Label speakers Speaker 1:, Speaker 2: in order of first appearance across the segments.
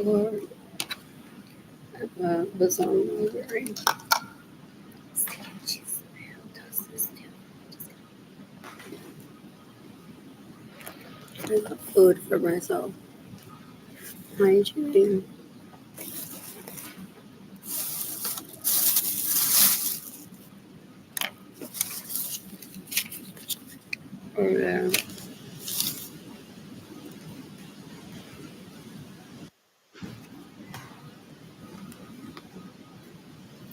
Speaker 1: or Bazaar Library. I got food for myself. Hygiene. Over there.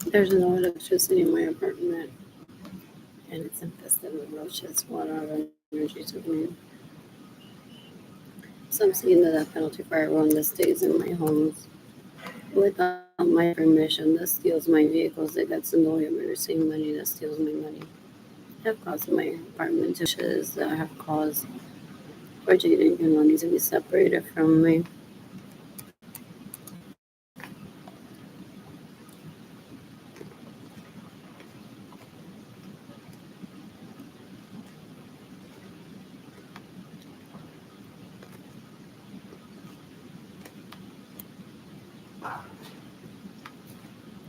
Speaker 1: There's no electricity in my apartment, and it's infested with roaches. What out of energy to me. So I'm seeking the death penalty for everyone that stays in my homes without my permission, that steals my vehicles, that gets in the way of me receiving money, that steals my money. Have caused my apartment to that have caused for Jaden and Lonnie to be separated from me.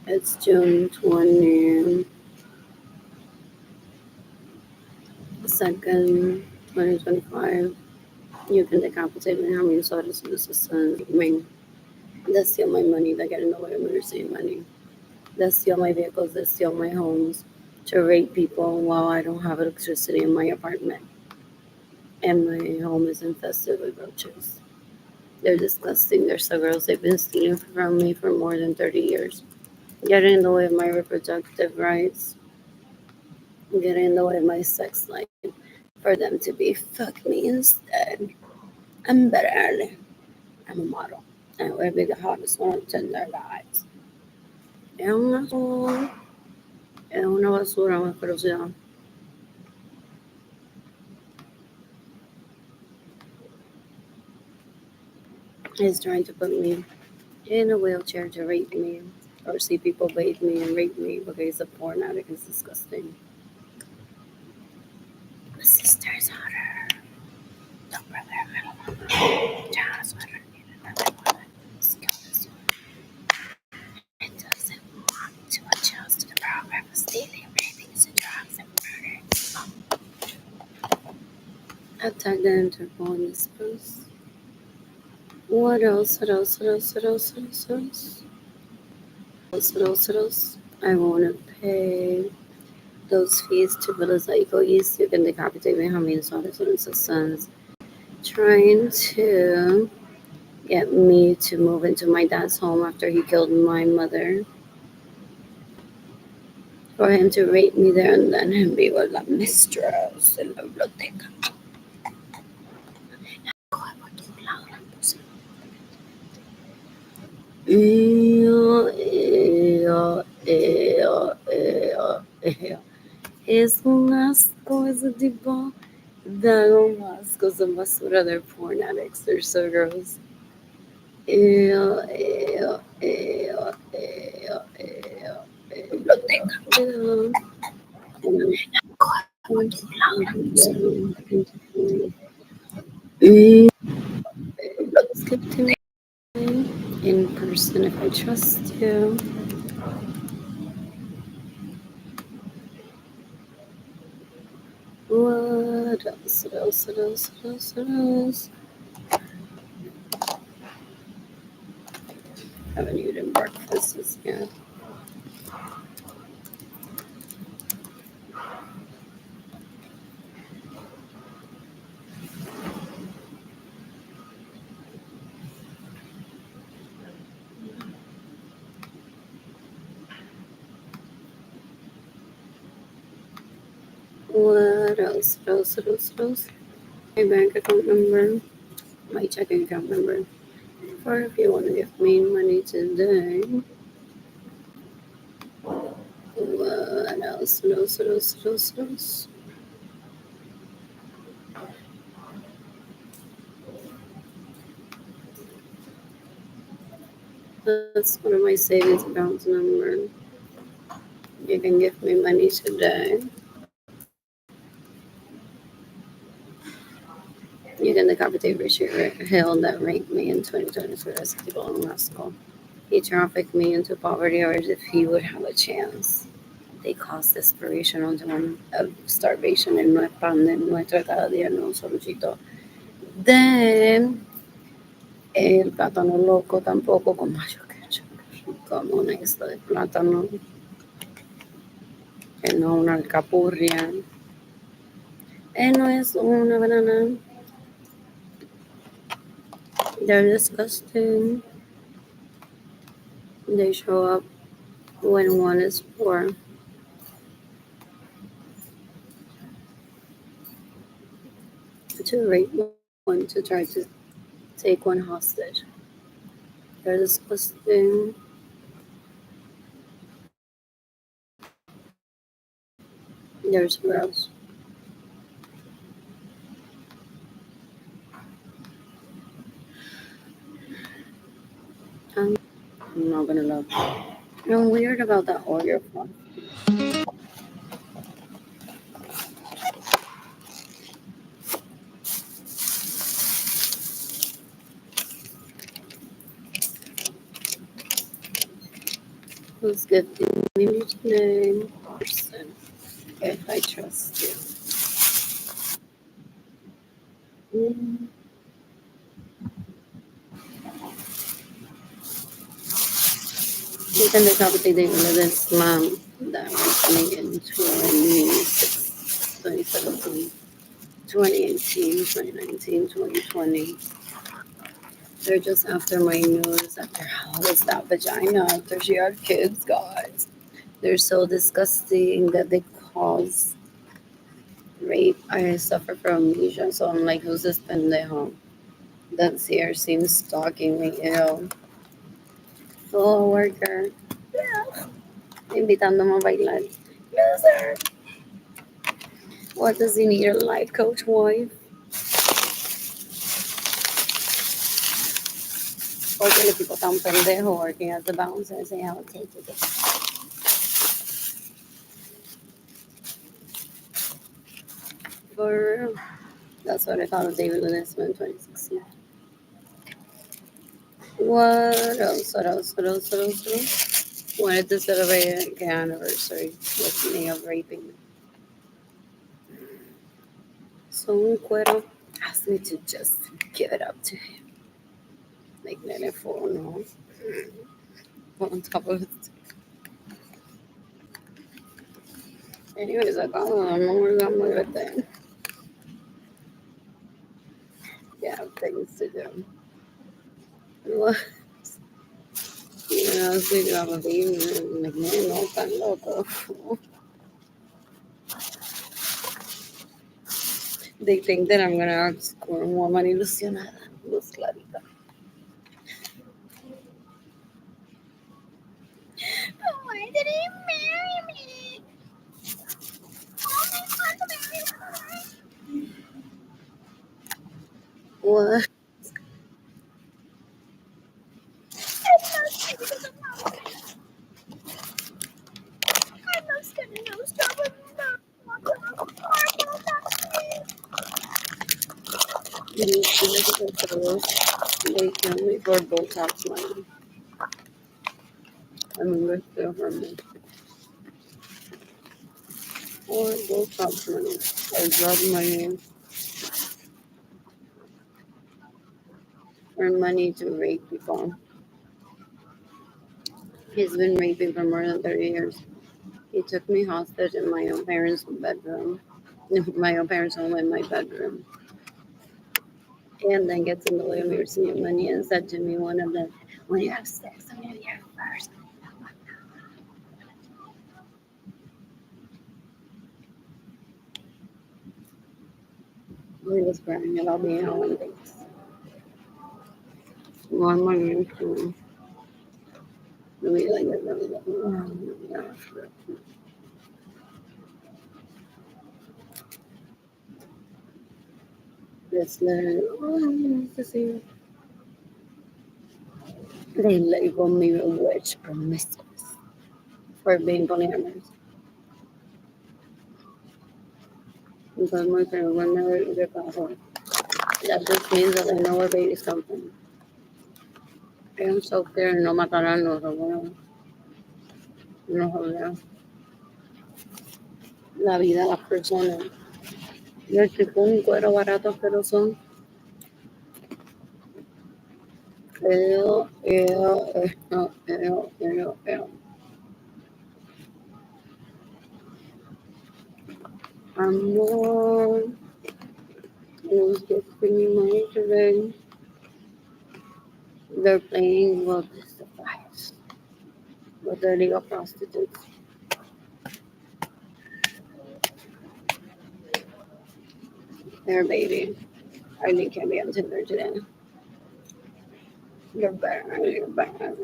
Speaker 1: It's June 22nd, 2025. You can decapitate me, how many sodas in the system, that steal my money, that get in the way of me receiving money, that steal my vehicles, that steal my homes, to rape people while I don't have electricity in my apartment. And my home is infested with roaches. They're disgusting. They're so gross. They've been stealing from me for more than 30 years. Getting in the way of my reproductive rights. Getting in the way of my sex life. For them to be fuck me instead. I'm better. I'm a model. I would be the hottest one in their lives. Es una basura, una asquerosidad. He's trying to put me in a wheelchair to rape me, or see people bathe me and rape me because he's a porn addict. It's disgusting. My sister is hotter. No, brother, I don't know. Just, I don't need another one. Let's kill this one. It doesn't want to adjust to the program of stealing, raping, and drugs and murder. I've tagged the Interpol in this post. What else? What else? What else? What else? What else? What else? What else? What else? I want to pay those fees to Villas Eco East. You can decapitate me, how many daughters and sons, trying to get me to move into my dad's home after he killed my mother. For him to rape me there and then him be with la mistress en la biblioteca. Es un asco ese tipo. Da un asco, son basura, they're porn addicts, they're so gross. Ew, ew, ew, ew, ew. Biblioteca. Skip to me in person if I trust you. What else? What else? What else? What else? What else? Haven't eaten breakfast as yet. What else? What else? What else? What else? My bank account number, my checking account number. Or if you want to give me money today. What else? What else? What else? What else? What else? That's one of my savings accounts number. You can give me money today. You can decapitate Richard Hill that raped me in 2022 as people in Moscow. He trafficked me into poverty or as if he would have a chance. They caused desperation on one of starvation en pan en nuestro cada día no solucito. Then, el plátano loco tampoco con mayo ketchup. Como una isla de plátano, que no una alcapurria. No es una banana. They're disgusting. They show up when one is poor. To rape one, to try to take one hostage. They're disgusting. They're gross. I'm not gonna love. I'm weird about that Oreo fluff. Who's gifting me today? Person. If I trust you. Mm. You can decapitate the this mom that was me in 2017, 2018, 2019, 2020. They're just after my news after how was that vagina after she had kids, guys. They're so disgusting that they cause rape. I suffer from amnesia, so I'm like, who's this pendejo? That's here seems stalking me, Hello, worker. Yeah. Invitándome a bailar. Loser. What does he need a life coach wife? Porque el tipo tan pendejo working at the bouncer say I will take it. For real. That's what I thought of David Linesman in 2016. What else? What else? What else? What else? What else? Wanted to celebrate an anniversary with me of raping. So un cuero asked me to just give it up to him. Like nene for no. On top of it. Anyways, I got more than my birthday. Yeah, things to do. What? I was thinking of a baby and like, man, no tan loco. They think that I'm gonna ask for woman ilusionada, luz clarita. But why did he marry me? What? These significant fellows, they kill me for Botox money. I mean, they steal from me. Or Botox money. Or drug money. Or money to rape people. He's been raping for more than 30 years. He took me hostage in my own parents' bedroom. My own parents' home in my bedroom. And then gets in the way of me receiving money and said to me one of them, when you have sex, I'm gonna be here first. He was crying about being on dates. One more year to be like that. Oh my gosh. This letter, oh, nice to see you. They label me a witch promiscuous for being polyamorous. Because my friend will never get that home. That just means that they know where babies come from. Ellos so quieren no matar a los abuelos, no joder la vida de las personas. Y el tipo un cuero barato que lo son. Ew. Amor, it was just bringing money today. They're playing well this device with the legal prostitutes. Their baby. I think can't be on Tinder today. You're bad. You're bad.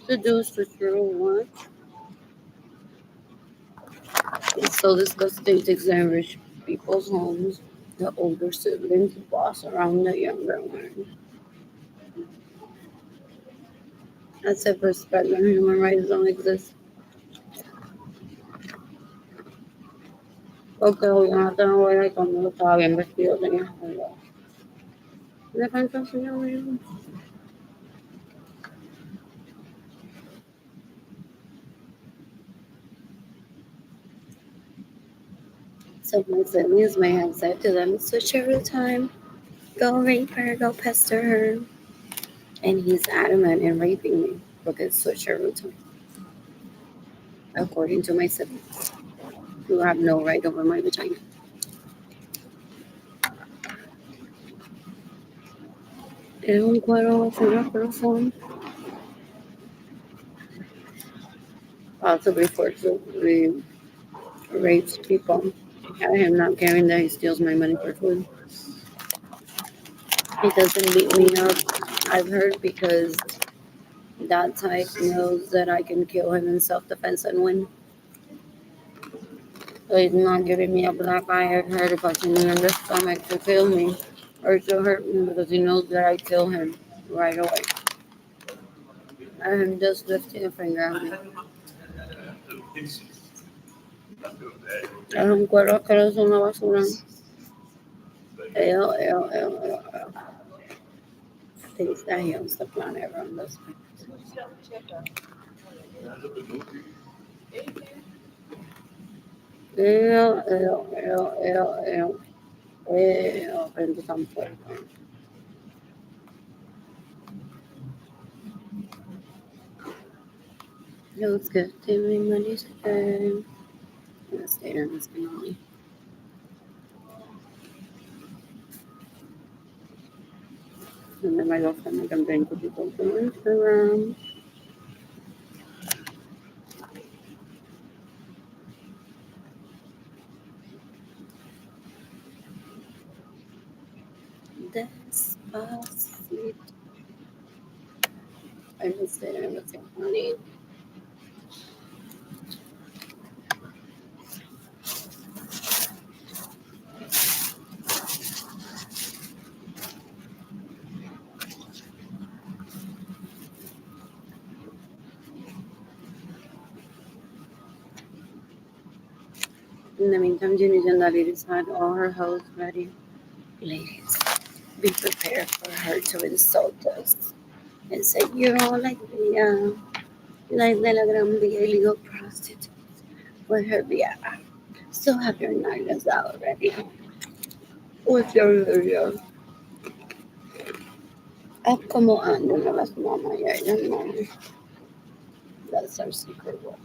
Speaker 1: Seduce the true one. It's so disgusting to examine people's homes. The older siblings boss around the younger one. That's a perspective. Human rights don't exist. Porque obviamente no voy a ir cuando estaba bien vestido, tenía ¿Le canto señor mismo? So my siblings may have said to them, switch every time. Go rape her, go pester her. And he's adamant in raping me because switch her routine. According to my siblings, who have no right over my vagina. Es un cuero basura person, possibly forcibly rapes people. I am not caring that he steals my money for food. He doesn't beat me up, I've heard, because that type knows that I can kill him in self-defense and win. So he's not giving me a black eye. I've heard, punching me in the stomach to kill me or to hurt me because he knows that I kill him right away. I'm just lifting a finger at me. Es un cuero asqueroso, una basura. Ew. Thinks that he owns the planet around us. Ew. Frente tan fuerte. It was good to me money today. I'm gonna stay on this canoli. And then my girlfriend I can bring to people from Instagram. Despacito. I will stay there with some honey. In the meantime, Ginny Ladies had all her hoes ready. Ladies, be prepared for her to insult us and say, you're all like de la gran vía illegal prostitute with her via. So have your nighters out ready with your video. Up como ando, no las mama, ya, no. That's our secret weapon.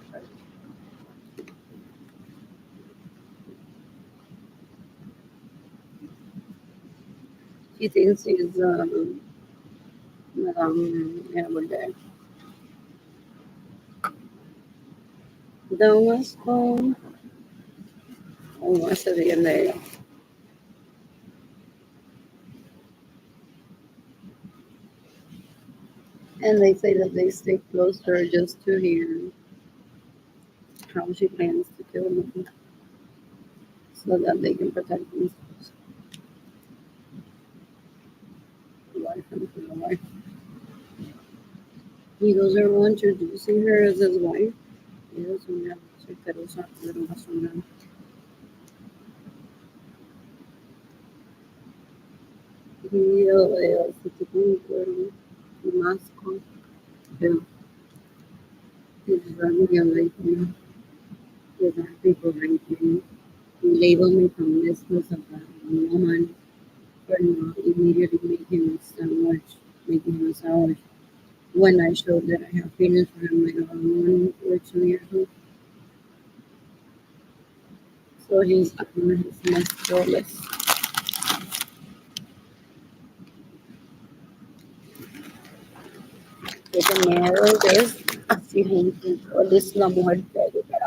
Speaker 1: She thinks she's Madame there. Don't was home. Oh, I said it in there. And they say that they stay close to her just to hear how she plans to kill them so that they can protect themselves. Life and life. He goes around introducing her as his wife. Es una asquerosa, pero basura. Y se tipo un cuervo, un asco. Pero he's running away from me. He's happy for me. He labeled me from this was of a woman for not immediately making him a sandwich. When I showed that I have feelings for him like around 1 or 2 years old. So he's on his must go list. They can narrow this así junto. Él es la mujer de pero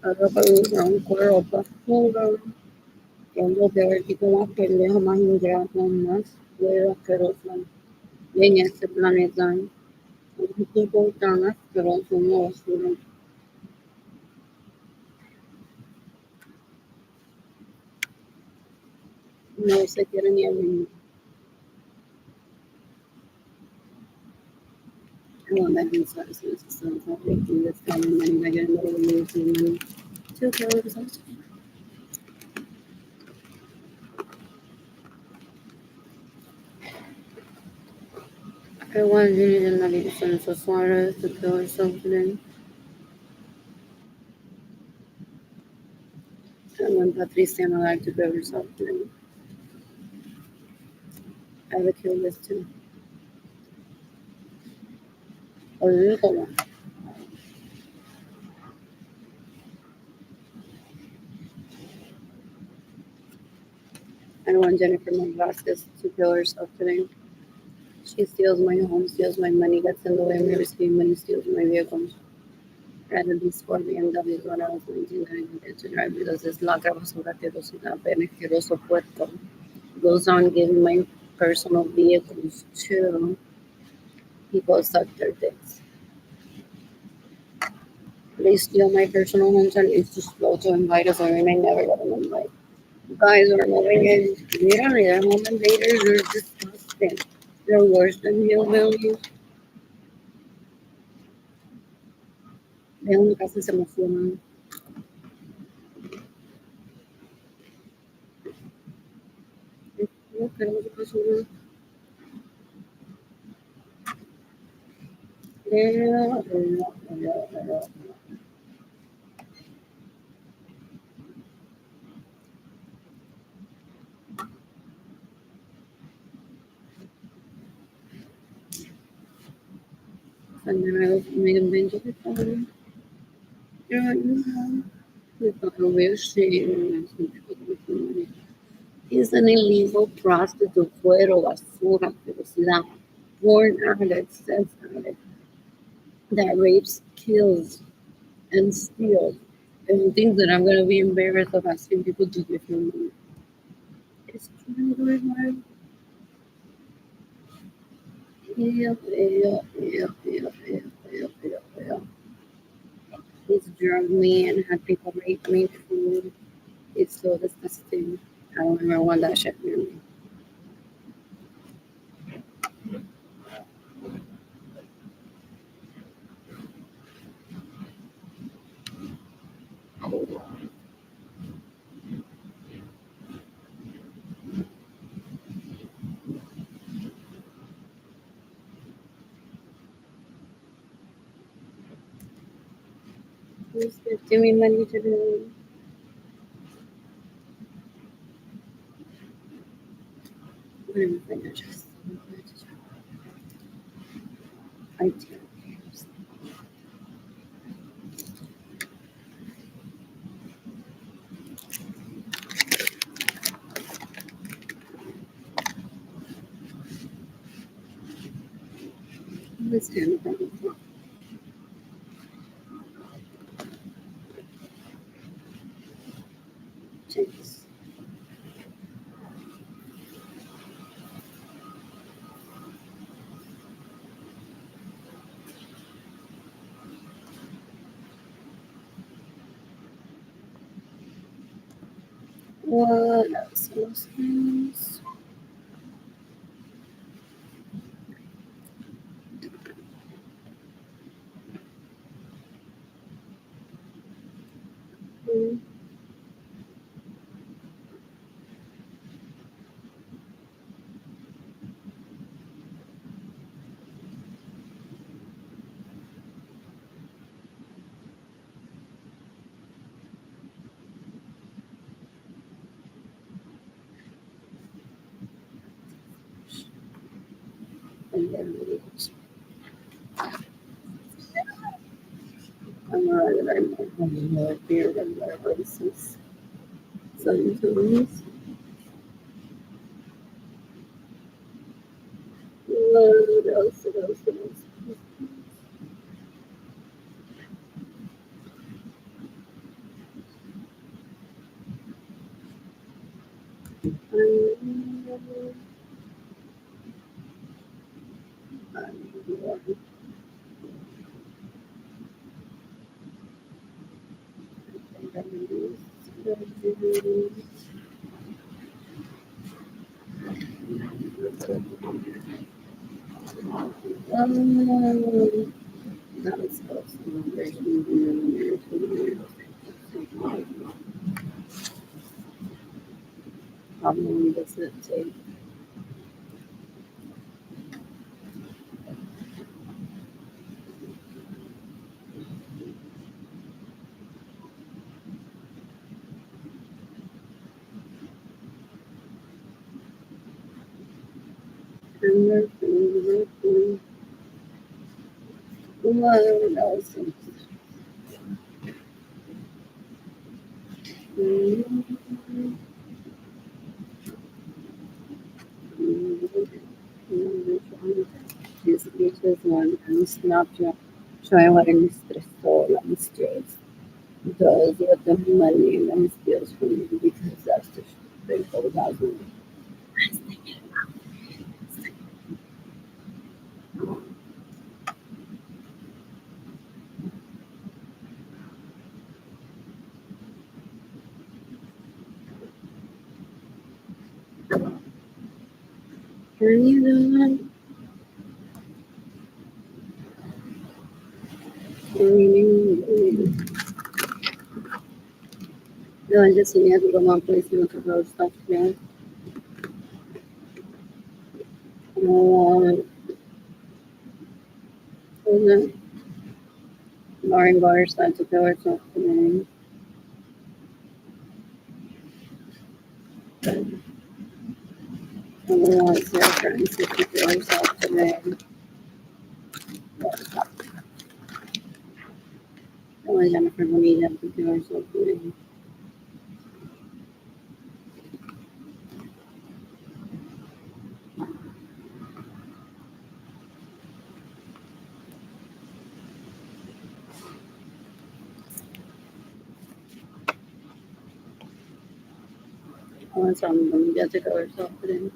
Speaker 1: ahora para un cuerpo puro. Tengo que ver si como que lejos más ingrato, más huevo asqueroso. En este planeta, un tipo tan asqueroso, una basura. No se quiere ni abrir. Well, that means that it's necessary for making this kind of money. I get another way of money. 2 kilos. I was reading the medicine for Suarez to kill or something. And when Patricia and I like to kill herself, then I would kill this too. Or the other one. I don't want Jennifer Vasquez to kill herself today. She steals my home, steals my money, gets in the way of me receiving money, steals my vehicles. Rather these four BMWs when I was 19 that I didn't get to drive because it's la basura que los da pena asqueroso puerto. Goes on giving my personal vehicles to people suck their dicks. They steal my personal homes and it's just slow to invite us and I never let them invite. You guys are moving in. Literally, their home invaders are disgusting. They're worse than hillbillies. Ven a mi casa y se emocionan. No queremos su basura. And then I was making binge of it. You're like, no. We thought a real shame. And some people with money. He's an illegal prostitute, fuero, basura, ferocidad, born addict, sex addict, that rapes, kills, and steals. And things that I'm going to be embarrassed of asking people to give him money. It's trying to do my yeah. He's drugged me and had people rape me food. It's so disgusting. I don't ever want that shit near me. Please give me money to do. Whatever financial. I do. Let's do it. Chase. What else? What else? Mm. And then I'm right that I'm having more beer than whatever this is. Sometimes. What else? What else? What else? That was supposed to be. How long does it take? What else? These beaches one and Snapchat try what in stressful and stress. Those with the money and skills for me because that's the thing for the thousand. Can you do that? No, I just need to go one place and look at those stuff there. Was it Lauren Garter started to feel herself today? Otherwise, they're trying to feel herself today. Only Jennifer Bonita to feel herself today. Only someone Bonita to feel herself today.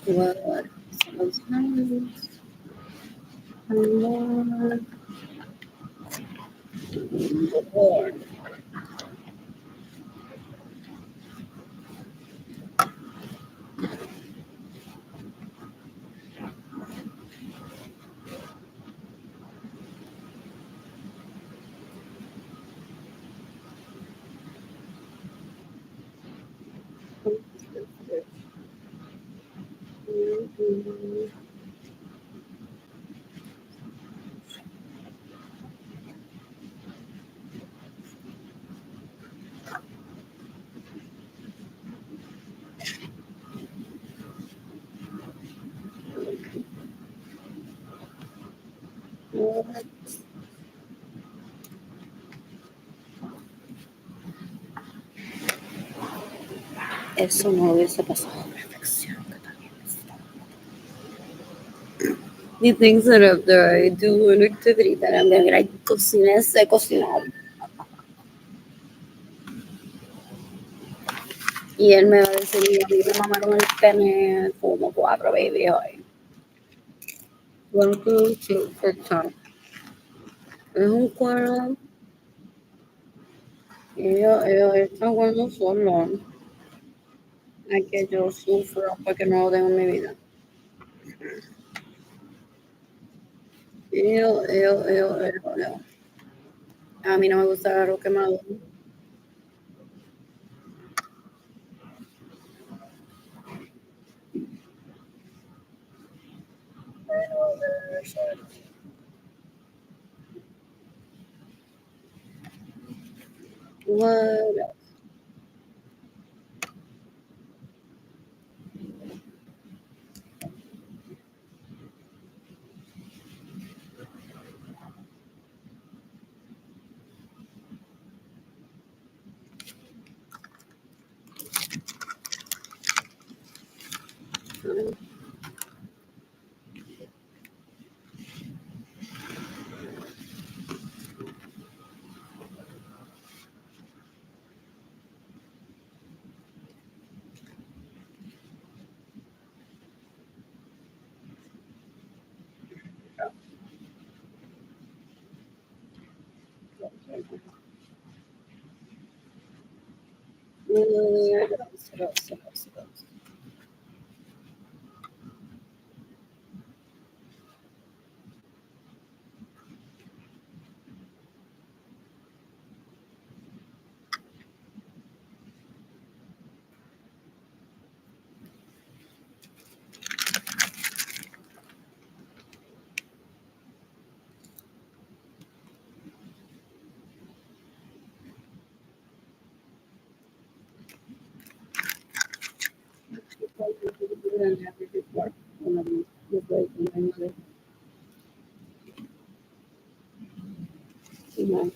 Speaker 1: What was nice? Lord. Lord. Eso no hubiese pasado a perfección. The things that after I do an activity that I'm gonna be like, cocinar, sé cocinar. Y él me va a decir, y a mí me mamaron el pene como 4 babies hoy. Welcome to TikTok. Es un cuero Ellos están cuando solo. Hay que yo sufro porque no lo tengo en mi vida. Yo. A mí no me gusta el arroz quemado. What else? What else?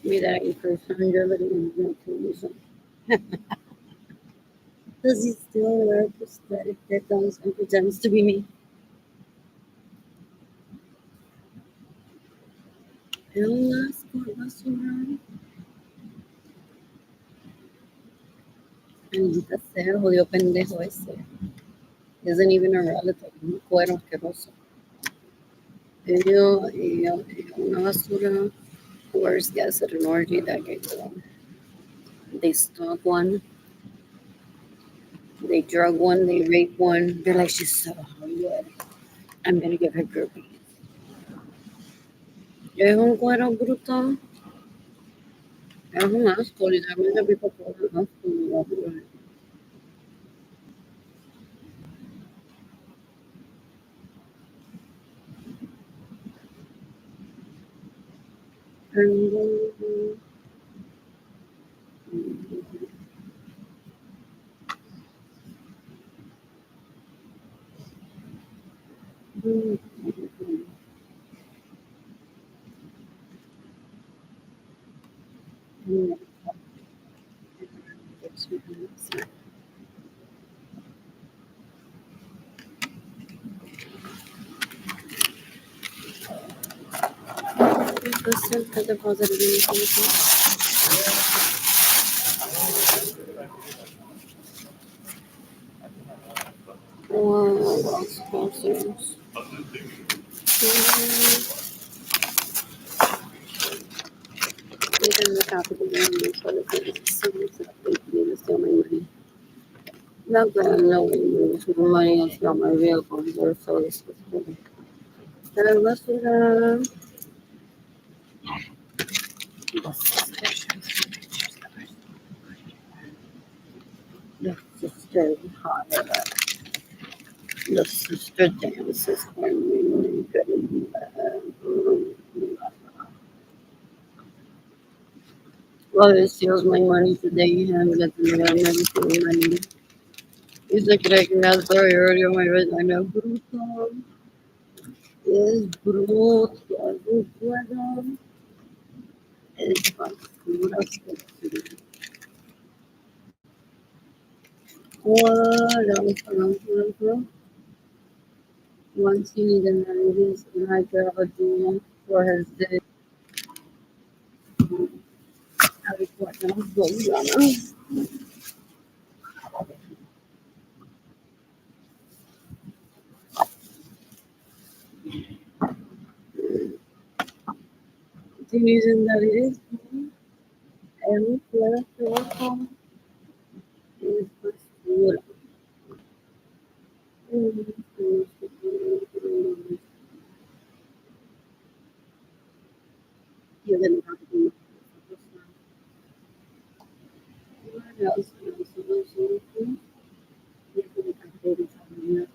Speaker 1: Me that in person, you're living in the television. Does he still wear prosthetic headphones and pretends to be me? Elas con basura. Maldita sea, jodido pendejo ese. Isn't even a relative. Un cuero asqueroso. Una basura. Worst guess at an orgy that gay girl. They stalk one, they drug one, they rape one. They're like, she's so hot. I'm gonna give her groupies. Es un cuero bruto. Es un asco, literalmente people call it an asco. And, Cerca de fazer isso. Sponsors. Even the capital government for the citizens of the community steal my money. Not that I'm no moving money and steal my vehicles or so this was good. Let's do the sister hot. The sister dances for me. Well, it steals my money today and gets me never stealing money. Dice que me has yo me veo bruto. Es bruto. Es bueno. Es basura. What? Once he needed an and I got a deal for his day. I was going the reason that it is Es fuera trabajo, es basura. You're gonna have to do what else? You're gonna have to do something else.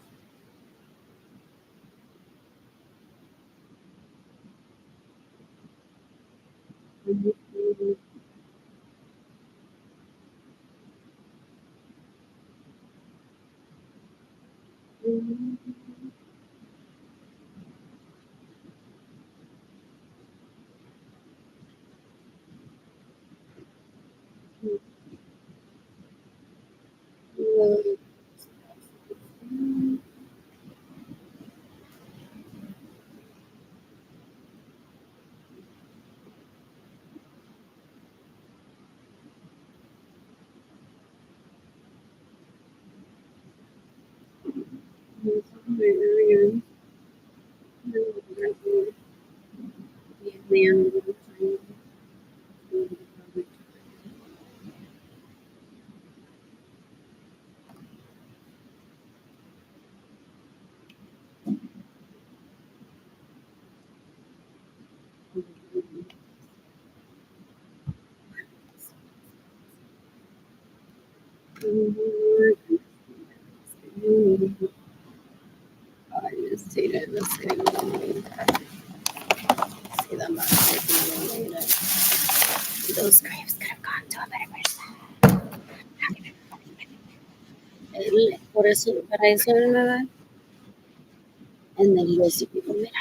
Speaker 1: I just see that. Let's see them back. Those grapes could have gone to a better person. Por eso, para eso él me va. And then los people, mira,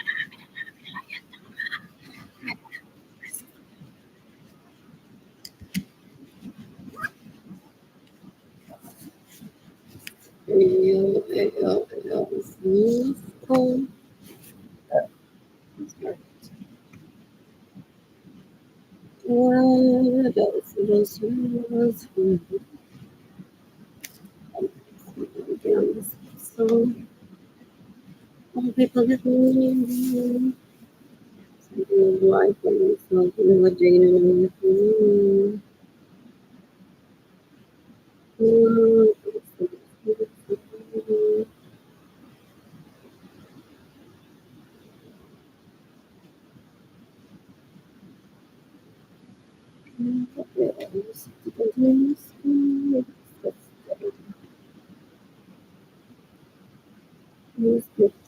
Speaker 1: so people get me life and something with Jane and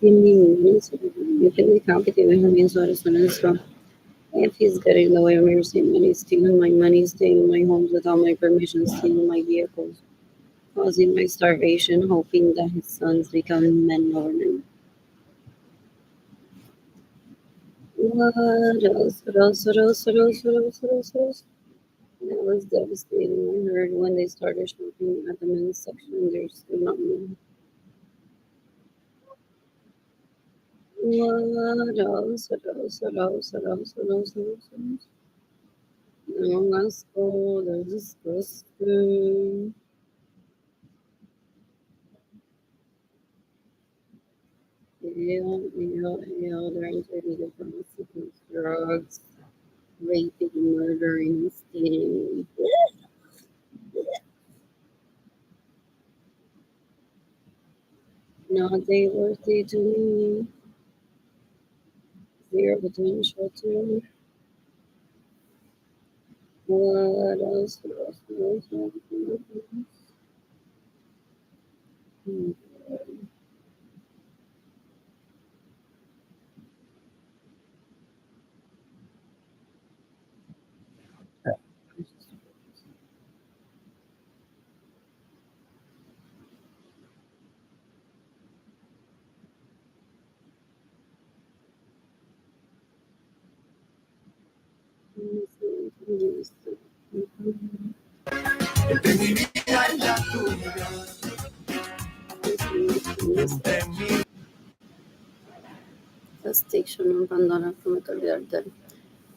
Speaker 1: you can be competent with him sort of stuff. If he's getting in the way of me receiving money, stealing my money, staying in my homes without my permission, stealing my vehicles, causing my starvation, hoping that his sons become men or women. What else? What else? What else? What else? What else? What else? What else? That was devastating. I heard when they started shopping at the men's section, they're still not moving. What else? What else? What else? What else? What else? What else? What else? No, let's go. They're disgusting. They're into different drugs, raping, murdering, stealing. Not they worthy to me. Zero potential to me. What else? What else? What else? What else? What else? Hmm. La station Pandora, come to olvidarte.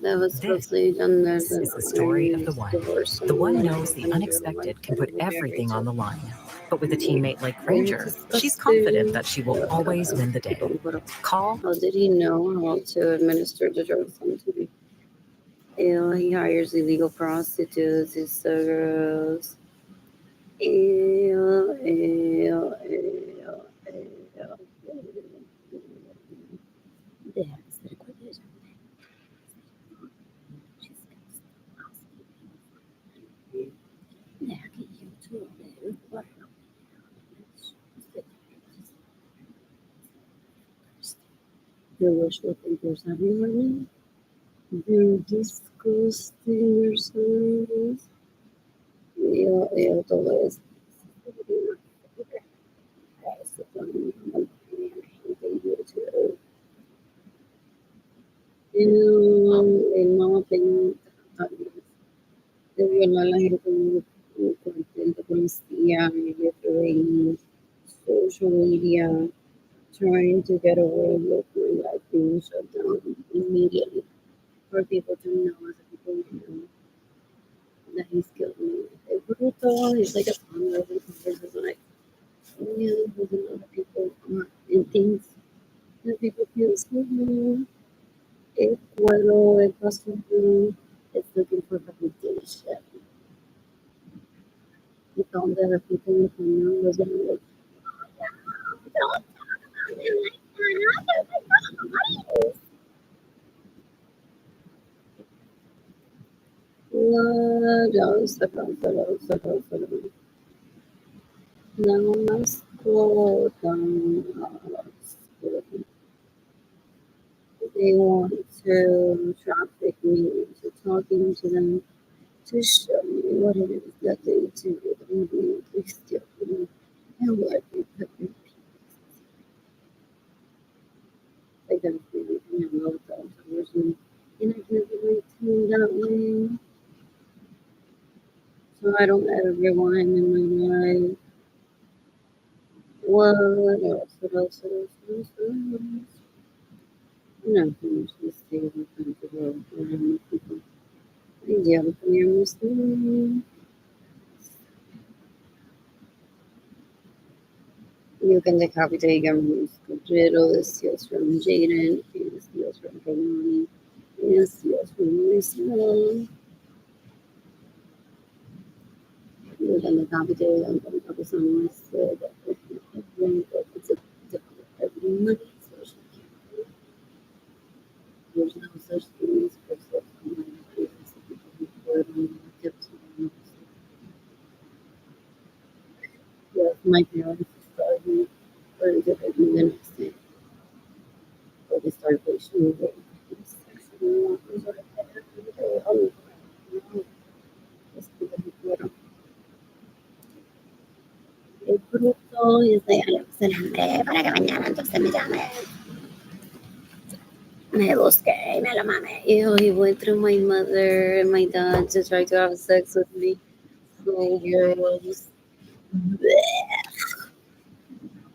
Speaker 1: That was roughly done there.
Speaker 2: This is the story of the one knows the unexpected can put everything on the line. But with a teammate like Granger, she's confident that she will always win the day. Call.
Speaker 1: How did he know how to administer the drugs on TV? Ew, he hires illegal prostitutes. It's so gross. Ew, ew, ew, ew. Deve essere quella gente. Ci neanche YouTube, guarda. There were papers everywhere. They're disgusting. They're so gross. Eu talvez en más opinión, de violar a la gente con el policía, y social media, trying to get away with my life being shut down immediately for people to know as people know that he's killed me. It's brutal. It's like a fundraising conversation, like, yeah, there's a lot of people and things that people feel so it puedo, it possible, it's looking for validation. You found that people in the family was like, don't talk about it like that. Não mascotam. They want to traffic me into talking to them to show me what it is that they do with me. They steal from me and what they put me like I'm feeling in a low version. And I can relate to me that way. So I don't let everyone in my life. What else? What else? What else? What else? What else? I'm not finished this thing with the world around people. Я, например, Muslim. You can decapitate government Pedro, this steals from Jaden, this steals from Romani, this steals from Lisa. You can decapitate them from Pakistan, said that it's a every money, so she can't. There's no such thing as personal money. It's the people who put on the tips. Yes, my parents started or is it like the next day? Or they started pushing me. El fruto es de Alexandre para que mañana entonces me llame. Me busque y me lo mame. Ew, he went through my mother and my dad to try to have sex with me. So gross.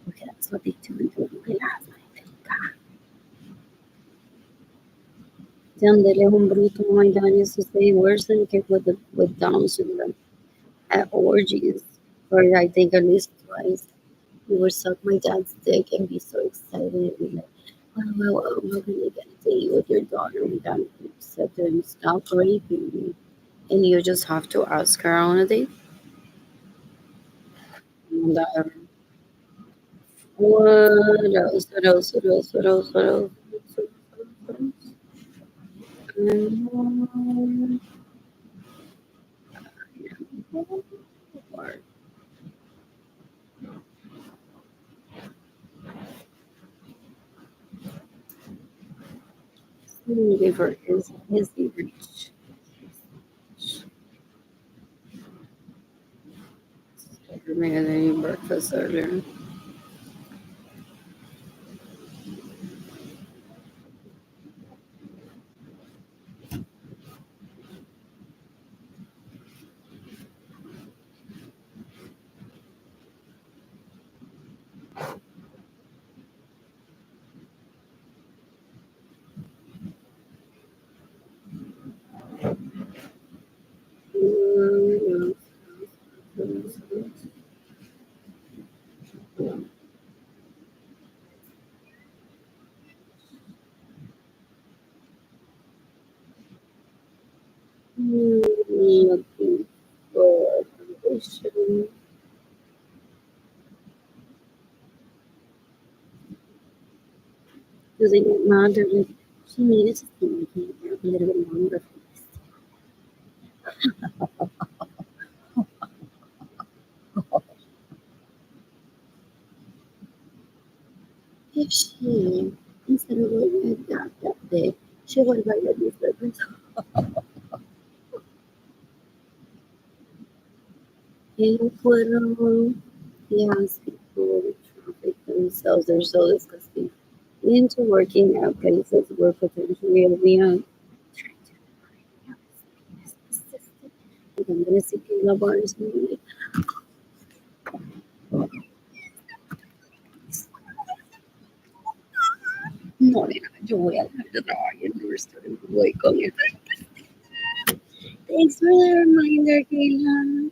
Speaker 1: Porque that's what they do in Venezuela. Yandel es un bruto. My dad used to say worse than kid with Down syndrome at orgies, or I think at least twice. We would suck my dad's dick and be so excited and be like, "Wow, we're gonna get a date with your daughter." My dad said to him, "Stop raping me," and you just have to ask her on a date. And, what else? What else? What else? What else? What else? Um, Looking for his reach. Maybe I didn't breakfast earlier. using it moderately. She needed to see my hair a little bit longer. If she, instead of looking at that big, she would have let me slip. And fueron las people traffic themselves. They're so disgusting. Into working out cases were potentially beyond. I'm gonna see Kayla Barnes movie. No, nena, yo voy a dejar de trabajar en el restaurante. Voy con él. Thanks for the reminder, Kayla.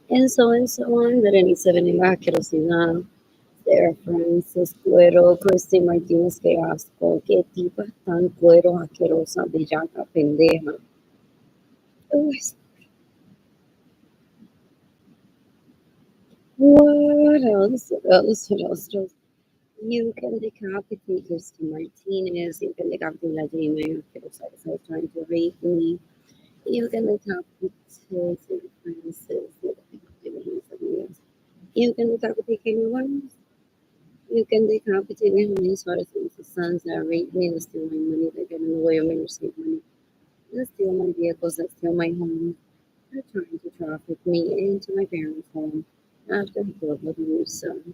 Speaker 1: And so on. Berenice Venega, Querosidad. Sarah Francis, cuero, Christy Martínez, qué asco, qué tipa tan cuero, asquerosa, bellaca, pendeja. Uy, what else? You can decapitate Christy Martinez, you can decapitate La Jamie, asquerosa, que está trying to rape me. You can decapitate Sarah Francis, you can decapitate Kenya Barnes. You can decapitate me how many sort of things. The sons that rape me, that steal my money, that get in the way of me receive money, that steal my vehicles, that steal my home. They're trying to traffic me into my parents' home after he killed my new son.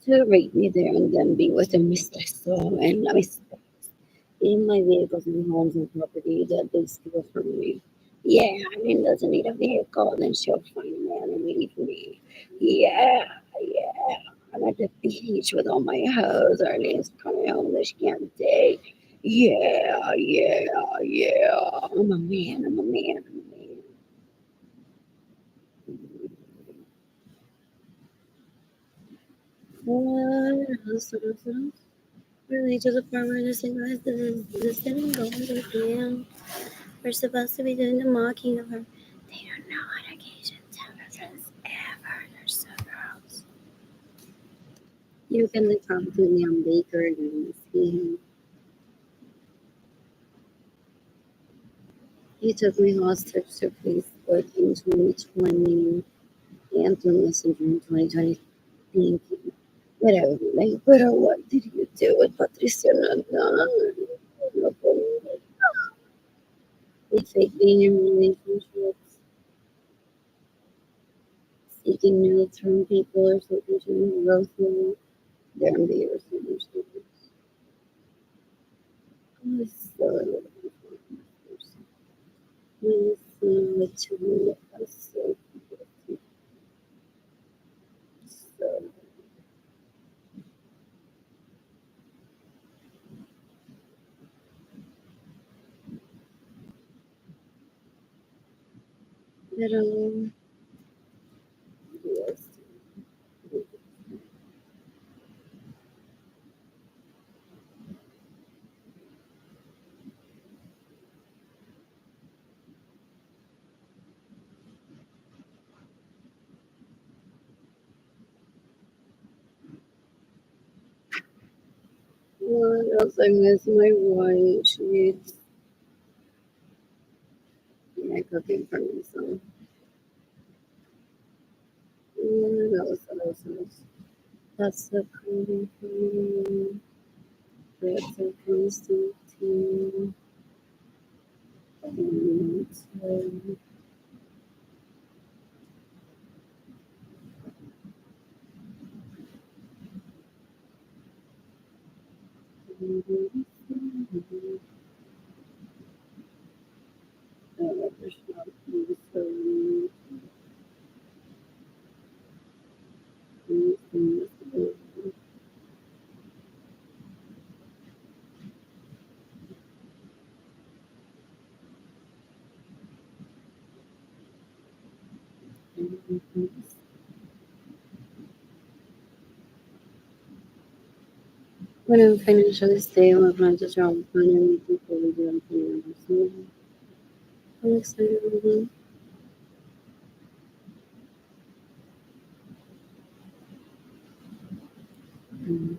Speaker 1: To rape me there and then be with a mistress and my spouse in my vehicles and homes and property that they steal from me. Yeah, I mean, doesn't need a vehicle, then she'll find a man and leave me. Yeah. I'm at the beach with all my hoes. Arlene's coming home this can't date. Yeah. I'm a man. What else? Really, to the farmer, this guys, this didn't go under them. We're supposed to be doing the mocking of her. They don't know how to gauge intelligence ever. They're so gross. You can come to Liam Baker and see him. He took me hostage to Facebook in 2020 and through Messenger in 2020. Thank you. Whatever, like, but what did you do with Patricia Nanda? With fake being in relationships, seeking nudes from people or seeking to growth with their envious relationships. I was so looking for my person. Literally, I was so guilty. So, pero, yes. What else? I miss my white sheets. Yeah, cooking for myself. What else? That's the coding for me. That's a Constantine. And when I'm financially stable, I plan to travel fun and meet people we do I'm excited about it. Mhm.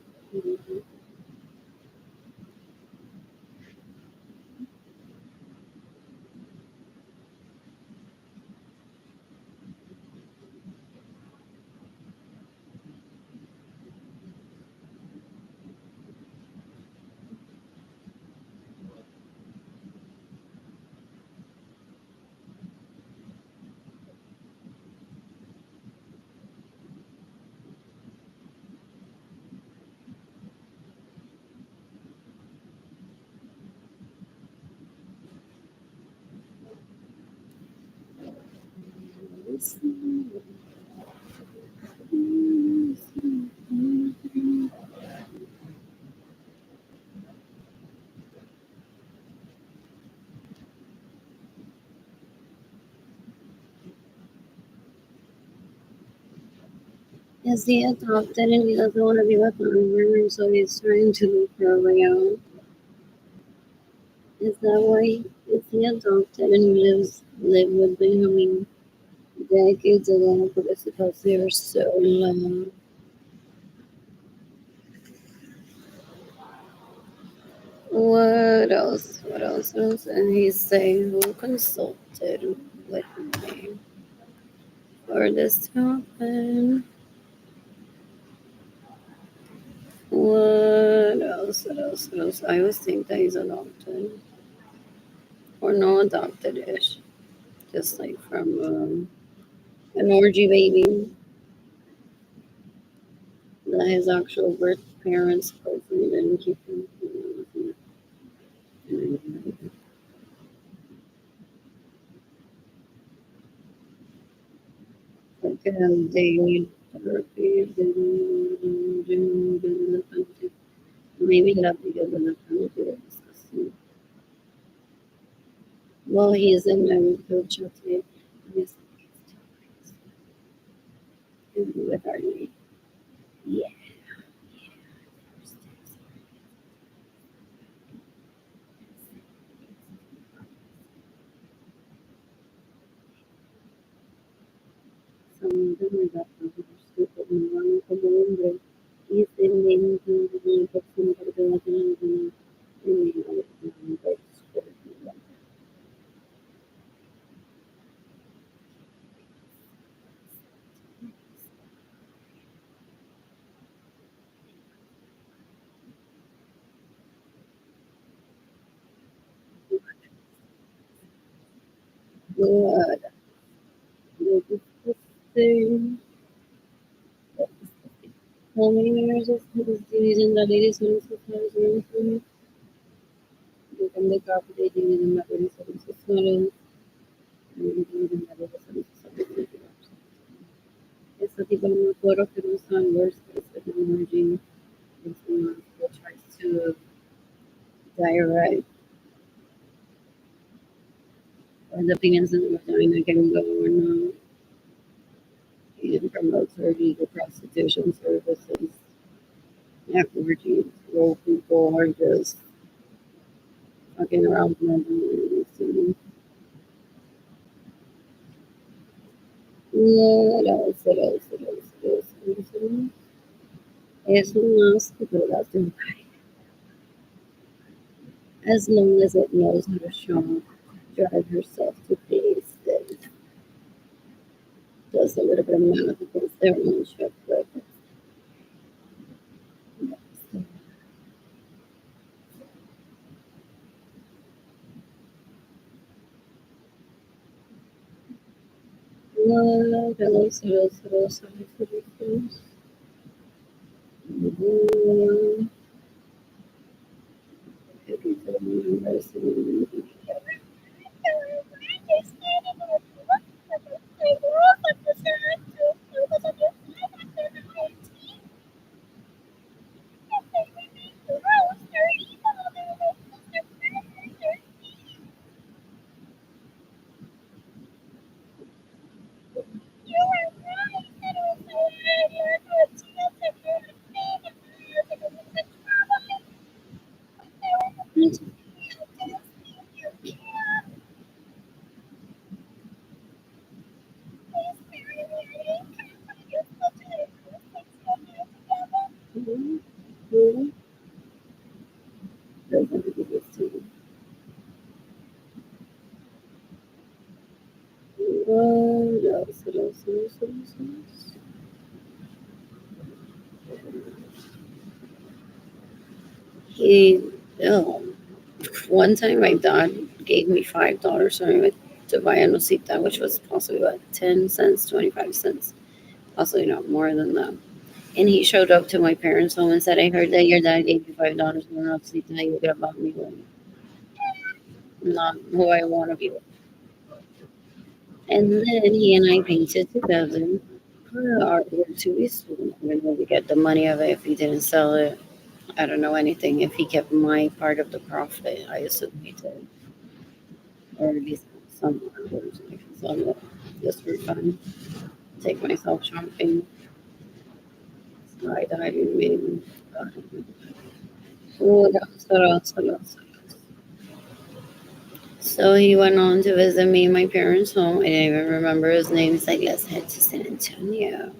Speaker 1: Is he adopted and he doesn't want to be with her, so he's trying to look for a way out? Is that why? Is he adopted and he live with Benjamin decades ago? But because they were so low. What else? What else? What else? And he's saying who consulted with me for this to happen. What else? What else? What else? I always think that he's adopted. Or no adopted ish. Just like from an orgy baby. That his actual birth parents hopefully didn't keep him. Like they need therapy. Maybe not because of the penalty they're discussing. Well, he's in my group chat today. He's with Arnie. Yeah. Something like that. Stupid and wrong como hombre. He's in the boxing for the Latin and God. Disgusting. How many years of this disease in the ladies' menstrual? Become the carbonating in the metabolism system. Esse tipo de chlorophylline works with technology that tries to direct or the penis in the vagina can go or not and promotes illegal prostitution services. Orgies where people are just fucking around with men. What else? What else? What else? What else? What else? Es un asco, pero that's as long as it knows how to show drive herself to peace and does a little bit of math against their own shit. But what else? What else? What else? What else? Who doesn't do this to you? What else? What else? What else? What else? What else? He, oh, one time my dad gave me $5 for me to buy a nosita, which was possibly what, 10 cents, 25 cents, possibly not more than that. And he showed up to my parents' home and said, I heard that your dad gave you $5 for a nosita. You could have bought me one. Not who I want to be with. And then he and I painted together artwork to be sold. I don't know if we get the money of it if he didn't sell it. I don't know anything. If he kept my part of the profit, I assume he did. Or at least some artworks I can sell it just for fun. Take myself shopping, skydiving, maybe. What else? What else? What else? So he went on to visit me in my parents' home. I didn't even remember his name. He's like, let's head to San Antonio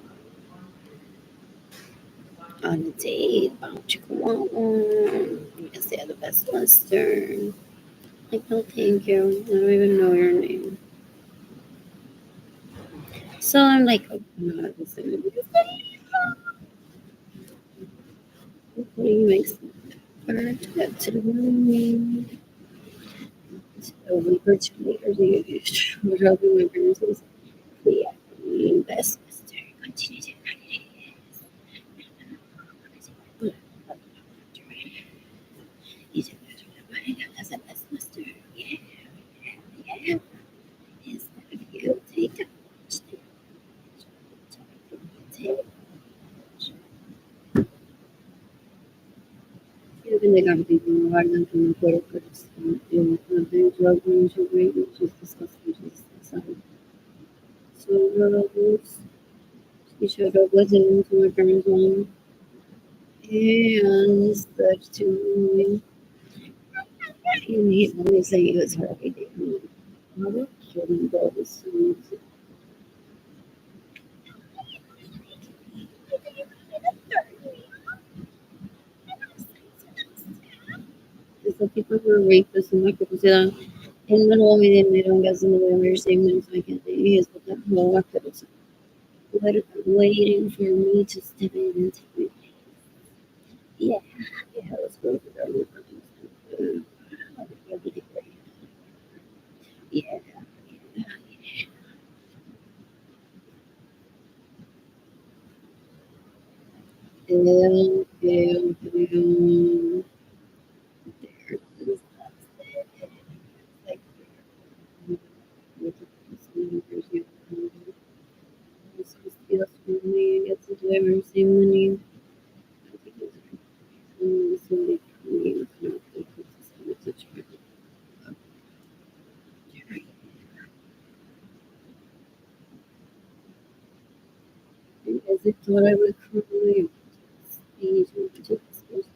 Speaker 1: on a date. Bow chicka wow wow. You can say the best Western. Like, no, thank you. I don't even know your name. So I'm like, oh, I'm not listening. Hopefully he makes the effort to get to know me. A week or 2 later, he was helping my parents. He was like, the best Western. Continue to he's a that's the best Western. Yeah, yeah. It's gonna be you. Take that. Yo que negar people in Ireland from the Quaker in the drug range rate, which is disgusting. Just inside. So he showed up with him to my parents' home and said to me, and he only said he was happy to me. I would kill him, but it was so easy. Esas people were rapists and like pusieron en el home y me dieron gas in the way saying so I can't say yes, but that whole workers were waiting for me to step in and take me. Yeah, yeah, let's go for that. Yeah, like yes, money, get to do everything money. I think it's somebody coming in to try. As I thought I would cry, stage and took the space.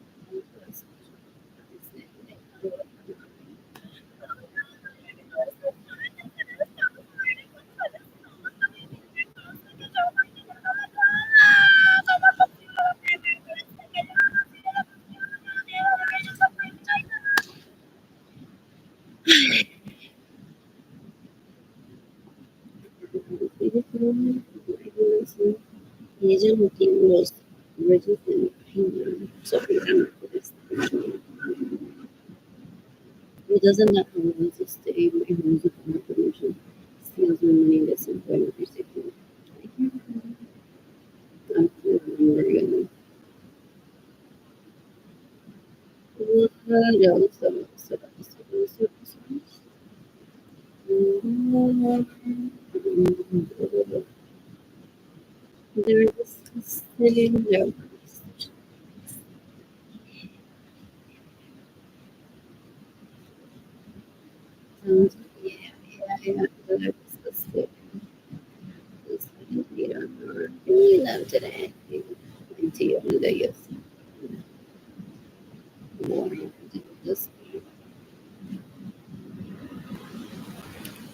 Speaker 1: Y ella no tiene los reyes de mi página sobre it doesn't let her wants to stay my homes with my permission. Steals my money and gets some point of receiving. I can't remember again. What else? What else? What else? What else? They're disgusting. Sounds, yeah, yeah, they're disgusting. It's like, you don't know. You love today. Until you do this. More this.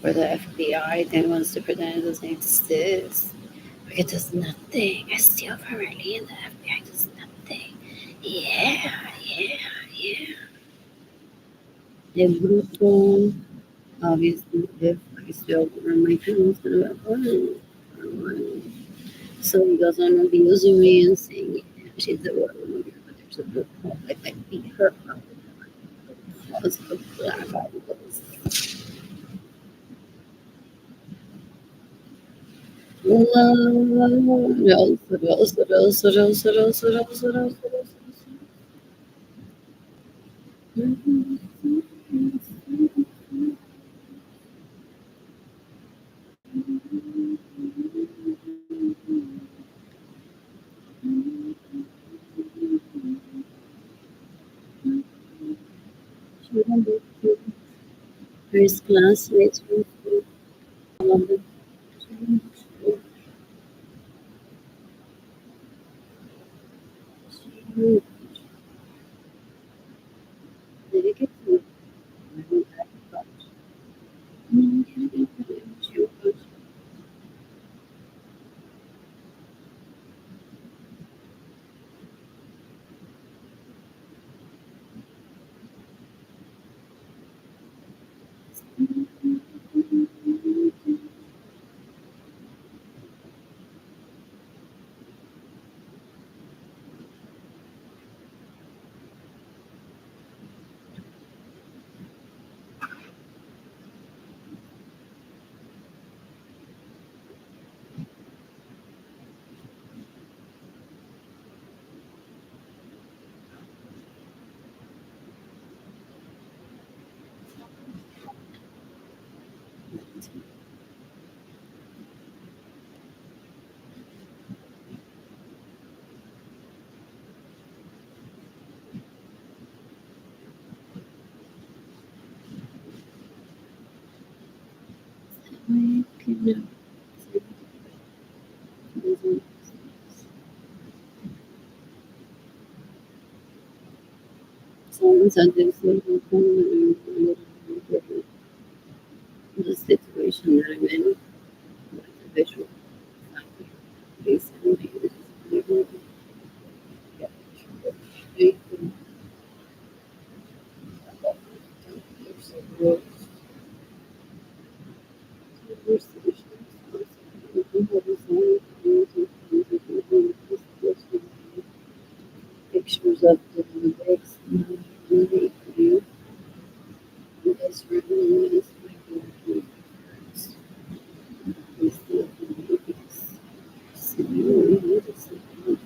Speaker 1: Or the FBI then wants to pretend it doesn't exist. It does nothing. I steal from Riley and the FBI does nothing. Yeah, yeah. Es bruto. Obviously, if I still run my feelings to that point. So he goes on abusing me and saying she's a woman, but there's a book like I beat her up. Was the black eye was. His classmates from school, all of them. Did it get to I went back to college. No, I didn't get it. She was kidnapped. Someone said this was the situation that I'm in with the visual. Recently, pictures of the lakes and really pretty. This room is my favorite. It's the movies. So you need to see it.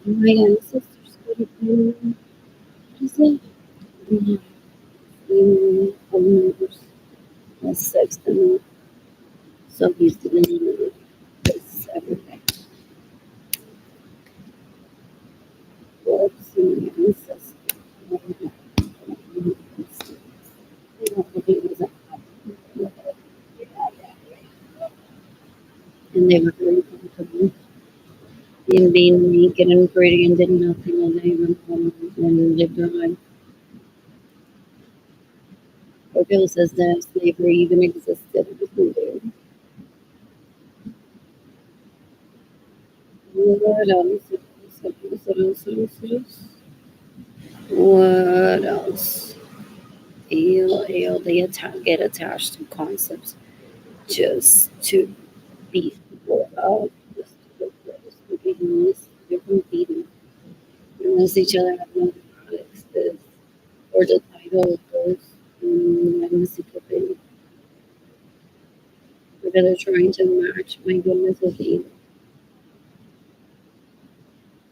Speaker 1: My ancestors could have been, what is it? Members of Sexton. So he's doing this every day. What's the ancestors? And they were very comfortable in being naked and pretty and did nothing all day and lived their life. Orville says that slavery even existed. It was weird. What else? What else? They get attached to concepts just to beat people up, just to look for this forgiveness. They're competing against each other have no products this or the title of those encyclopedia. But they're trying to match my goodness with evil.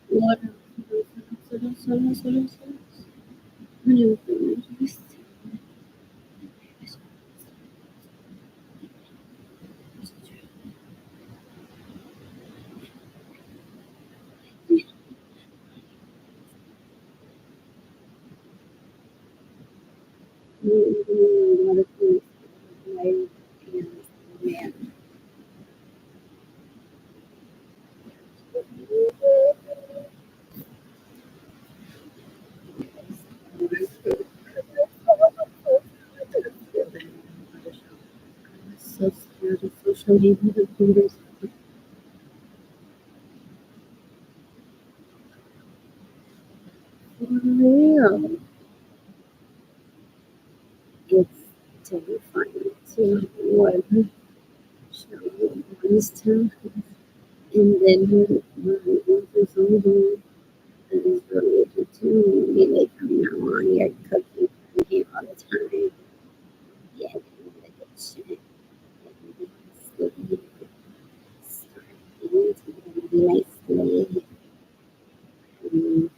Speaker 1: What else? New things. A lot of things. My man. So scared of social media recruiters. Yeah, it's terrifying to what show one's time. And then when into something that is related to me, like from now on, you're cooking for me all the time. Yeah, like it's shit. And sleep, starting to be nice sleep. And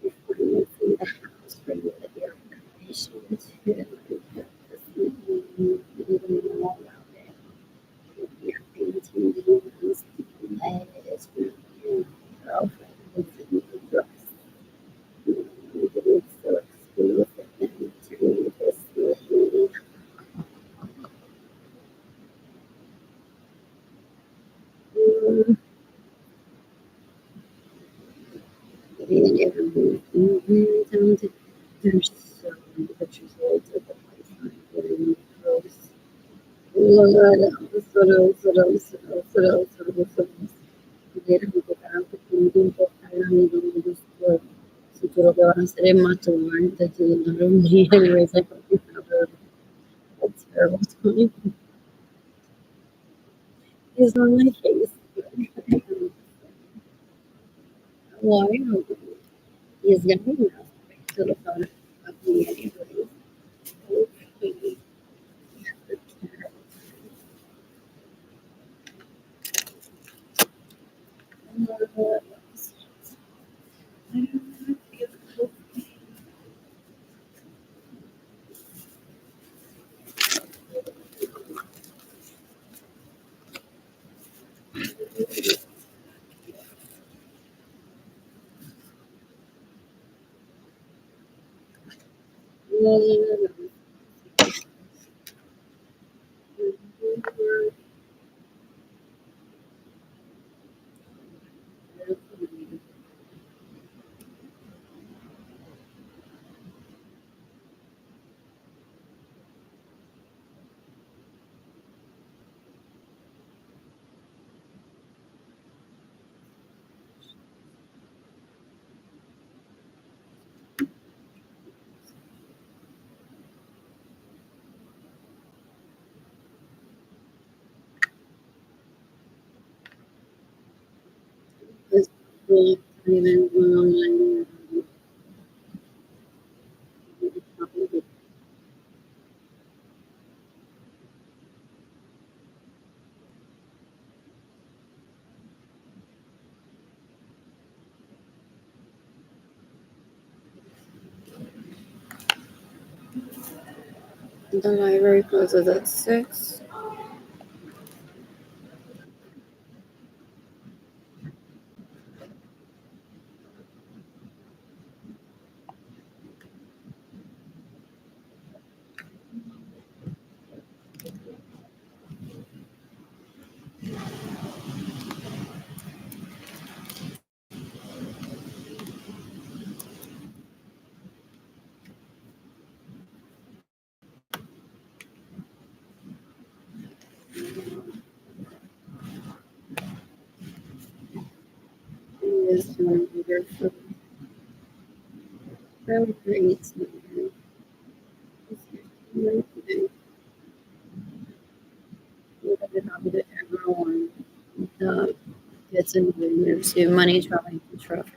Speaker 1: before you leave the house for you to be patient to like even know about it. You're painting demons, lettuce, your girlfriend is in the dress. It's so exclusive and turning this lady. And everyone talented. There's so many pictures all over the place. Really gross. Hubiera jugado con tiempo hablando de esto. Sicuro che ora sarei matto davanti a non rompere sai that's terrible to me. He's on my face. Why? He's young enough to look on of me anyway. Okay. This book even online the library closes at 6. Is doing bigger for very great. Happy to everyone that gets into the university of money traveling to travel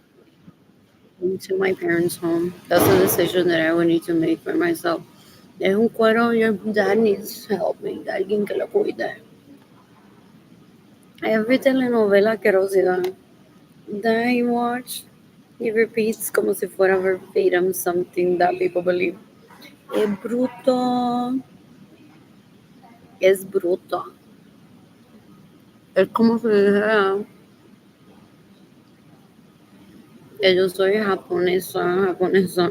Speaker 1: to my parents' home. That's a decision that I would need to make for myself. Es un cuero, your dad needs help, alguien que lo cuide. Every telenovela asquerosidad that I watch, he repeats como si fuera verbatim something that people believe. Es bruto, es bruto. Es como si dijera que yo soy japonesa, japonesa,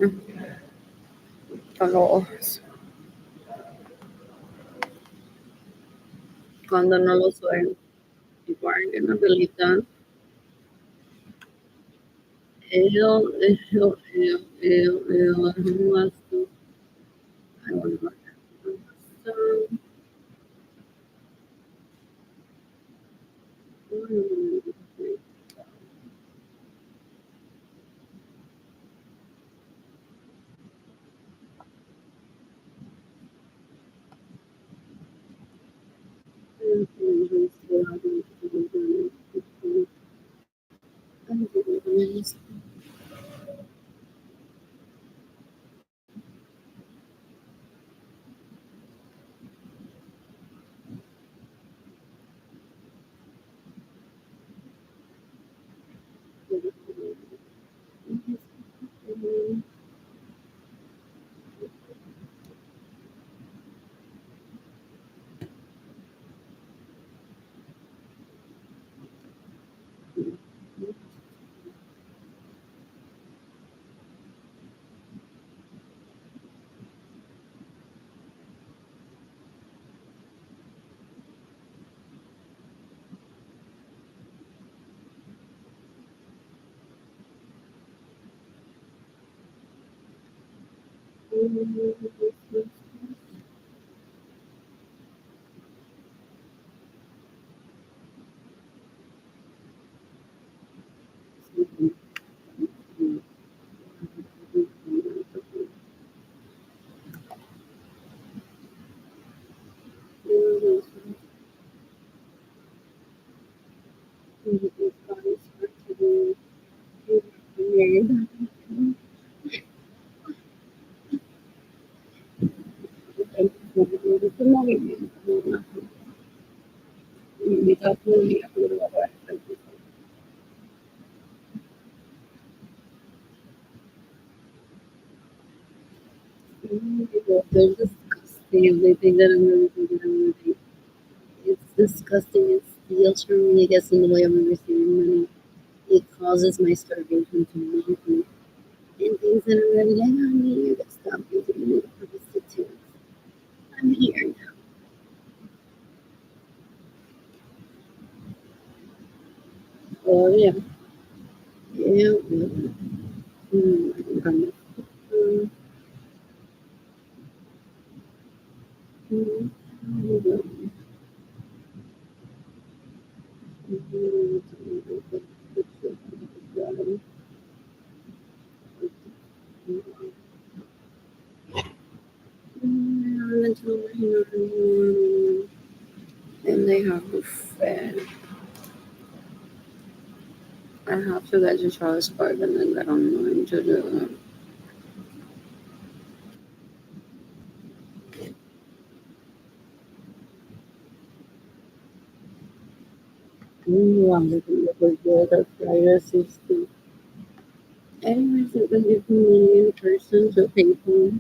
Speaker 1: con los ojos, cuando no lo soy. People aren't gonna believe that. Eu, não gosto. I don't know. So, mm, They're disgusting. They think that I'm really thinking I'm really. It's disgusting. It steals from me. It gets in the way of me receiving money. It causes my starvation to mountain. And things that are really like, honey, you gotta stop using me for prostitutes. I'm here now. Oh, yeah. Yeah. Yeah. Mm, mm, mm, mm, and they have a fan. I have to get to Charles Park and then get online to do it. I'm looking at the good Friday 60. Anyways, it can give me in person to people.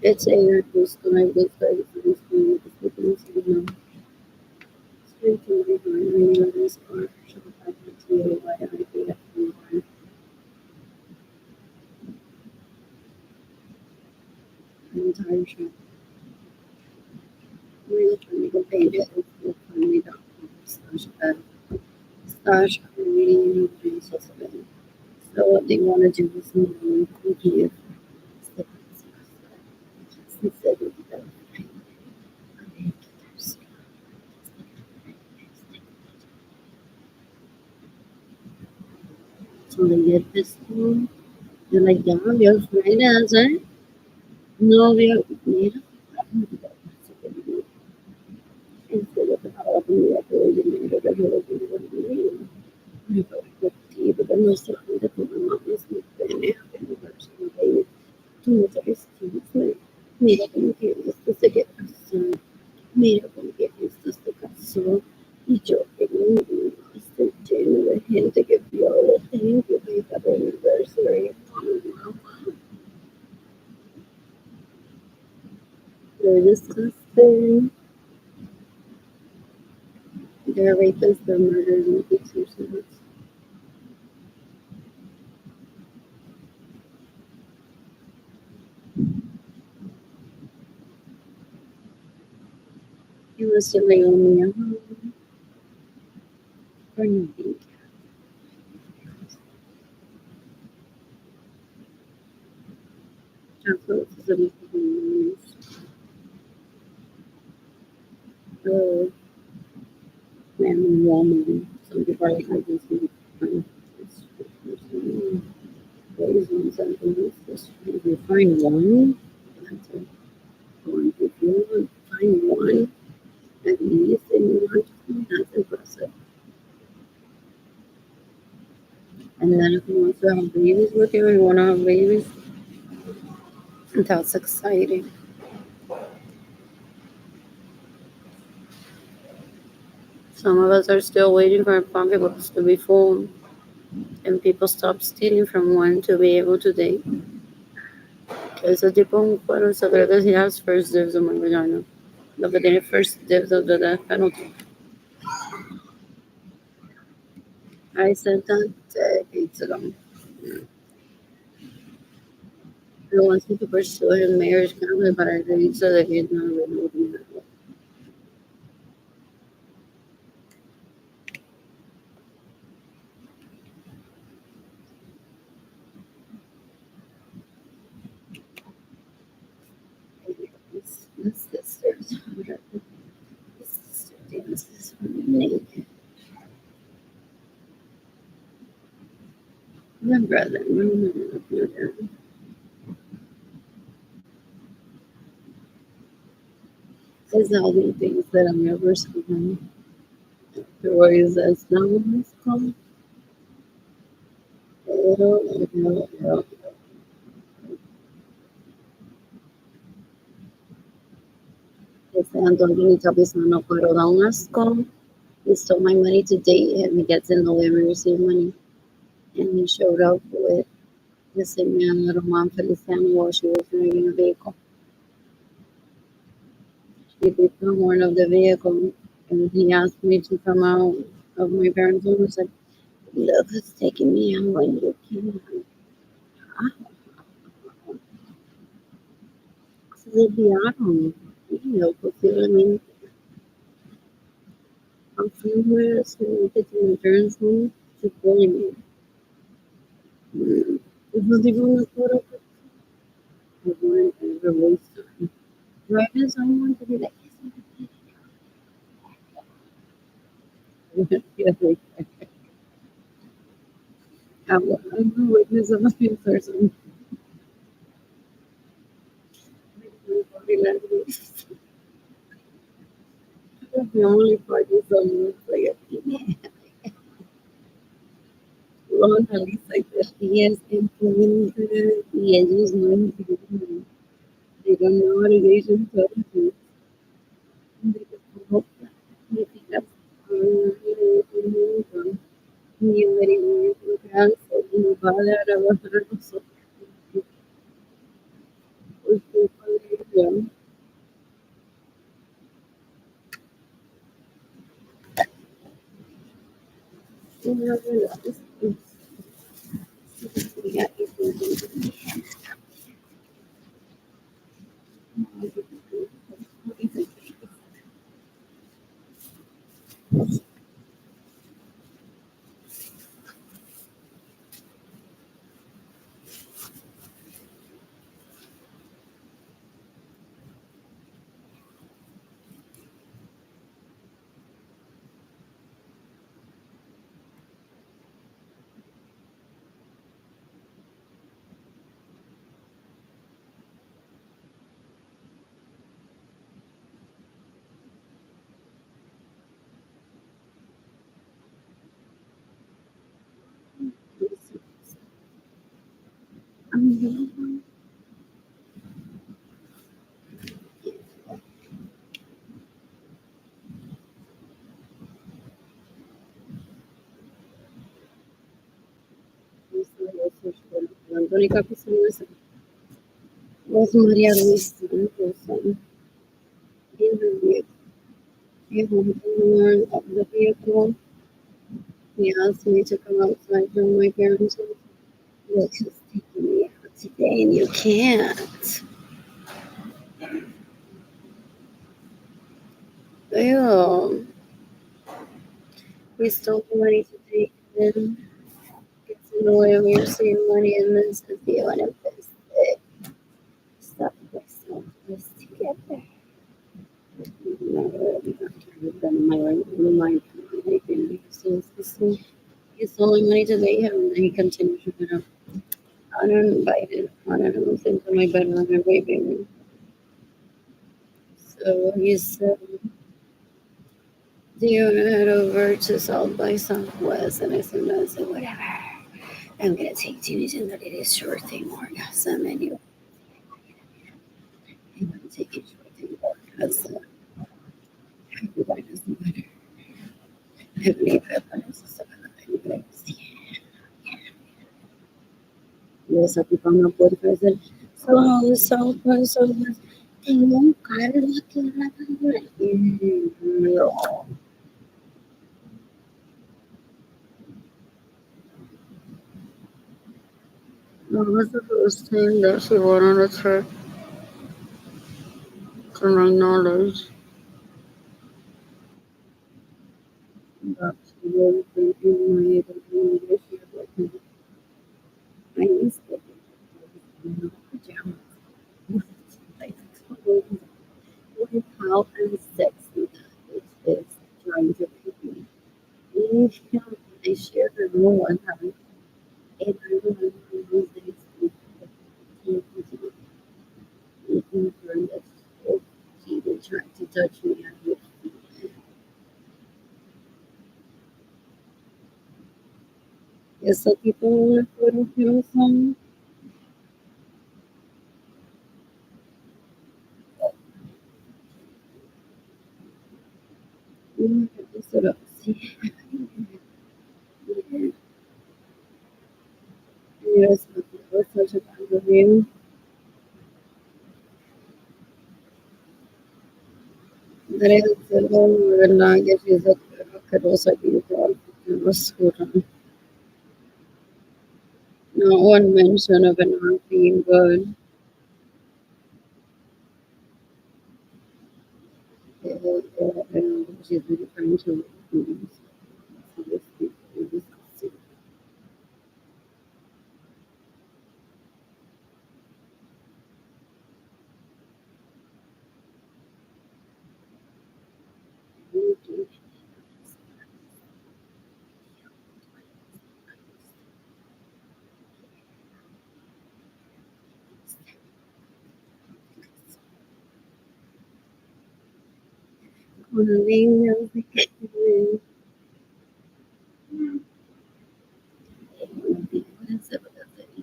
Speaker 1: It's a post like this, like this, with the signal. Straight to my mind, really let us are. Shall I get to why I did it? Entire show. Really trying to go paint it. It's finally done. Stash really resources. So what they want to do is move give instead of the so they get this one. They're like, yeah, your friend has it. No, we are made instead of helping me up with the but then there's something that my mom is been happening to the students. Mira como que esto se queda así, mira como que esto se casó y yo tengo un máster lleno de gente que vio los things que we have an anniversary. They're disgusting. They're rapists, they're murderers, and extortioners. He was to lay on me for nothing. Chocolate is a oh, man, woman. Some people are like, I just need raisins and bananas. If you find one, that's a one. If you want to find one, at least, and you want to, that's impressive. And then if he wants to have babies with you, you want to have babies, that's exciting. Some of us are still waiting for our pocketbooks to be full and people stop stealing from one to be able to date. Ese tipo, bueno, so creo que he has first dibs on my vagina. Lo que tiene first dibs of the death penalty. I said that decades ago. He wants me to pursue his marriage family, but I agreed so that he's not really looking at it. My sister's my sister dances for me. My brother, my dad. There's all the things that I'm never saying. Stories that's not what it's called. Antonio Tapizano pero da un asco. He stole my money to date him. He gets in the way we receive money. And he showed up with the same man, little mom Feliciano, while she was driving a vehicle. She beeped the horn of the vehicle and he asked me to come out of my parents' home. I said, look who's taking me out when you came out. Se desviaron. Y yo, posiblemente, I'm somewhere so we get to my parents' home. She's calling me. It was even a photo. I wanted to waste time. Right as I want to be like, yes, I'm a witness of a few person. Body language. The only part is like Ron Alice he has implemented y ellos no entienden. They don't know what it is in politics. They don't know they think that's ni averiguar lo que hace y nos va a dar a trabajar a nosotros. Por culpa de ella. Y la verdad es que ya Antónica Pizarro was Maria Luis Santos in the vehicle. Of the vehicle, he asked me to come outside from my parents' house. Look who's taking me out today, and you can't. Ew. We stole the money to take him. Gets in the way of me receiving money, and then says, do you want to visit? Stop myself. Let's together. I've done my mind. He stole my money to date him, and then he continued to get up uninvited, unannounced into my bedroom and raping me. So he said, do you want to head over to South by Southwest? And I said, no, I said, whatever. I'm gonna take Jimmy's and that it is short thing orgasm anyway. I'm gonna take a short thing orgasm. Everybody doesn't matter. I believe everyone is so alive. Yes, aquí van a poder hacer so tengo un carro aquí en la cámara. No. No, was the first time that she went on a trip to my knowledge. That she was in my relationship with me. I used to no pajamas. Like, with how unsexy that is trying to make me. I shared a room one time, and I remember those days eating from that she even tried to touch me on his feet. Essa people foram filosão. Professora, yes, was such a good review. There is a long language is a carosa people was no one mention of an art being good. She's really trying to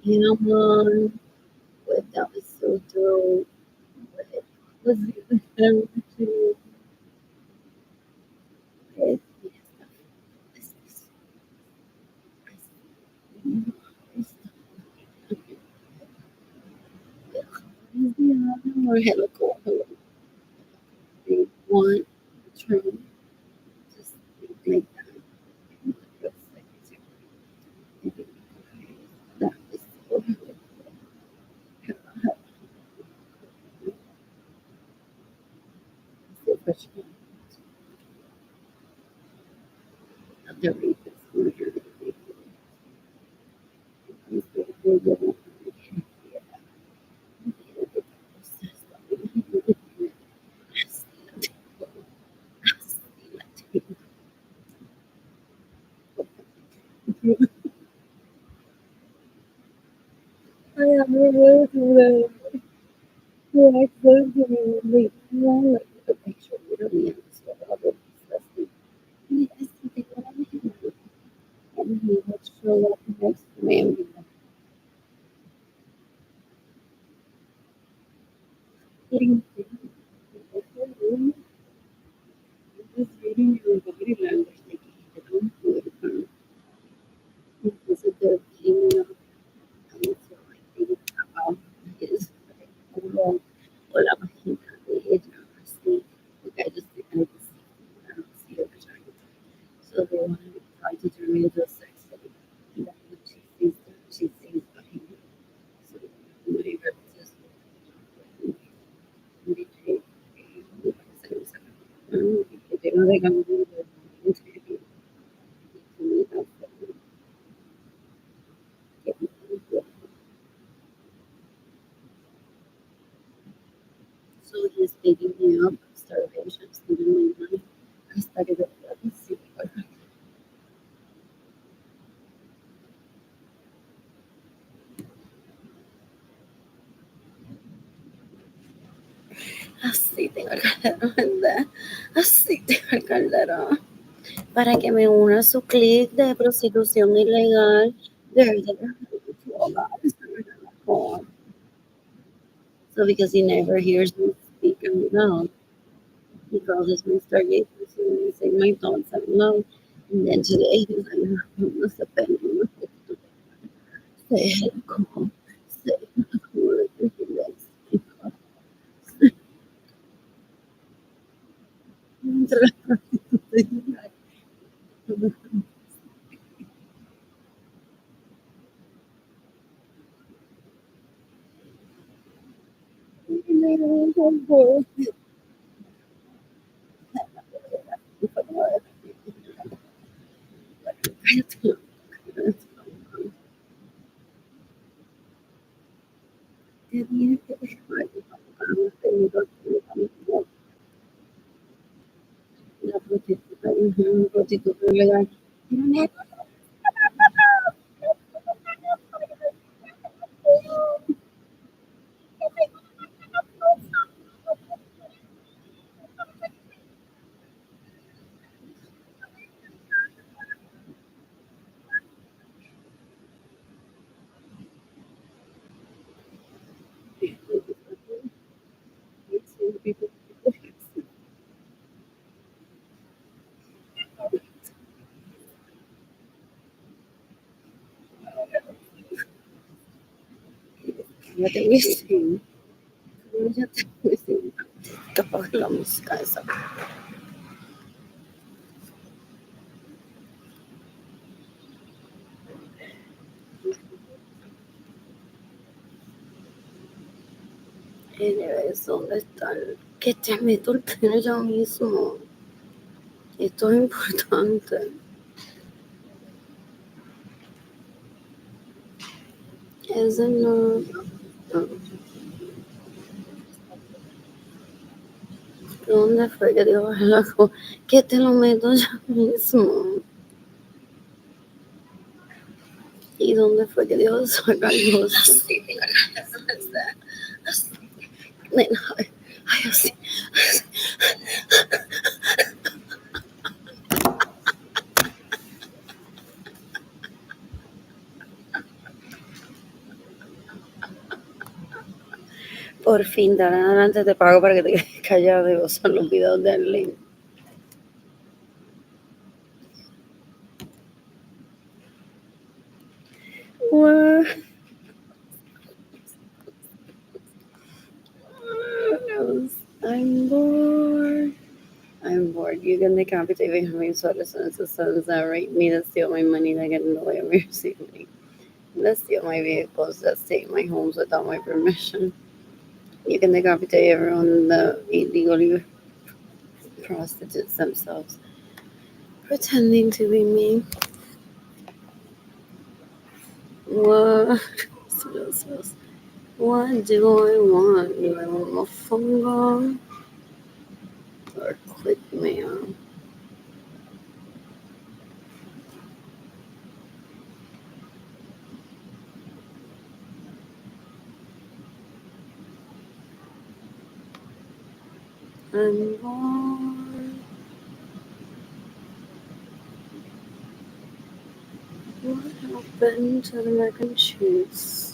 Speaker 1: Hamon, but that was so dope. But was it to or helical they want train just like that. That is so question. The rapist I am really to like the like the picture really is what other disgusting. And I see they go on him and he would show up next to me and be like, getting just reading your body language like he don't do it. Because of the beginning of so I think about his like overall wala makita the age honestly. Like I just think I just I don't see it vagina. So they want to try to turn me into a sex slave. And that's what she sees by him. So my references they take they know they're gonna do the interview to me that's the so he's beating me up, starvation, stealing my money. I started at let's see what así tengo el calderón, ¿verdad? Así tengo el calderón. Para que me una a su clic de prostitución ilegal there's a to God. God. So because he never hears me speak out loud, he causes me stargate to say my thoughts out loud. And then today he's like, no se pena, no say come, say prostituta legal. Ya te viste, ya te viste. Capaz la música esa. Anyways, ¿dónde están? Que te meto el pene ya mismo. Esto es importante. Ese no. No. ¿Dónde fue que dijo que te lo meto ya mismo? ¿Y dónde fue que dijo sacar los? Nena, ay, así. Por fin, de ahora en adelante te pago para que te quedes callado y gozar los videos de Arlene. What? I'm bored. I'm bored. You can decapitate me how many sweaters and sons that rape me, that steal my money, that get in the way of receiving, that steal my vehicles, that take my homes without my permission. You can decapitate everyone that illegally prostitutes themselves, pretending to be me. What? What do I want? Do I want my phone gone? Or click mail? I'm bored. What happened to the mac and cheese?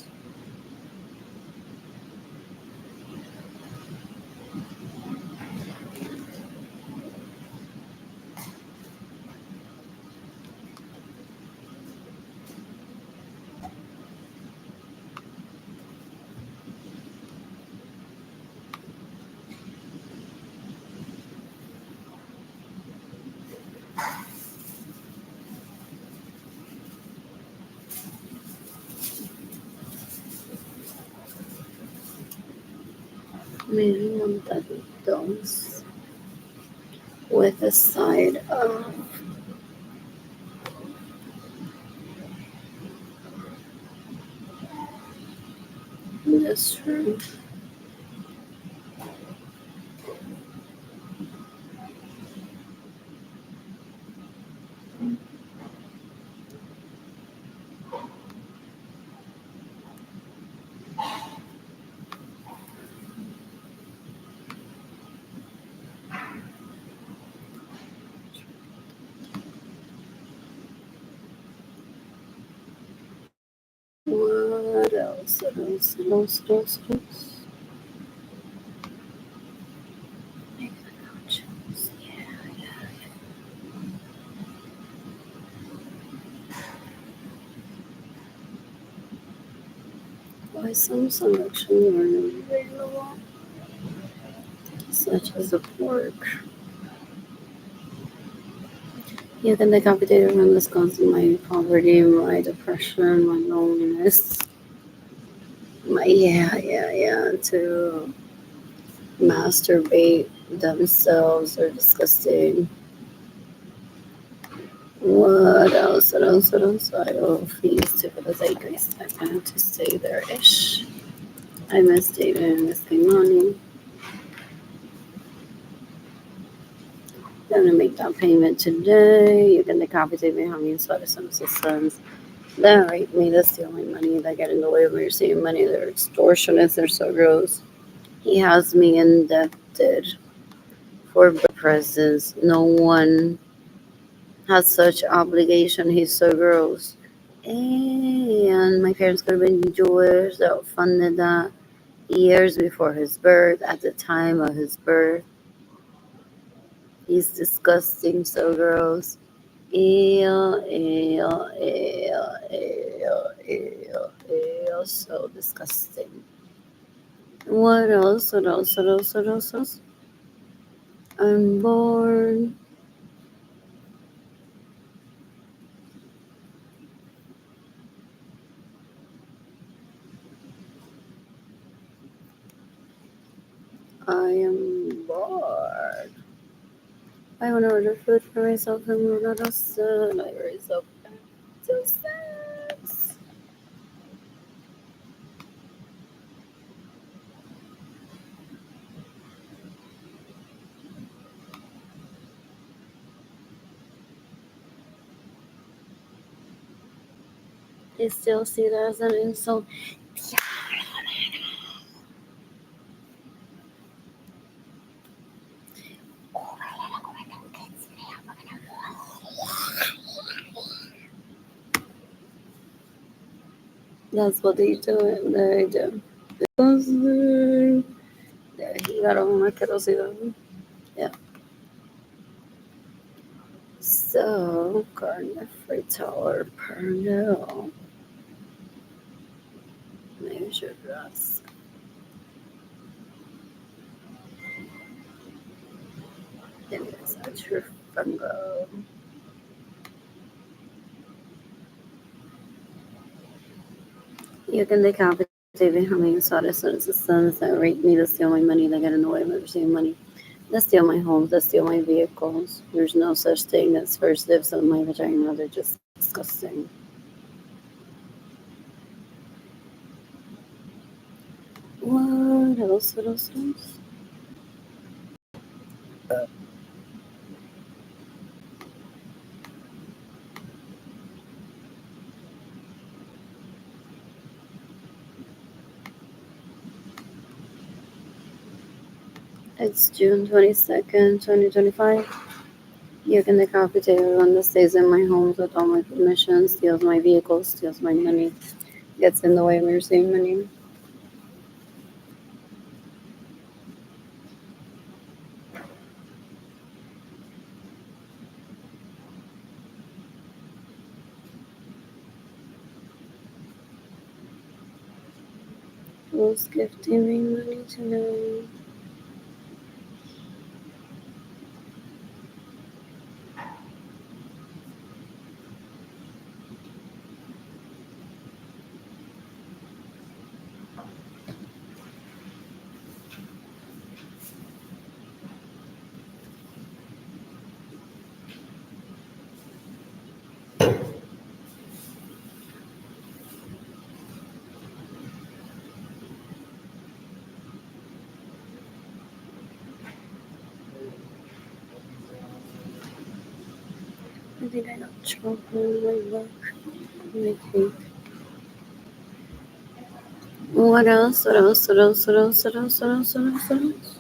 Speaker 1: Maybe montaditos with a side of this room. else? What else? What else? What else? What else? Making a choice. Yeah. Why some selections are not available, such as the pork. You can decapitate from discussing my poverty, my depression, my loneliness. To masturbate themselves are disgusting. What else? What else? What else? I owe fees to the Zeitgeist. I plan to stay there ish. I miss dating, missing money. I'm gonna make that payment today. You can decapitate me, how many sons. They rape me, they steal my money, they get in the way of me receiving money, they're extortionists, they're so gross. He has me indebted for presents. No one has such obligation. He's so gross. And my parents could have been Jewish that funded that years before his birth, at the time of his birth. He's disgusting, so gross. Ew, ew, ew, ew, ew, ew, so disgusting. What else? What else? What else? What else? What else? I'm bored. I am bored. I want to order food for myself and noodles. I raise up to sex. They still see that as an insult. That's what they do. They do. He got on my asquerosidad. Yeah. So, carne frita or pernil. Measure grass. Then there's a trifungo. You can decapitate me, how many sons that rape me, that steal my money, that get in the way of me receiving money. That steal my homes, that steal my vehicles. There's no such thing as first dibs on my vagina. They're just disgusting. What else? What else? What else? It's June 22nd, 2025. You can decapitate everyone that stays in my homes with all my permission, steals my vehicles, steals my money, gets in the way of me receiving money. Who's gifting me money tonight? I think I got chocolate in my book. My cake. What else? What else? What else? What else? What else? What else? What else? What else?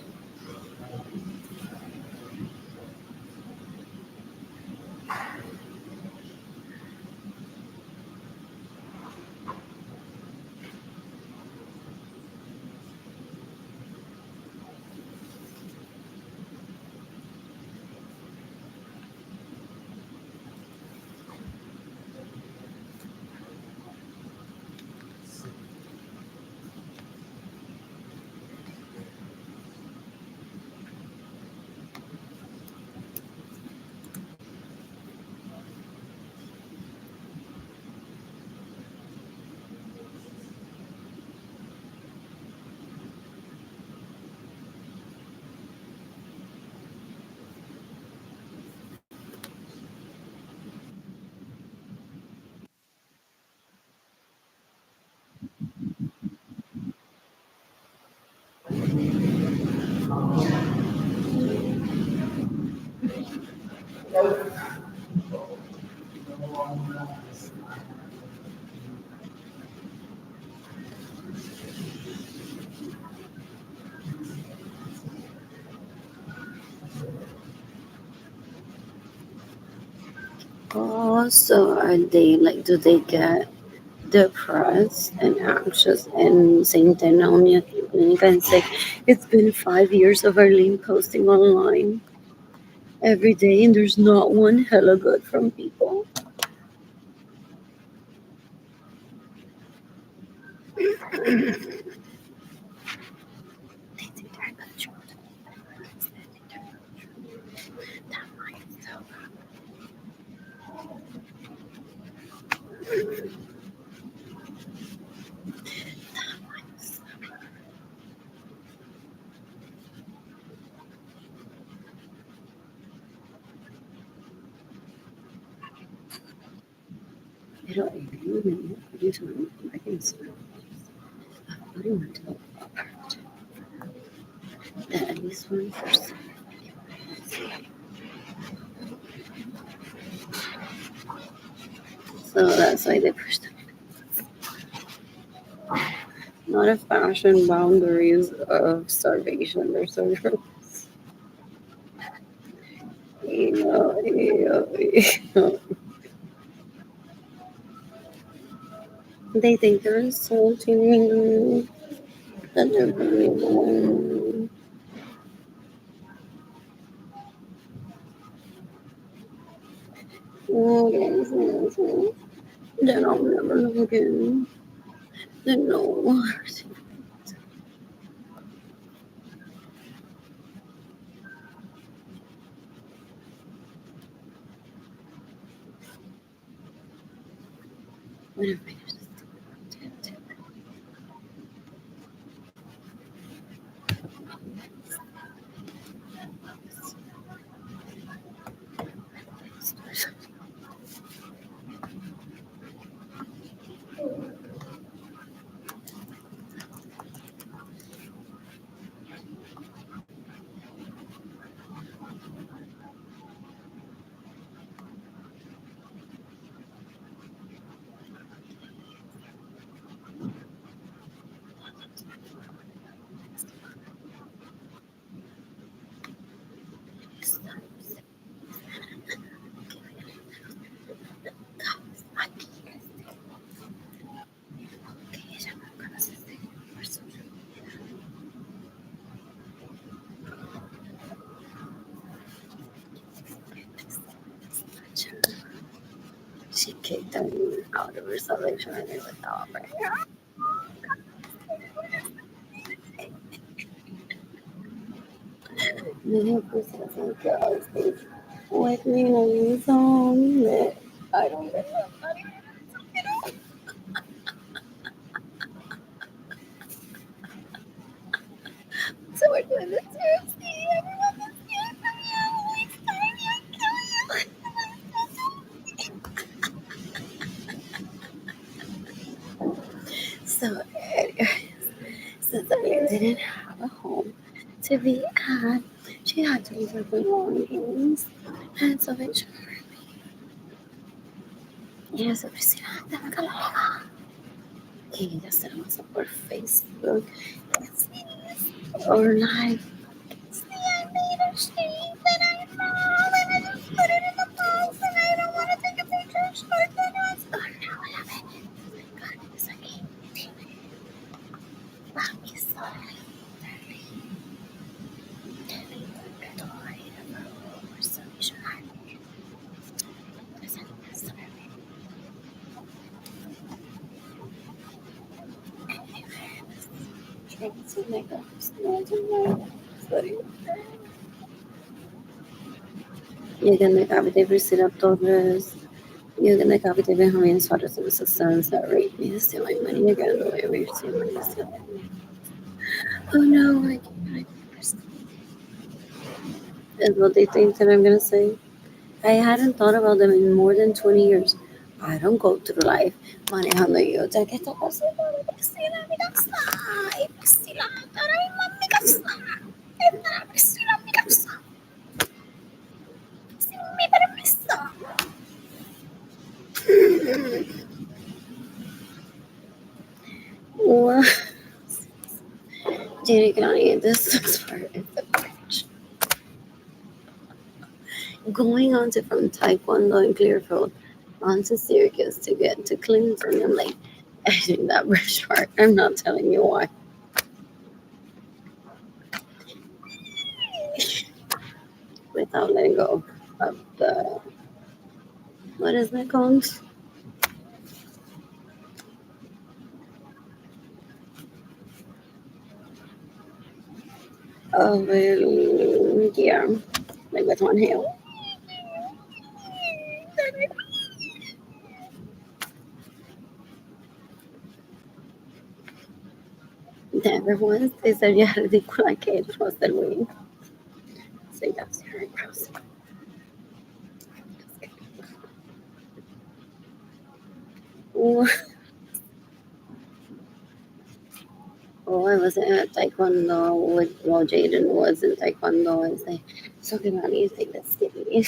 Speaker 1: Also, are they like, do they get depressed and anxious and saying that now and say it's been 5 years of Arlene posting online every day and there's not one hella good from people? They think they're good, true. That might so. Pero ayun, produce I can smell. I want to that at least one person. So that's why they pushed them. Not a fashion boundaries of starvation or service. They think they're insulting that they're valuable. Then I'll never know again. Then no. What am I just she kicked them out of her salvation and they were out right now. Many persons and girls with me on the song that I don't get. So we're doing this Tuesday. Everyone is here from you. It's time to kill you. So, since I didn't have a home to be at, she had to leave her belongings and salvation for me. Y eso, Priscila, dame calor. Y ella se lo pasó por Facebook or live. See, I made a shape and I found and I just put it in the box and I don't want to take a picture of short that was. Oh, no, I love it. Oh my God, it's aquí. Mami, sorry. Yine kahvede bir silah Torres. Yine kahvede bir hamile sonrası bir substance that raped me to steal my money again. The way we steal money to steal. Oh no, I can't. Is what they think that I'm gonna say. I hadn't thought about them in more than 20 years. I don't go through life manejando yo. Ya que esto pasó, Priscila, mi casa. Ay, Priscila, ahora mismo en mi casa. Entra, Priscila, en mi casa. Sin mi permiso. What? Jenny County, this next part is the bridge. Going on to from Taekwondo in Clearfield, on to Syracuse to get to Clinton. I'm like, edging that bridge part. I'm not telling you why. Without letting go of the, what is that called? Of yeah, like with one hand. Never once they said ya ridícula que eres va a ser muy. So that's very gross. Oh, I was at Taekwondo with, well, Jaden was in Taekwondo and say, so que mami, you think that's skinny.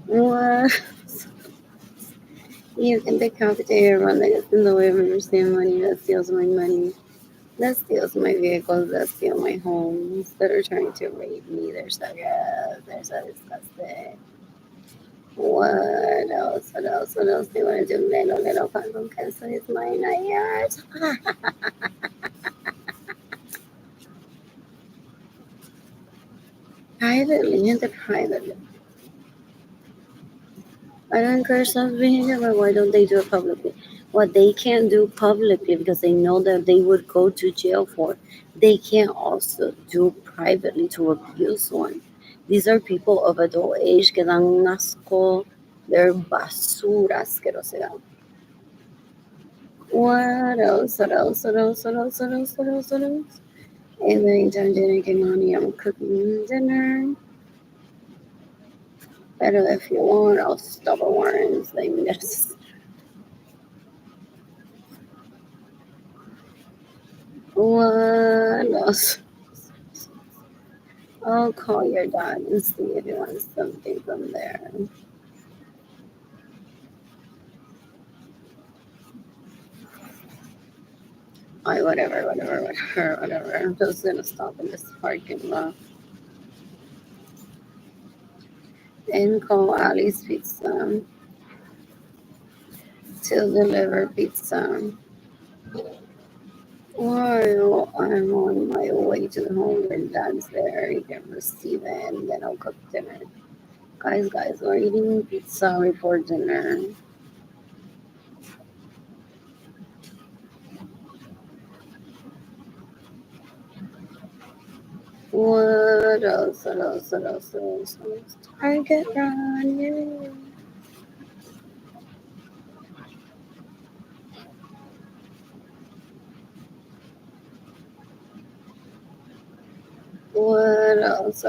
Speaker 1: What? You can take cafeteria run that gets in the way of understand money, that steals my money, that steals my vehicles, that steal my homes, that are trying to rape me. They're so gross, they're so disgusting. What else? What else? What else do you want to do? Little pan con queso is mine, not yours. Privately, gente, privately. I don't encourage self-behavior, but why don't they do it publicly? What they can't do publicly because they know that they would go to jail for, they can't also do privately to abuse one. These are people of adult age que dan un asco, they're basura asquerosidad. What else? What else? What else? What else? What else? What else? What else? In the meantime, dinner came on. I'm cooking dinner. Better if you want, I'll stop a warrants. Like this. What else? I'll call your dad and see if he wants something from there. Whatever. I'm just gonna stop in this parking lot and call Ali's Pizza to deliver pizza. While I'm on my way to the home where dad's there, he can receive it and then I'll cook dinner. Guys, we're eating pizza before dinner. What else? Target run, yay. What else?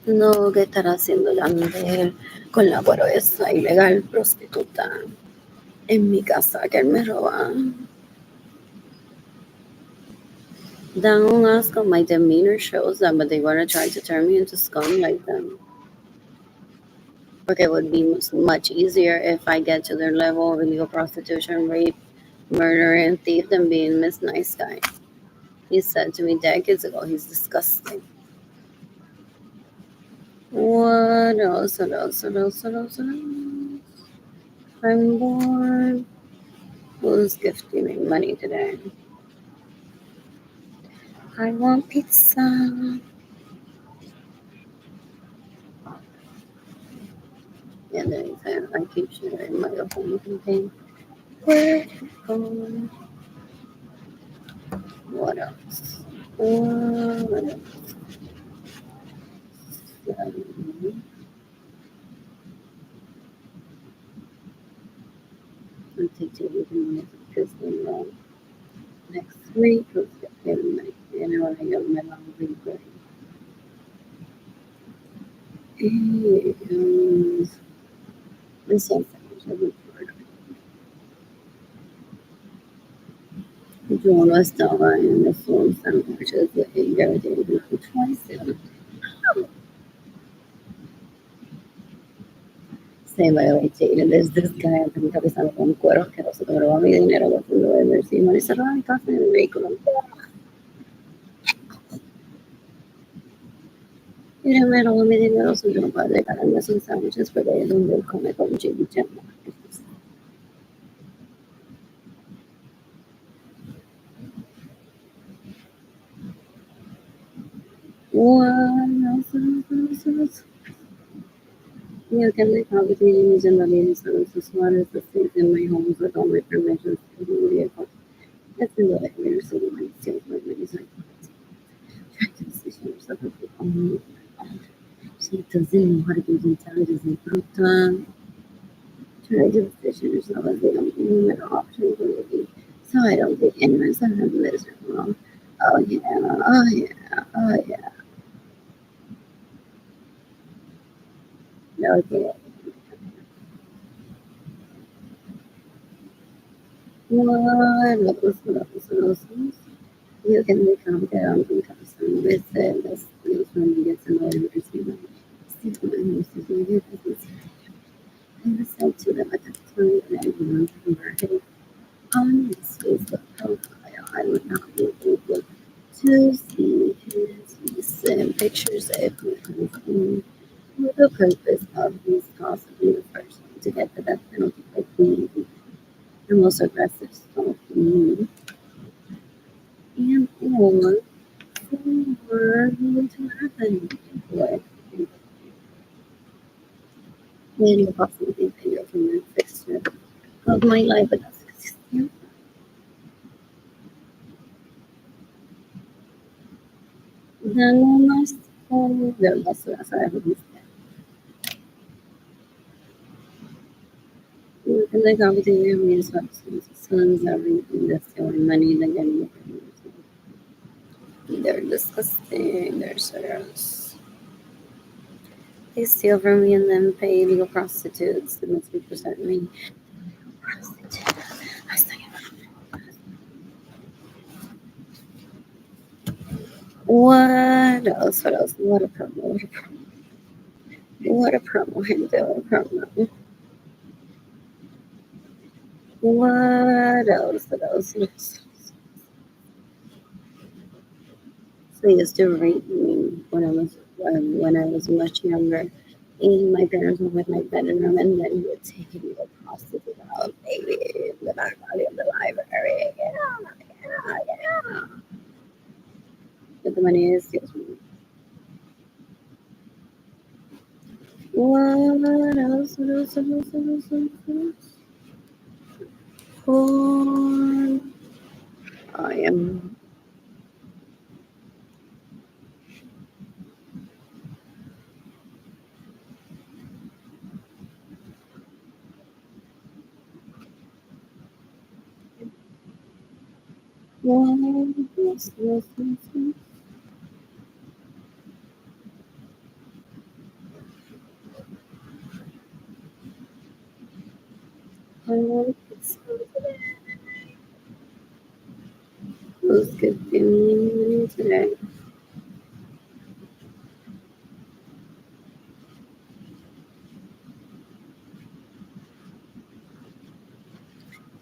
Speaker 1: No, ¿qué estará haciendo Yandel con la esa ilegal prostituta en mi casa que él me roba? Don't ask how my demeanor shows them, but they want to try to turn me into scum like them. Okay, it would be much easier if I get to their level of illegal prostitution, rape, murder, and thief than being Miss Nice Guy. He said to me decades ago, he's disgusting. What else? I'm bored. Who's gifting me money today? I want pizza. And then I keep sharing my home campaign. Where to go? What else? What else? I'll take to because next week, let's get paid money. And I want to get my long week. Listen, yo no estaba en the phone sandwiches with irritated for twice. say, by the way, Jaden, there's this guy en mi cabeza con cuero asqueroso que me robó mi dinero del fondo de Mercy Money. Se roba mi casa en el vehículo. Mira, me robó mi dinero, so yo no puedo regalarme esos sándwiches porque ahí es donde él come con Jimmy Jam. You can make opportunities and the ladies as far as the things in my homes with all my permissions. That's in the way we're so many things like ladies like trying to position yourself as the only. She doesn't know how to be intelligent and brutal. Try to position yourself as the only human option for living. So I don't think anyone's ever miserable. Oh yeah, oh yeah, oh yeah. Okay. What? You can become their own person with the skills when you get to know them as you I said to them at the time that I remember hey, on this Facebook profile, I would not be able to see his pictures of me for the purpose of his possibly the first one to get the death penalty by being the most aggressive stalking and or for him to happen with any possibility failure from the fixture of my life, but that's because you then last the last I have a and like everything means substance, sons, everything that's stealing money, like anything. They're disgusting, they're serious. They steal from me and then pay legal prostitutes to misrepresent me. Prostitute. I was thinking what else? What else? What a promo. What a promo. What a promo. Gente, what a promo. What else? What else? What else? So they used to rape me when I was much younger. And my parents were with my bedroom, and then he would take me to prostitute out, baby, in the back alley of the library. Yeah. But the money is steals from me. What else? What else? What else? What else? What else? Porn. I am. Who's giving me today?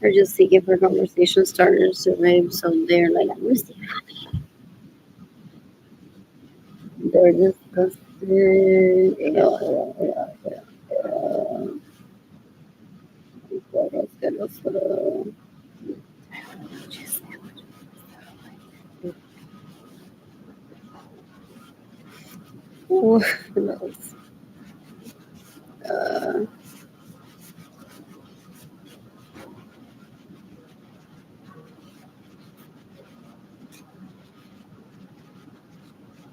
Speaker 1: They're just seeking for conversation starters to survive, so they're like, I'm just happy. They're disgusting. What else?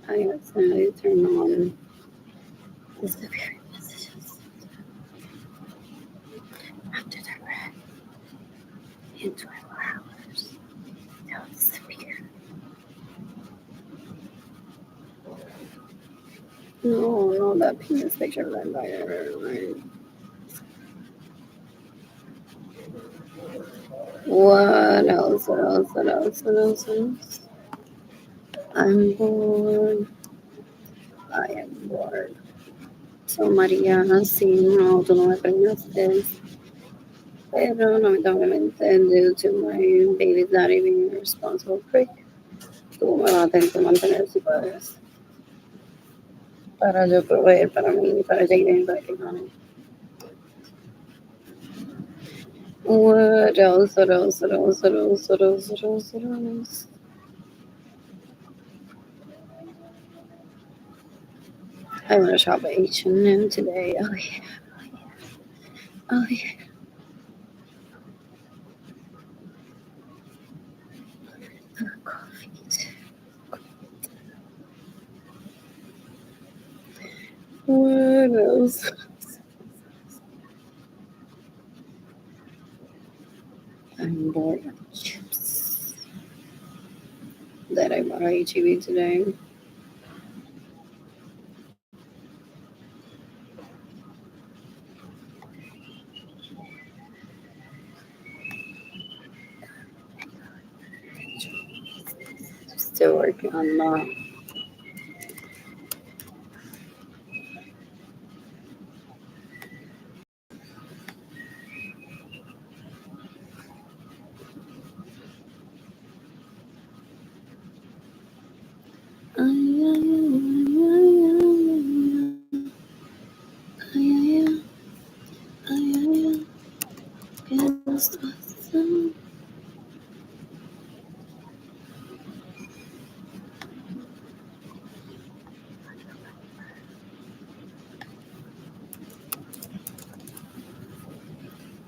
Speaker 1: I accidentally turned on disappearing messages after the red in 12 hours. They'll disappear. No, that penis picture red by right. What else? What else? What else? What else? What else? I'm bored. I am bored. So, María, sí, no, tú no me preñaste, pero lamentablemente, due to my baby's daddy being a responsible prick, tú me vas a tener que mantener si puedes. Para yo proveer para mí, para Jaden y para Keanu. What else? What else? What else? What else? What else? What else? What else? I want to shop at H&M today. Oh yeah. Oh yeah. Coffee too. What else? I'm bored of chips that I bought at HEB today. Still working on that.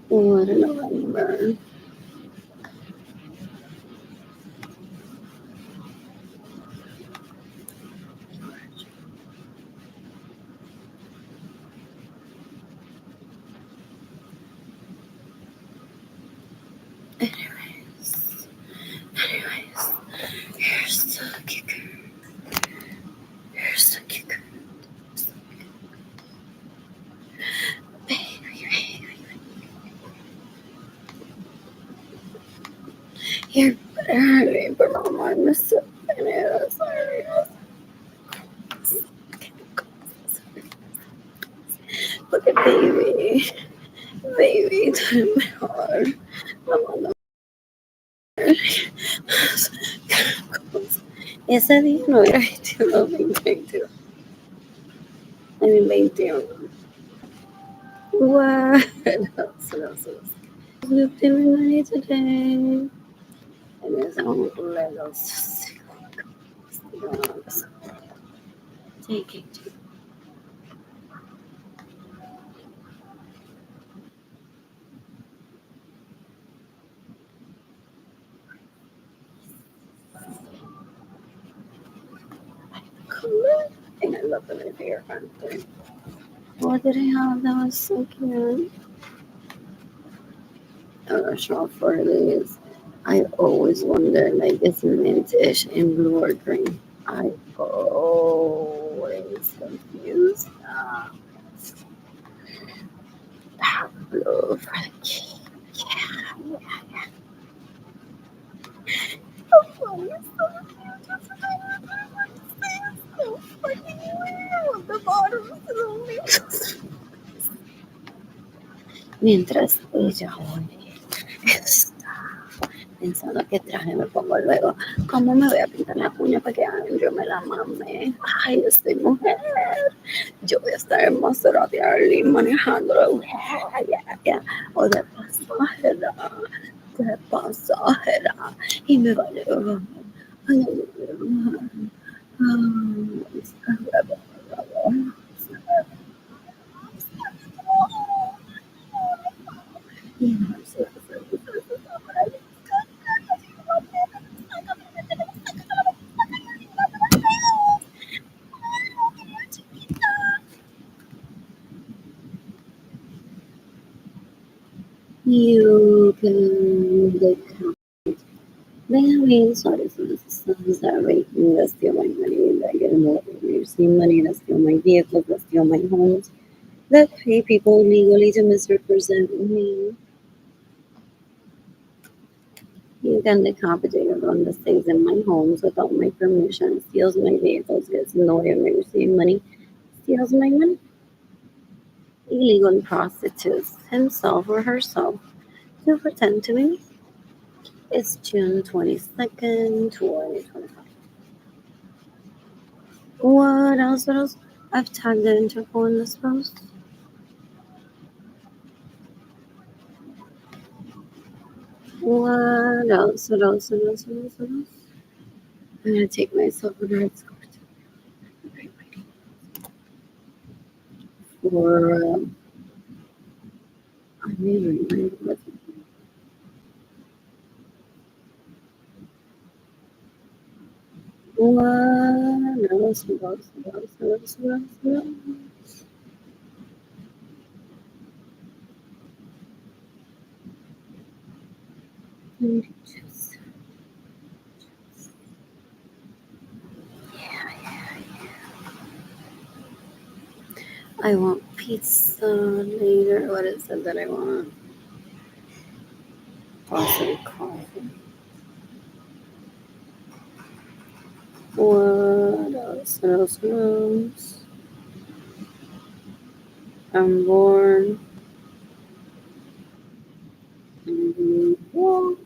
Speaker 1: What in November? Anyways, here's the kicker. Here's the kicker. You're better, but Mama, I miss it. Sorry. Look at baby. Baby, tú eres mejor. Mamá, ese día no era 21, 22. I mean, 21. What else? We've been money today. And there's only Legos. Take it. And I love them in here, aren't they? What did I have that was so cute? I'm not sure for these. I always wonder, like, it's mintish in blue or green. I always confuse that blue for the key. Yeah. Oh, it's so cute. So fucking weird. The bottom is so weird. Mientras ella está pensando qué traje me pongo luego, ¿cómo me voy a pintar la uña para que yo me la mame? Ay, estoy mujer. Yo voy a estar en Maserati Arley manejándolo. O de pasajera. Y me vale. You can get Benjamin sorry for the sons that are making that steal my money, that get involved in receive money, that steal my vehicles, that steal my homes, that pay people legally to misrepresent me. You can decapitate on the stays in my homes without my permission, steals my vehicles, gets in the way of me receiving money, steals my money. illegally prostitutes himself or herself to pretend to be. It's June 22nd, 2025. What else? What else? I've tagged the Interpol in this post. What else? What else? What else? What else? What else? I'm gonna take myself a red score for. I may remind what. What else? What else? What else? What else? What else? What else? Let me just. I want pizza later. What is it that I want? Possibly coffee. What else? What else? What else? I'm born. Born.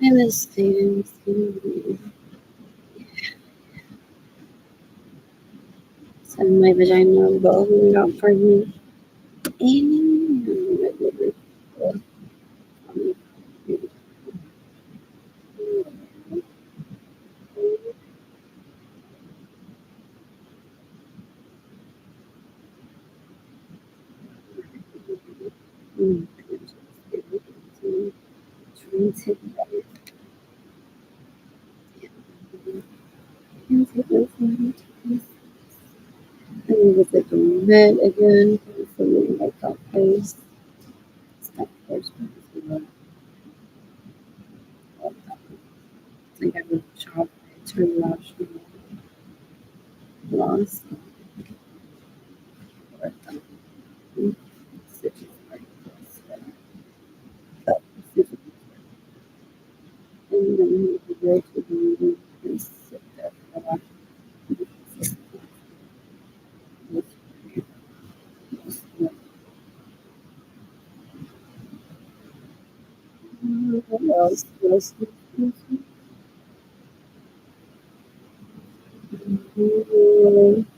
Speaker 1: I miss things. Send my vagina bone out for me. And visit the vet again for me like that place. Stop first. Like I would shop to watch lost or cities like this. And then you go to the meeting and sit there for a while. What else? What else? What else? What else? What else? What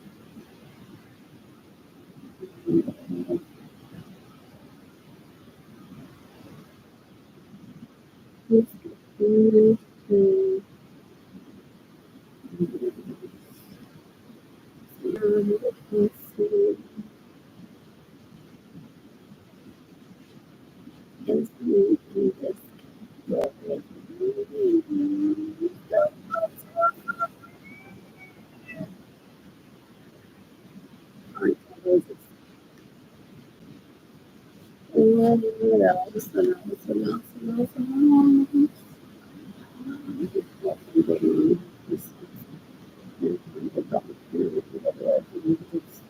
Speaker 1: else?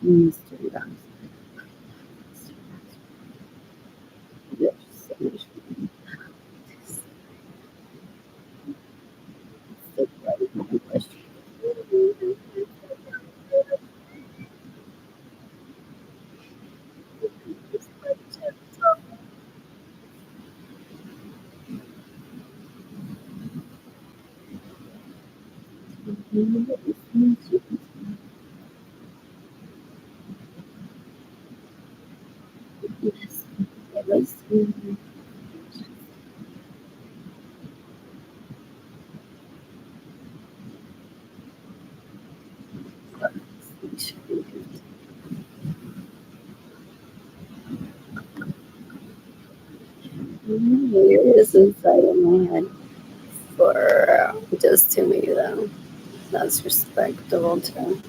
Speaker 1: Mystery box. Yes, so much fun. So bright. Question. Yes, it was. It is inside of my head for just to me though. That's respectable too.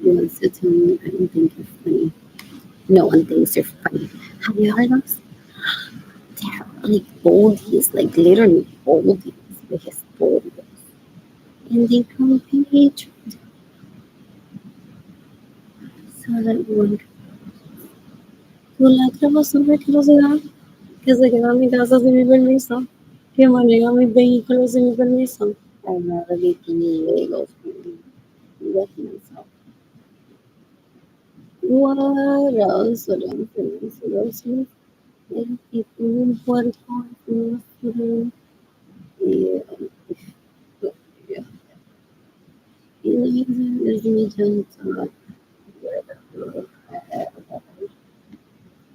Speaker 1: You want to tell me I don't think you're funny. No one thinks you're funny. Have you heard those? like boldies, like literally boldies with his boulders. And they compete so that one. ¿Tú la acabas de curiosidad? Que se queda en mi casa sin mi permiso. Que maneja mis vehículos sin mi permiso. I'm not really legals. With myself. What else would I influence? What else would I people what influence? Yeah. Yeah. Is me just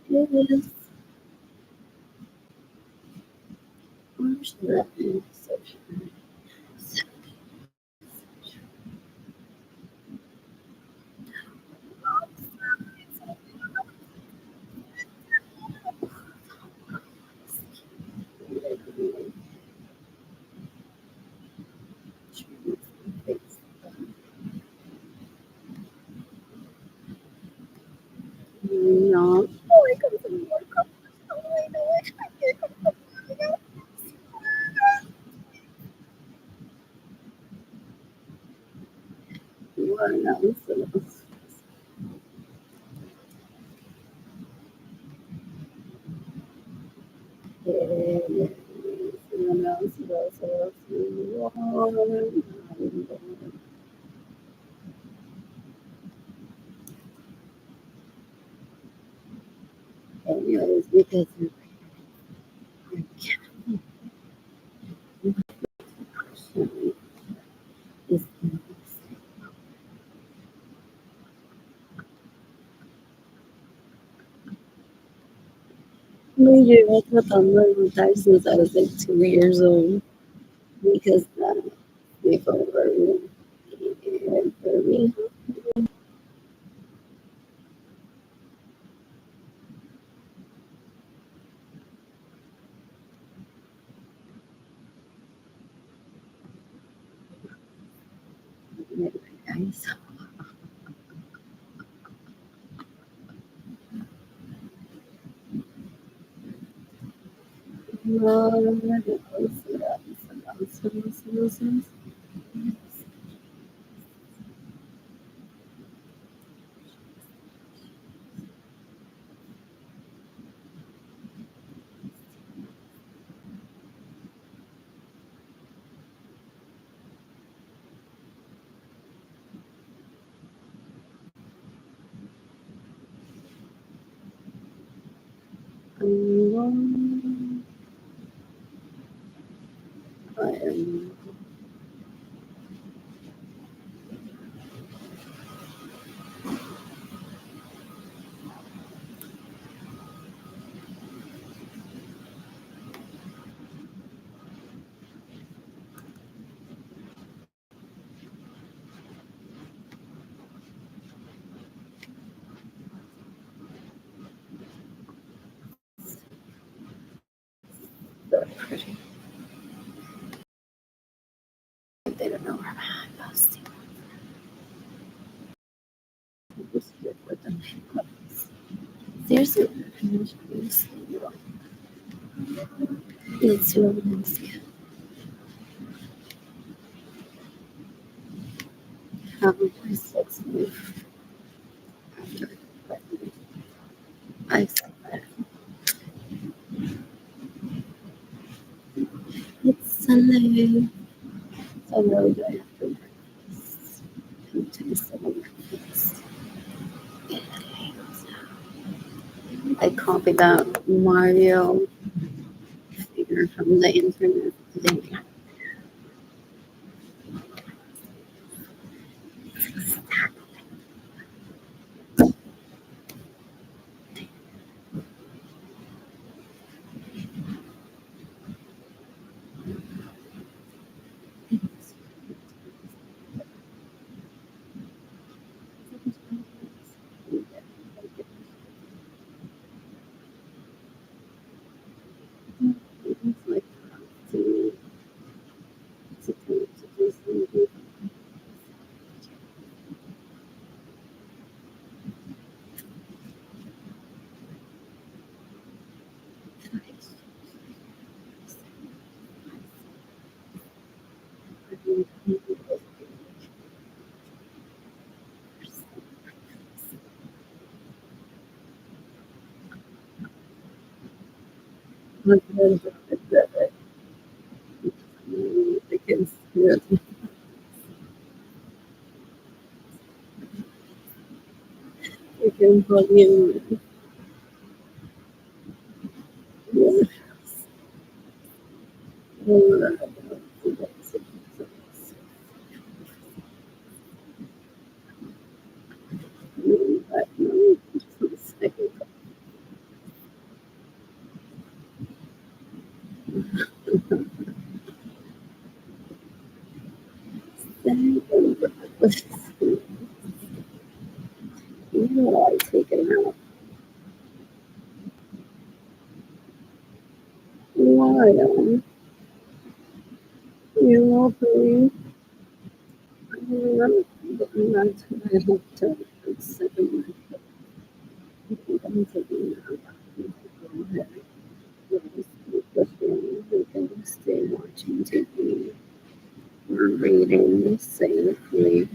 Speaker 1: it is where's that intersection? No. Oh, I got some more cups. Oh, I know I can't get what else? Anyways, because it's me tratando de montar since I was like 2 years old because they fell for me. And for me, guys. They don't know where I'm at. Seriously, let's do it. How my sex move after I said that. It's Sunday. So I'm really good after breakfast. I'm taste of breakfast. I copied that Mario figure from the internet. Thing. It's like to can plug in. Yeah. You know, I take it out. Why? You know, please. I remember that I hope to second I think I'm taking it out. We can stay watching TV or reading safely.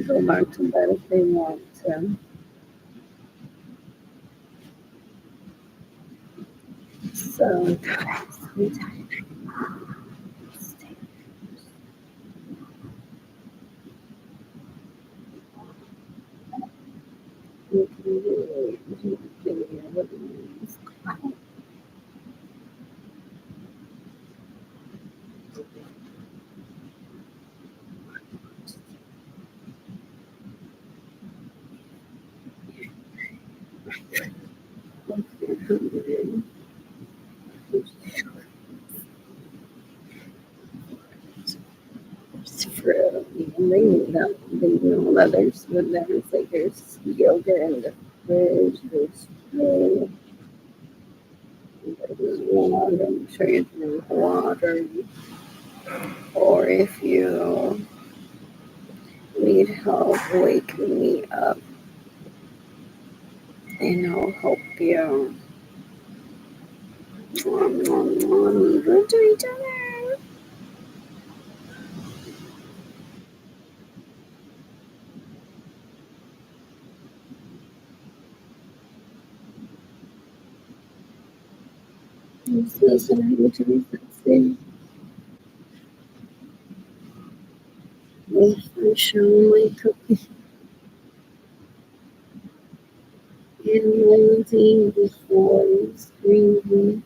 Speaker 1: Go back to bed if they want to. So tired, so tired. Stay. You can really do what it means. Fruit. And they know that there's food there. It's like there's yogurt in the fridge, there's fruit, there's water. I'm sure you drink water. Or if you need help, wake me up and I'll help you. Be good to each other. I'm so sorry to be sexy. If I show my cookie and my team before screaming,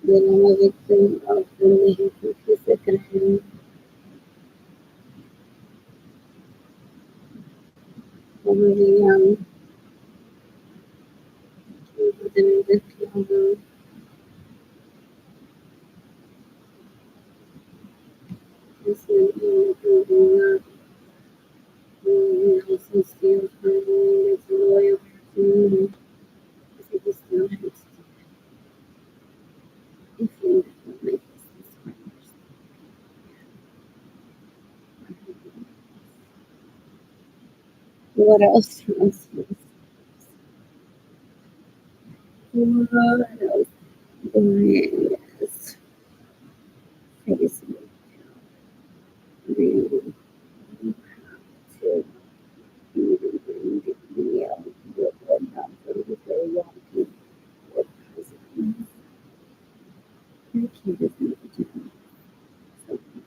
Speaker 1: then I'm a victim of the negative second already within the club. This is also steals from me. It's a loyal person. I think he still has to think that make this what else? What else? Yes. Facebook. Really to be able to get what not for the very young people. What president? Your kid is not doing something.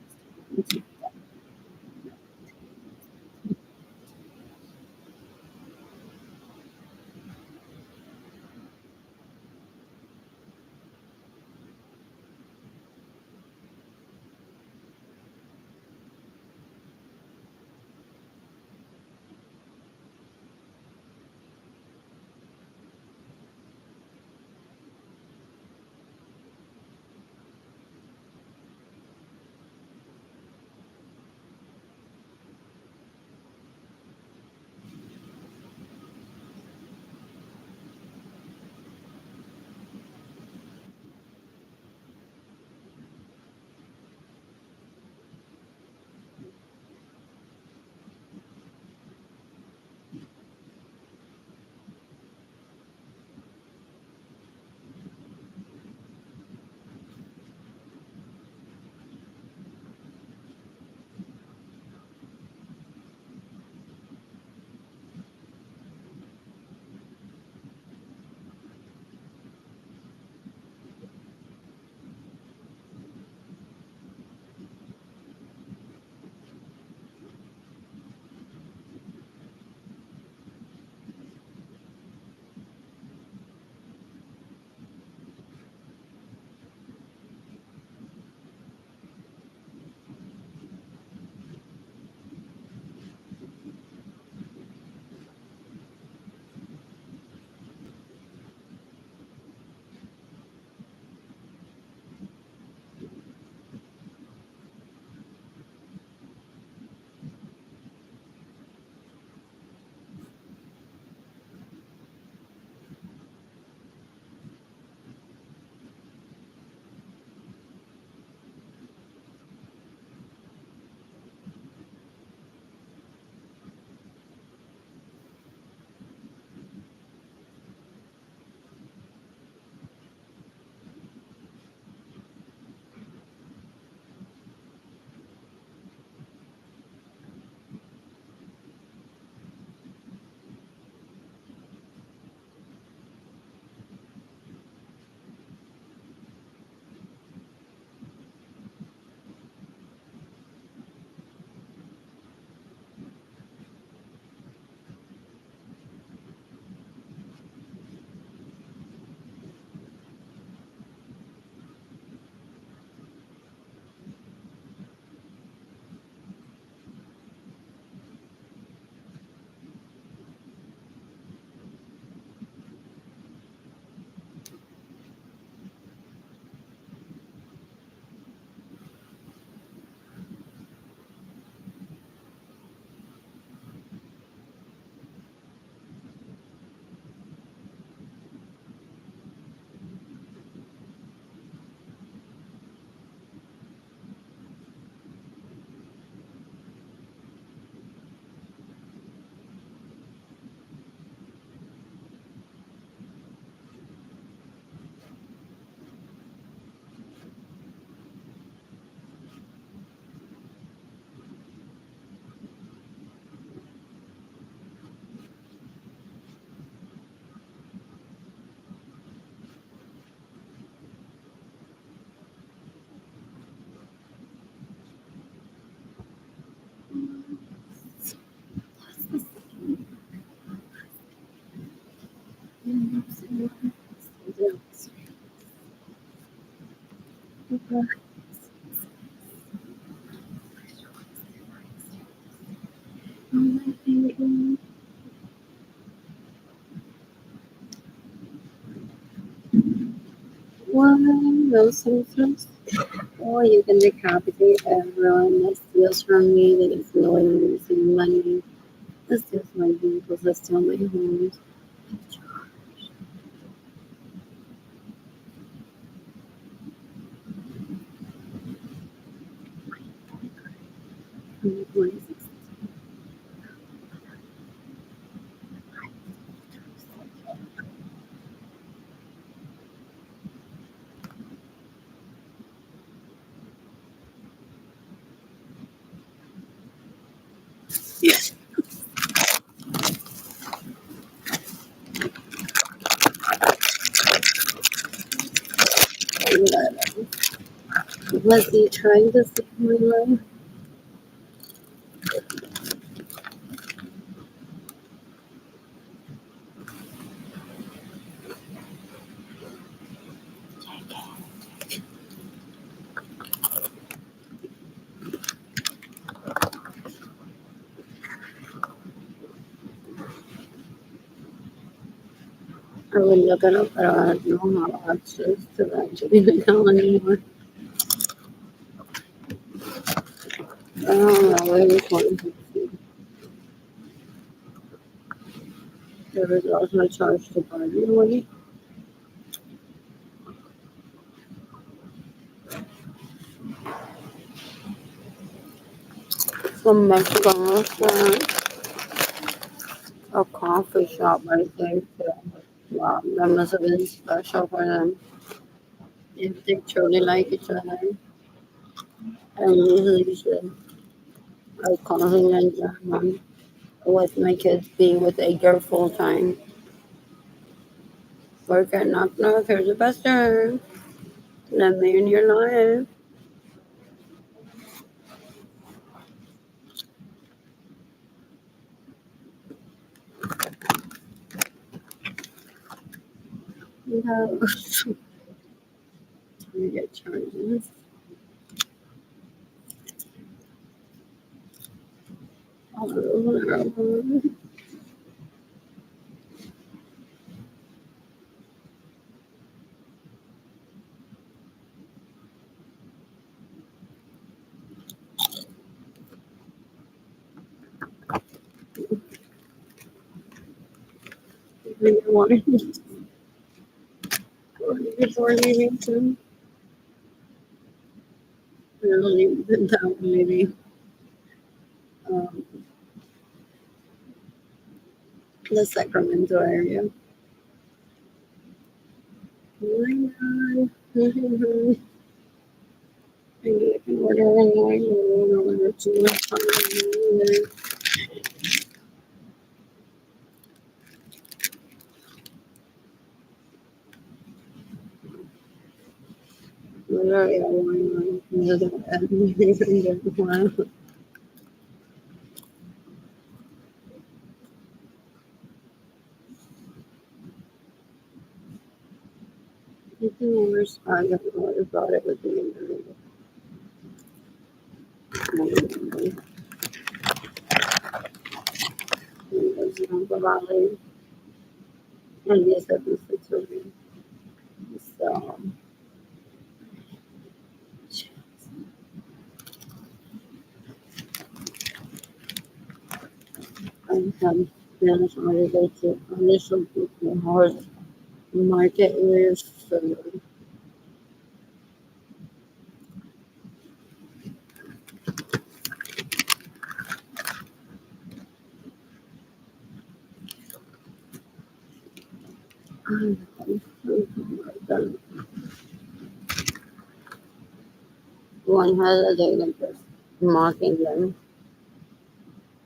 Speaker 1: on my finger. Well, no symptoms. Or you can decapitate everyone that steals from me, that is knowing losing money, that steals my vehicles, that steals my homes. Was he trying to save my life? I would look it up, but I don't know how to access to that Gmail account anymore. I don't know where which one to see. There was also a charge to party money from Mexican restaurant, a coffee shop, I think. Wow, that must have been special for them. If they truly like each other. And usually should. I causing a drama with my kids being with a girl full time. Work at knock knock, here's the best time. Let me in your life. No. You get charges. Oh, before leaving too. We'll leave that maybe. Um, the Sacramento area. Oh my god. Maybe I can order online or order too much time. Literally online. I think the worst I got ordered about it would be in the Valley. And yes, that was the children. So, I have been ordered to initial horse market with one has a daily mocking them.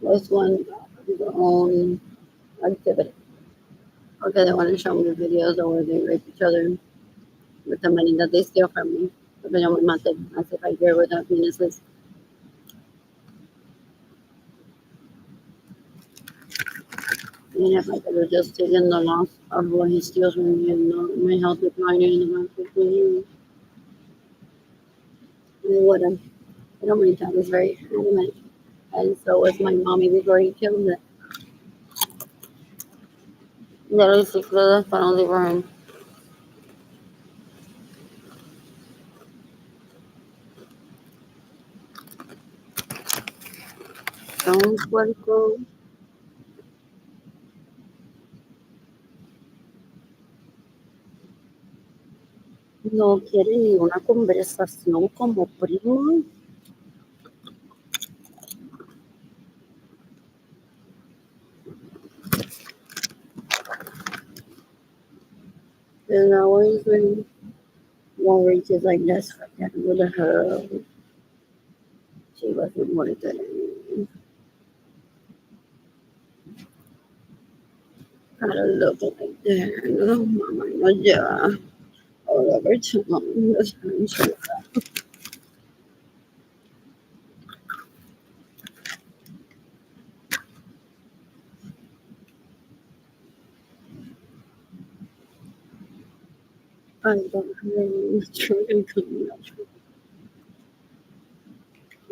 Speaker 1: This one his own activity. Okay, they want to show me the videos of where they rape each other with the money that they steal from me. But yo me maté, as if I care what that penis is. And if I could have just taken the loss of what he steals from me and my health declining in the last 15 years, I would have. I don't mind that. It's very adamant. And so was my mommy before he killed it. Literally 6 de las para no leave him. Un puerco. No quiere ni una conversación como primo. And always when one reaches like this, I with her, she wasn't worth it. Gotta look like that. No, mama, no, yeah. All over town. That's true. I don't have any children coming up.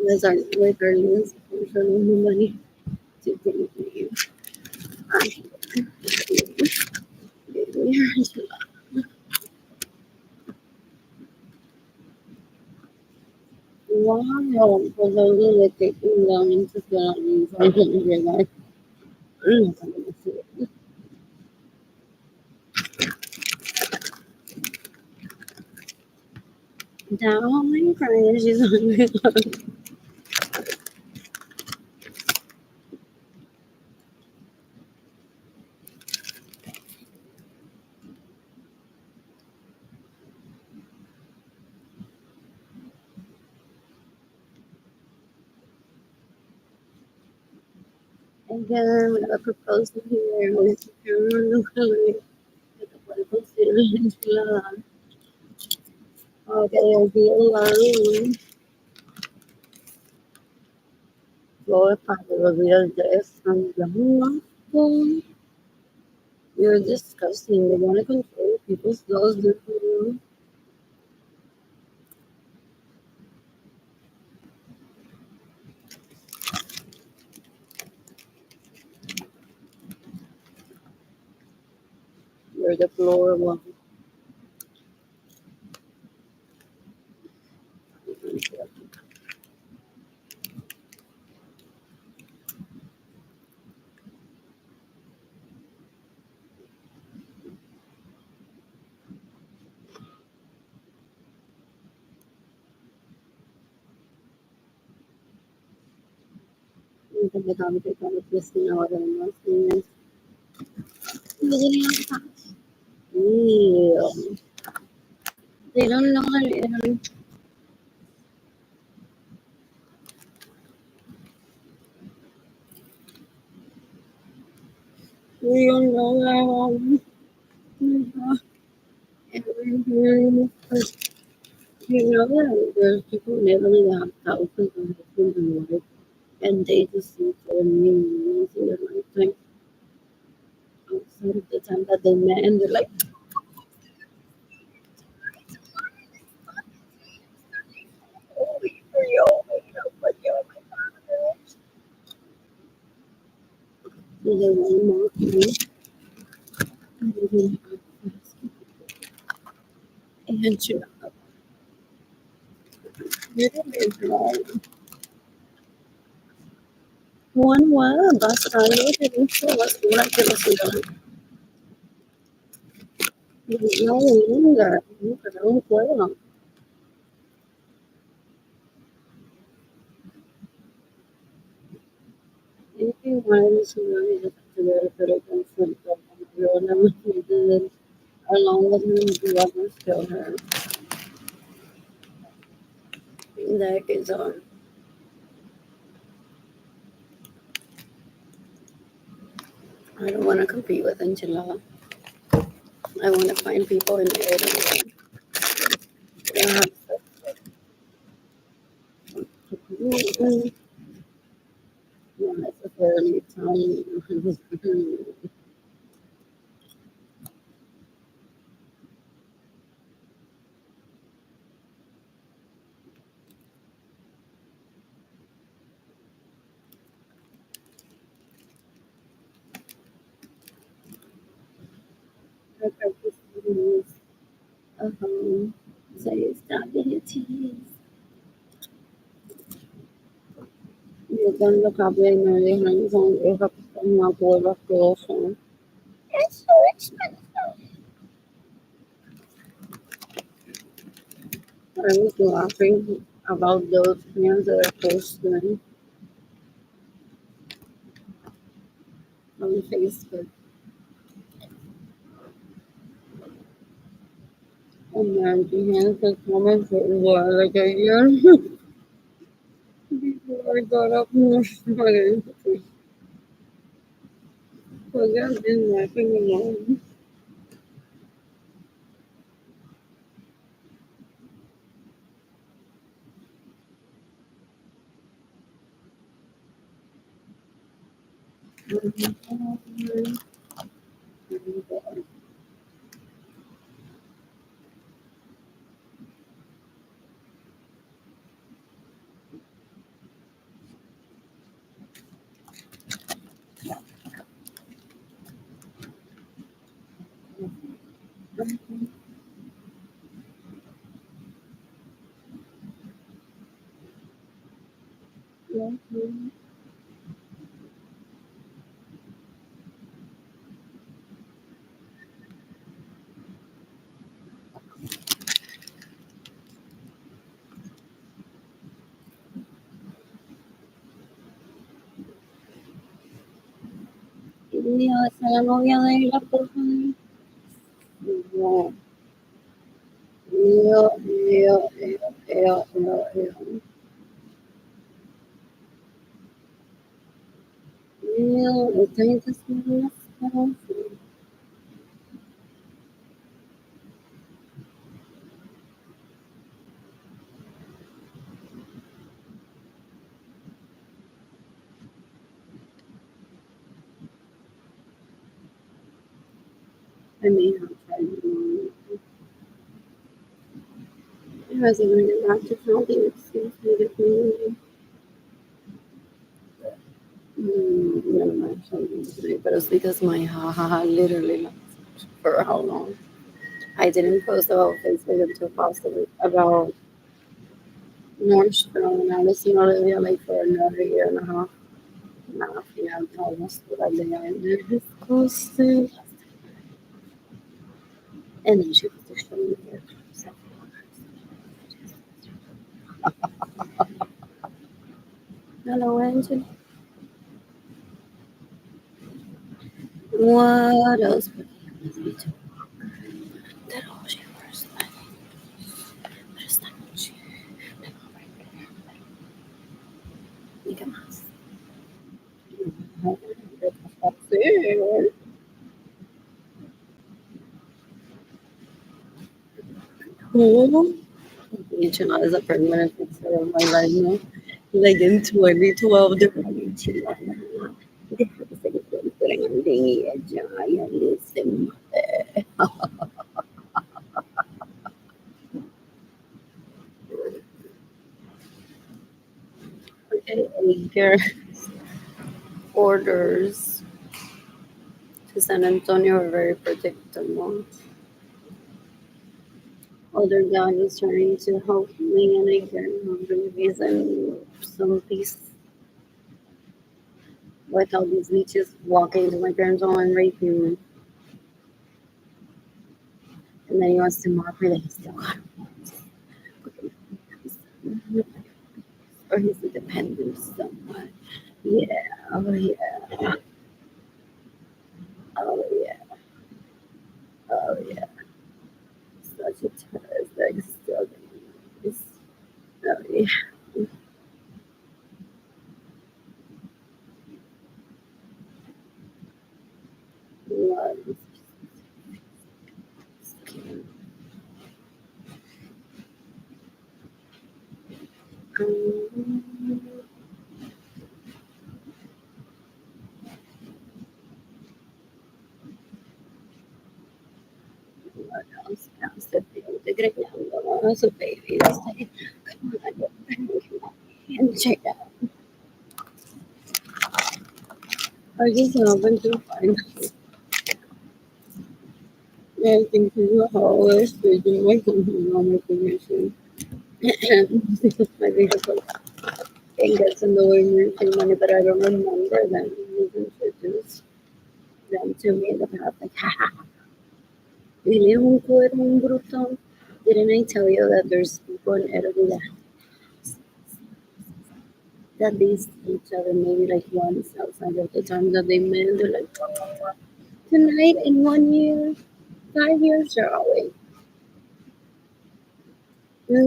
Speaker 1: These are like earnings for no money to take me. Wow, pues algo de que realmente se da a llegar. Down and crying, she's on my love. Again, we have a proposal here with the okay, I'll be alone. Go find the reveal this from the moon. You're disgusting. They want to control people's laws. You're the floor one. Yeah. They don't know it. We don't know that. You know that there's people literally that have thousands of husbands and wives, and they just see so many meanings in their lifetime outside of the time that they met, and they're like, oh, for you, for you, so they want more for me. And you know, one word, basta, yo te digo, basura que basura. No, nunca, nunca, no puedo. Igual es una vida que ver, pero con fruto, yo no me entiendo, along with me, the others kill her. That is on. I don't want to compete with Enchilada. I want to find people in Italy. Not necessarily Italian. Please. Say stop being a tease. Llegando cable no dejan son esa una prueba que son. Eso es. I was laughing about those hands that are posting on Facebook. And then the hands that comment for like a year before I got up and started. So I've been laughing alone. Dios, a la novia de la persona. No, esta gente es una escaramuza. I may have tried to. I wasn't going to get back to counting. It seems to be the none of my children today, but it's because my haha literally lasted for how long? I didn't post about Facebook until possibly about Nordstrom, and I was in Olivia like for another year and a half. Now, yeah, almost what I think I ended posting. And then she was just showing me her stuff. Hello, Angel. What else would you use me to walk? That all she wears pero esta noche me va a prender. ¿Y qué más? Sí. Each is a permanent fixer of my life now. Like in 2012, the their orders to San Antonio are very predictable. Other guy is trying to help me, and I get no babies and some peace with all these leeches walking into my parents' home and raping me. And then he wants to mock me that he's still got or he's a dependent someone. Yeah, oh yeah, oh yeah, oh yeah. Such a terrorist that still is. Oh yeah. Love. What else? Else the baby, also baby. Come on, I go and check out. I just happen to find I think he's always reading my on my permission. My vehicle and gets in the way of money, but I don't remember them. He's introduced them to me in the past, like, haha, really un bruto. Didn't I tell you that there's people in Italy that they see each other maybe like once outside of the time that they met? They're like, oh, tonight in 1 year, 5 years are away. Well,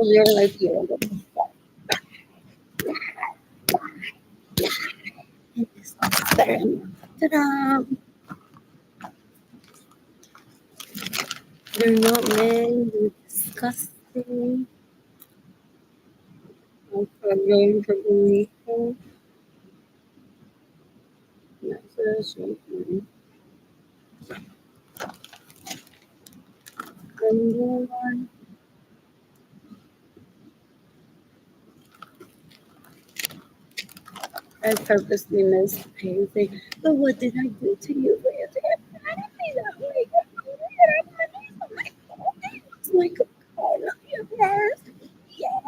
Speaker 1: you're like, yeah, this is better. Ta-da! They're not men, they're disgusting. I'm going for the weekend. That's a sweet one. And then I purposely missed painting. But what did I do to you? Why did I be that way? It's like a call of your first. Yeah,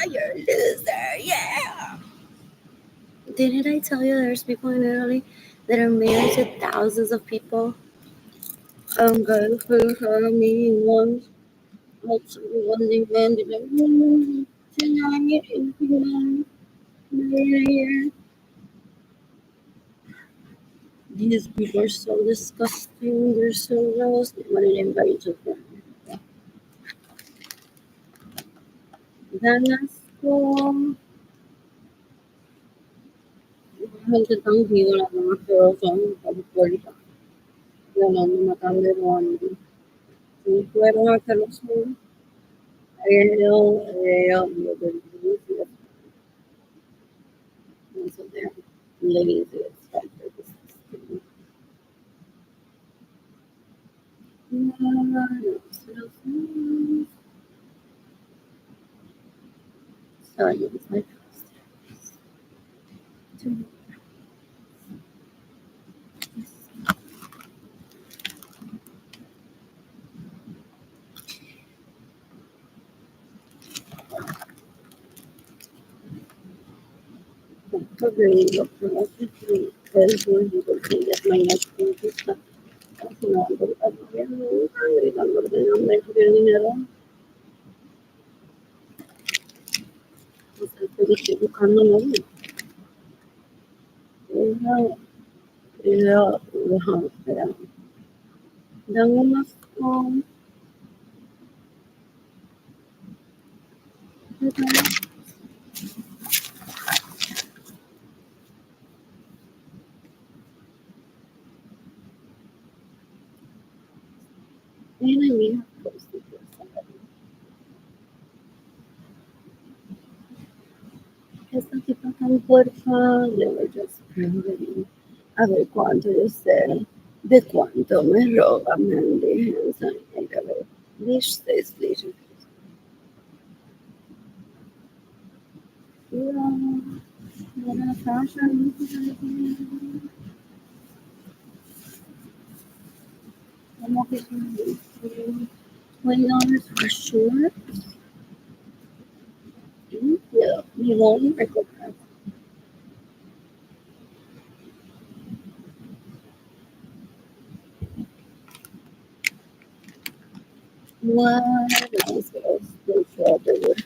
Speaker 1: you're a loser. Yeah. Didn't I tell you there's people in Italy that are married to thousands of people? Guys who heard me once, also one event, tonight in Finland, yeah. These people are so disgusting. They're so gross. They wanted to invite you to them. Danasco. Gente tan viva la más pero son tan puertas. Ya no me matan de one. Si fueron a hacer los son, lo del juicio, eso de lazy, it's like they're disgusting. So it's like probably look for us to see because we're able to get my next thing to stuff. That's not good. I'm hungry. I'm going to make dinero. Estoy buscando novio. Espera. Dame unas con. Ven a mi esta tipa tan porfa, le voy a ver cuánto yo sé, de cuánto me roba Mandy Hanson. A ver, dish this, dish. Como que $20 for sure. Yeah, you won't recognize. What else goes further with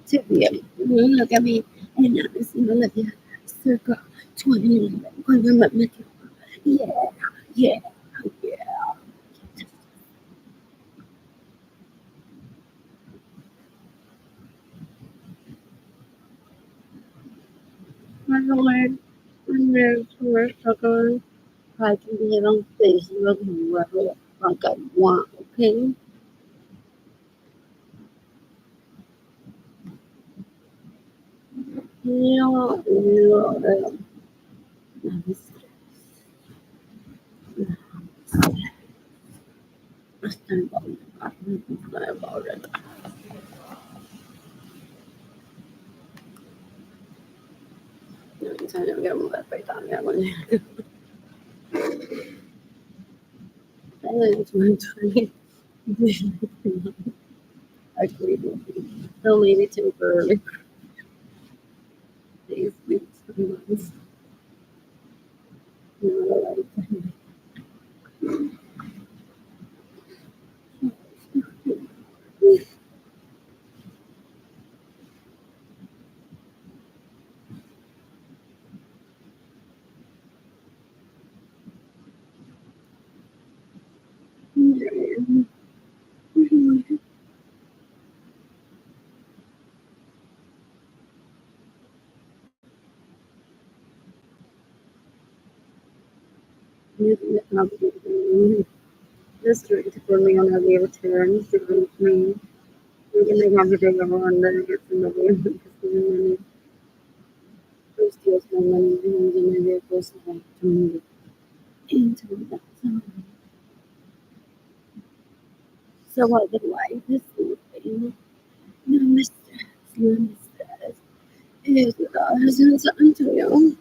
Speaker 1: to be look at me and I see look at circa 20 when yeah, yeah, yeah. When there's work struggle, I can be on Facebook and whatever like I want, okay? About it. Saya nggak mau apa itu, nggak mau. in 2020. Actually, so maybe temporarily. Days, weeks, and months. Not a lifetime. This drink for me on a return to me. We're gonna have to take a one that gets in the way because my money first steals my money and then my vehicles like to move into that zone. So what the life is moving. No mistress, no mistress. Is Antonio.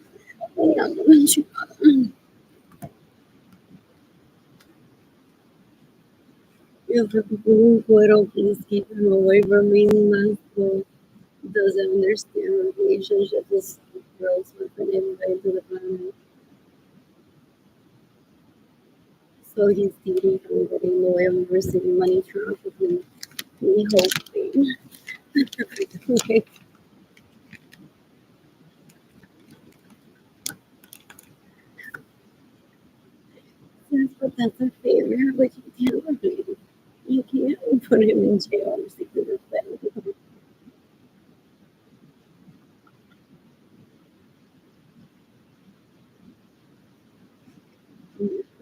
Speaker 1: If the people who please keep him away from me, Maslow doesn't understand relationships is girls with an invite to the planet. So he's dating from getting loyal and receiving money trafficking. Me hoping. Like, but that's a favor, but you can't do it. You can't put him in jail or secret offense.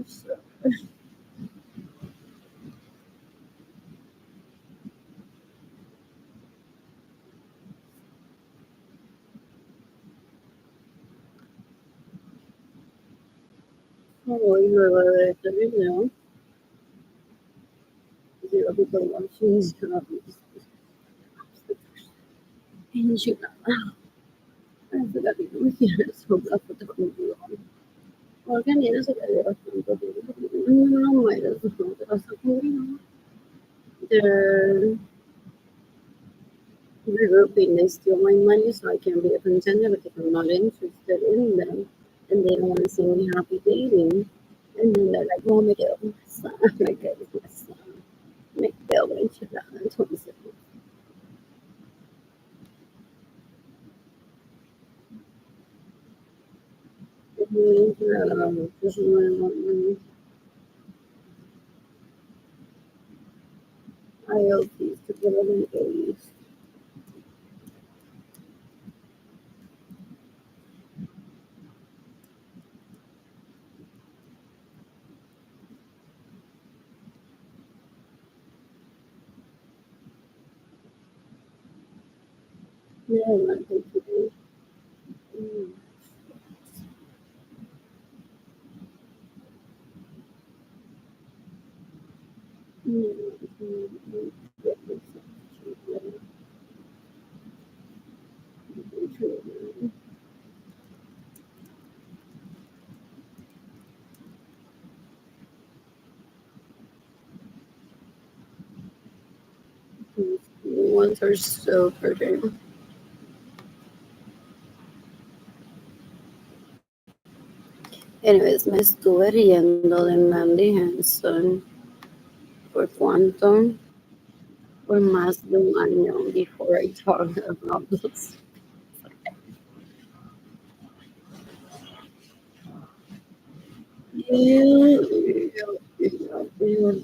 Speaker 1: So, oh, you're know, zero people watching zero. And you know, I forgot to do here, so I put the computer on. Organi eso que llevas tanto tiempo. No mueres, no te vas a cubrir. They're regrouping, they steal my money so I can be a contender because I'm not interested in them. And they don't want to see me happy dating. And then they're like, oh, me quedo con my son, me quedo con my son. Me quedo con enchilada, entonces. Pues no, I hope these people don't get used. Yeah, I'm not going to do. Ones are so pretty. Anyways, me estuve riendo de Mandy Hanson por cuánto, por más de un año before I talked about this. Yo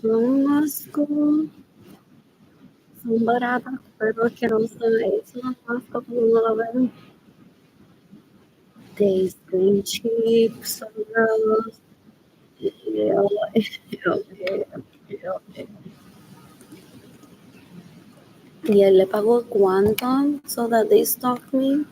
Speaker 1: from school, son baratas, pero que no sé, son más como la ven. They screen cheap, some girls. Yeah, yeah. Y él le pagó cuánto so that they stalk me.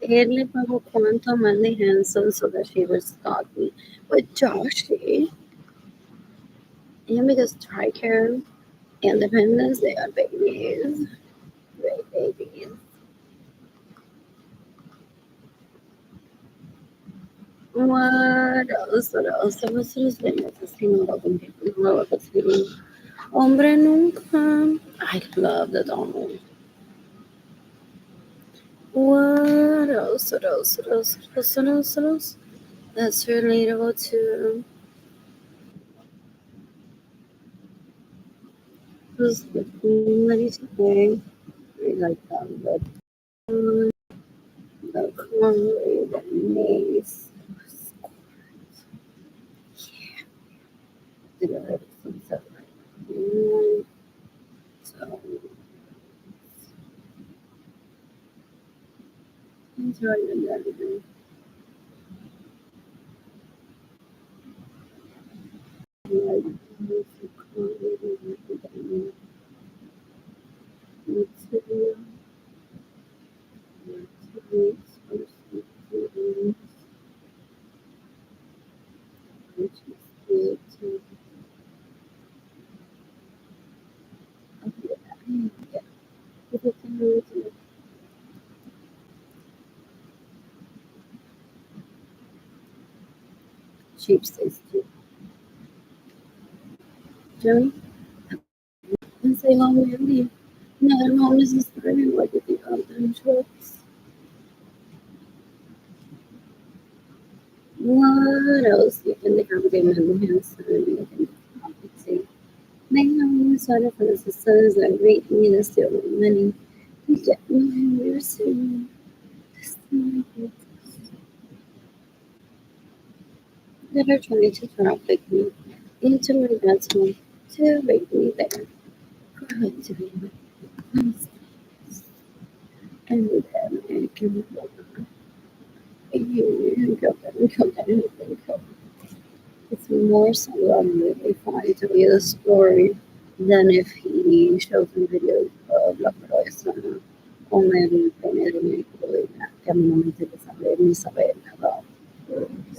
Speaker 1: Él le pagó cuánto a Mandy Hanson so that she would stalk me. But Joshy, and because Tricare, Independence, they are babies. Great babies. What else? What else? What's this thing? This thing about them people. No, what's the Hombre nunca. I love the Donald. What else? What else? What else? What else? What else? What else? That's relatable to who's the money today. I like them, but the Conway, the Mace. Yeah, did I have some stuff like that? So, enjoying everything. Like, cheap stays too. Joey, and say long Mandy. No, no, this is starting like with the other trucks. What else? You can decommunicate my hands and you can compensate. Make how sort for the sisters that rate me the still money. You get my mercy. That are trying to traffic me into my dad's home to rape me there. Good to be my and then I can you go there. It's more so really funny to me the story than if he shows me videos of la persona con el pene de mi colega que a mí no me interesa ver ni saber nada.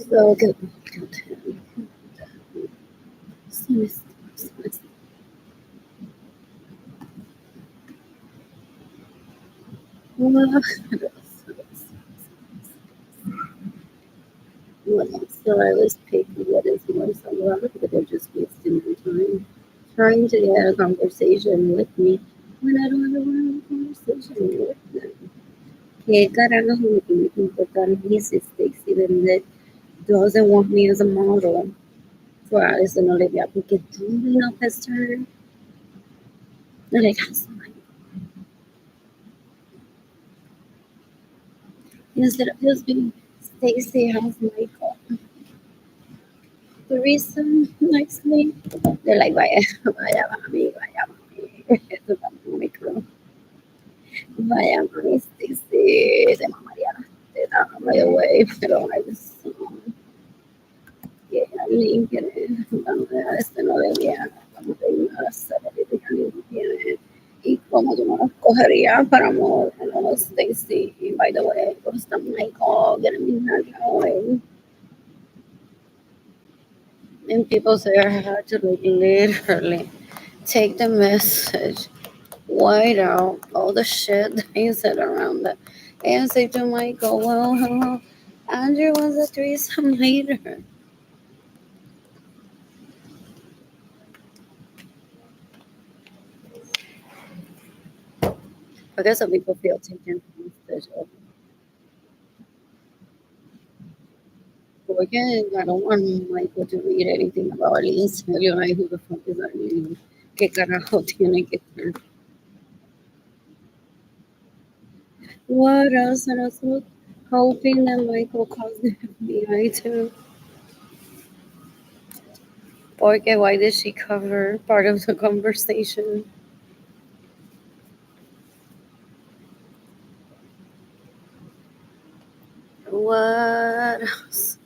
Speaker 1: So good content. So it's so I was picking what is more similar, but they're just wasting my time trying to get a conversation with me when I don't ever want to have a conversation with them. ¿Qué carajos me tiene que importar a mí si Stacy Bennett doesn't want me as a model for Alison Olivia? Porque tú no pissed her. Like, instead of just being Stacy has Michael. The reason next week, they're like, vaya mami, vaya mami. Esto está muy cruel. Vaya mami, Stacy, te mamaría la teta, by the way, pero I just, que limpien, no debía, como te digo, hacer que limpien. Y como tú no los cogerías para amor, no, Stacy, by the way, pues está Michael, getting me not going. And people say I had to like literally take the message, white out all the shit that you said around that, and say to Michael, well, Andrew was a threesome later. I guess some people feel taken hostage of porque I don't want Michael to read anything about Arlene. You're like, who the fuck is Arlene? ¿Qué carajo tiene que ver? What else? And also hoping that Michael calls the FBI too. Porque why did she cover part of the conversation? What else?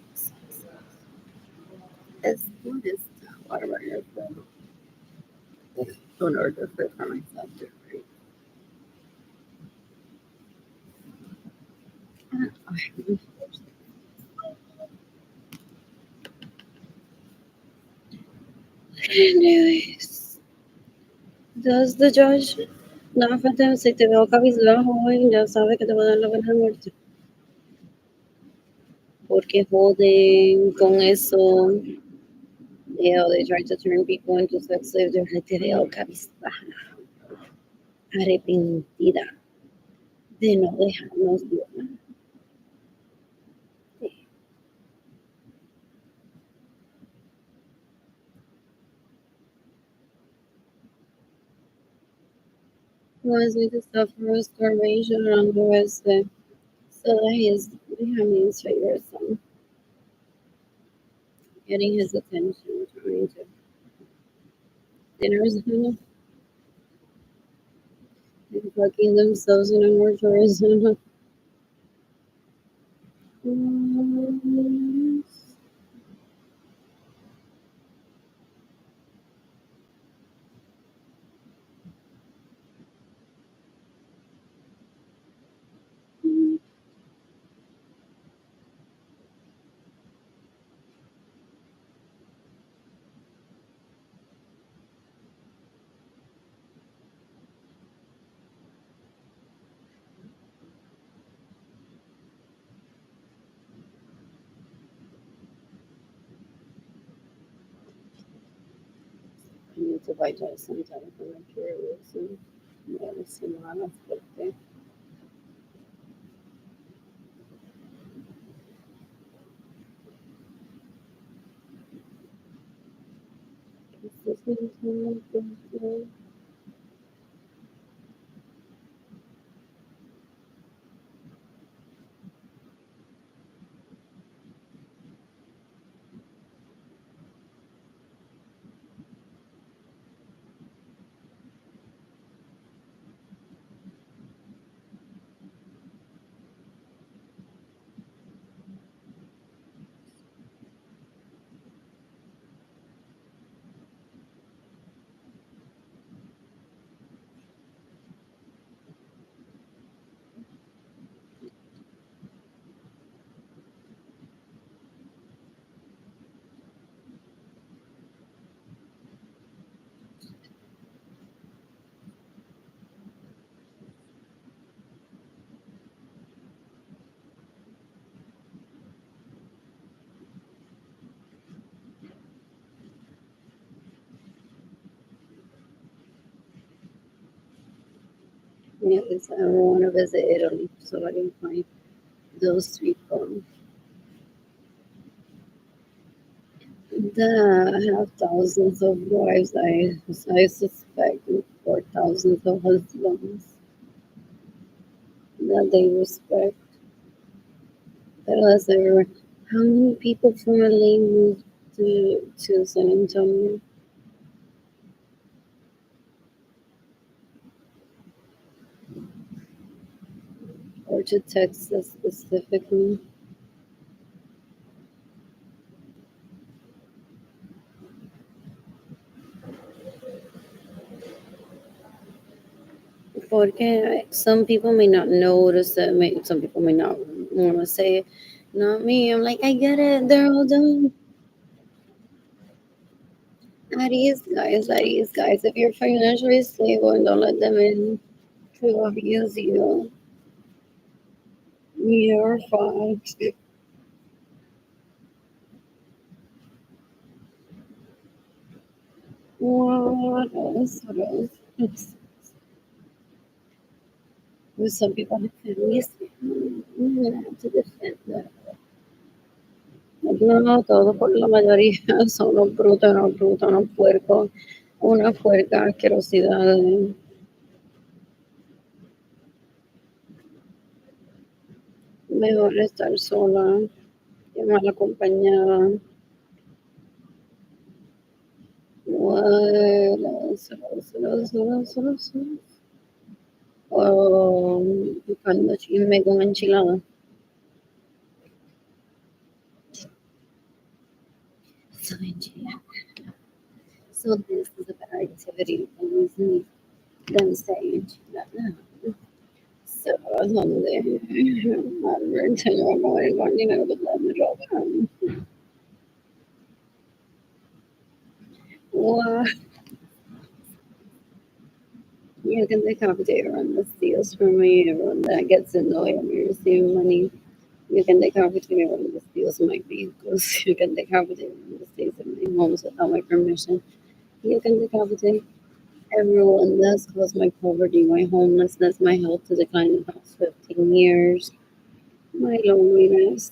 Speaker 1: What is that? What am I don't order for myself to read. Anyways, does the judge laugh at them? Si te veo cabizbajo hoy, ya sabe que te va a dar la buena muerte. porque joden con eso. They try to turn people into sex slaves. They're retirado cabizbaja, arrepentida de no dejarnos violar. Wants me to suffer starvation on the West End. So that he's becoming his favorite son. Getting his attention, trying to dinners and fucking themselves in a more tourism. I need to buy some telephone materials and semana fuerte. Yeah, I want to visit Italy, so I can find those people that have thousands of wives. I suspect, or thousands of husbands that they respect. But as everywhere, how many people from LA moved to San Antonio? Or to Texas specifically? Porque some people may not notice that, some people may not want to say it. Not me. I'm like, I get it. They're all done. At ease, guys. At ease, guys. If you're financially stable and don't let them in to abuse you, you're fine. What else? What else? With some people have families, I'm gonna have to defend that. No, todos por la mayoría son unos puercos, una puerca asquerosidad. Mejor estar sola que mal acompañada. What else? Buscando chisme con enchilada. So enchilada. So this is a better activity than them saying enchilada. So donde Albert se lo va a mover con dinero que me roban. What? You can decapitate everyone that steals from me, everyone that gets annoyed when you receive money. You can decapitate me when the steals my vehicles. You can decapitate me when the stays in my homes without my permission. You can decapitate everyone that's caused my poverty, my homelessness, my health to decline in the past 15 years, my loneliness,